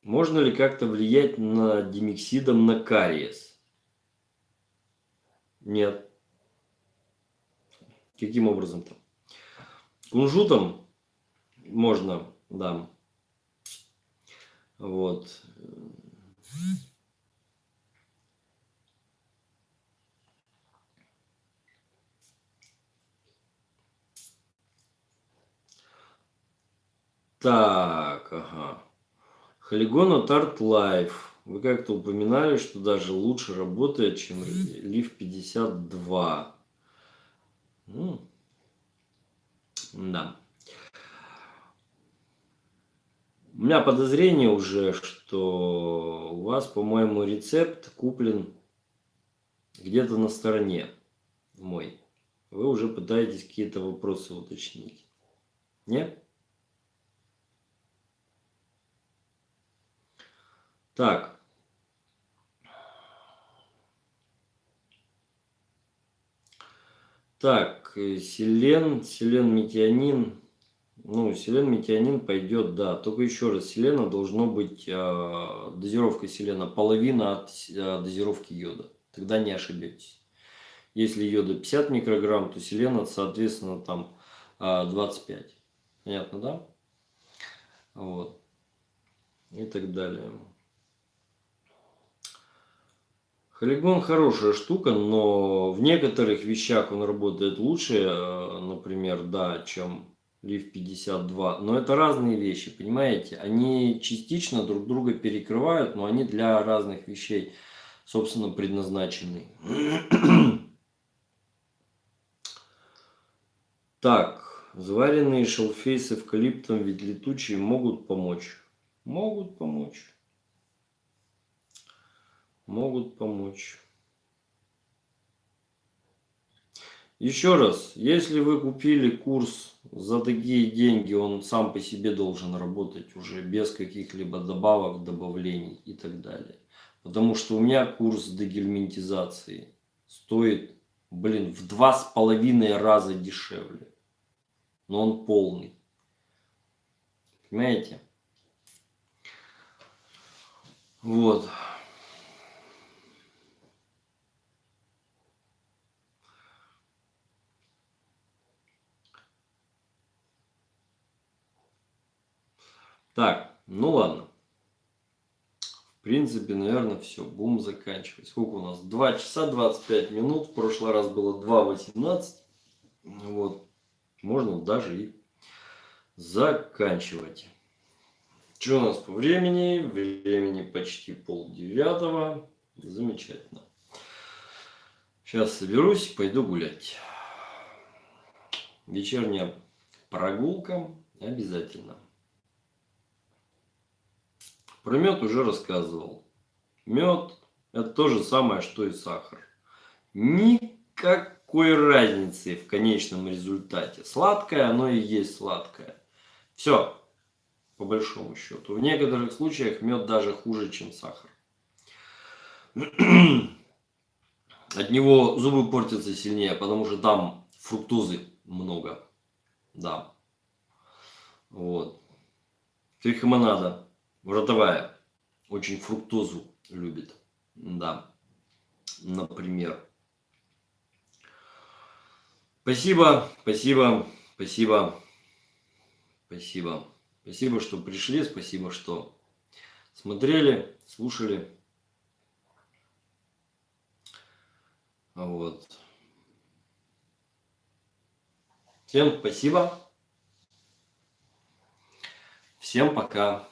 Можно ли как-то влиять на димексидом на кариес? Нет. Каким образом-то? Кунжутом можно, да. Вот. Так, ага. Халигон от Art Life. Вы как-то упоминали, что даже лучше работает, чем Leaf 52. Да. У меня подозрение уже, что у вас, по-моему, рецепт куплен где-то на стороне мой. Вы уже пытаетесь какие-то вопросы уточнить. Нет? Так. Так, селен-метионин. Ну, селен-метионин пойдет, да. Только еще раз, селена должно быть, дозировка селена половина от дозировки йода. Тогда не ошибетесь. Если йода 50 микрограмм, то селена, соответственно, там 25. Понятно, да? Вот. И так далее. Халигон хорошая штука, но в некоторых вещах он работает лучше, например, да, чем Лив 52. Но это разные вещи, понимаете? Они частично друг друга перекрывают, но они для разных вещей, собственно, предназначены. Так, заваренные шалфей с эвкалиптом, ведь летучие, могут помочь. Могут помочь. Могут помочь. Еще раз, если вы купили курс за такие деньги, он сам по себе должен работать уже без каких-либо добавок, добавлений и так далее. Потому что у меня курс дегельминтизации стоит, блин, в 2,5 раза дешевле. Но он полный. Понимаете? Вот. Так, ну ладно. В принципе, наверное, все. Будем заканчивать. Сколько у нас? 2 часа 25 минут. В прошлый раз было 2:18. Вот. Можно даже и заканчивать. Что у нас по времени? Времени почти 8:30. Замечательно. Сейчас соберусь, пойду гулять. Вечерняя прогулка обязательно. Про мед уже рассказывал. Мед – это то же самое, что и сахар. Никакой разницы в конечном результате. Сладкое оно и есть сладкое. Все, по большому счету. В некоторых случаях мед даже хуже, чем сахар. От него зубы портятся сильнее, потому что там фруктозы много. Да. Вот. Трихомонада ротовая очень фруктозу любит. Да. Например. Спасибо, спасибо, спасибо, спасибо. Спасибо, что пришли, спасибо, что смотрели, слушали. Вот. Всем спасибо. Всем пока.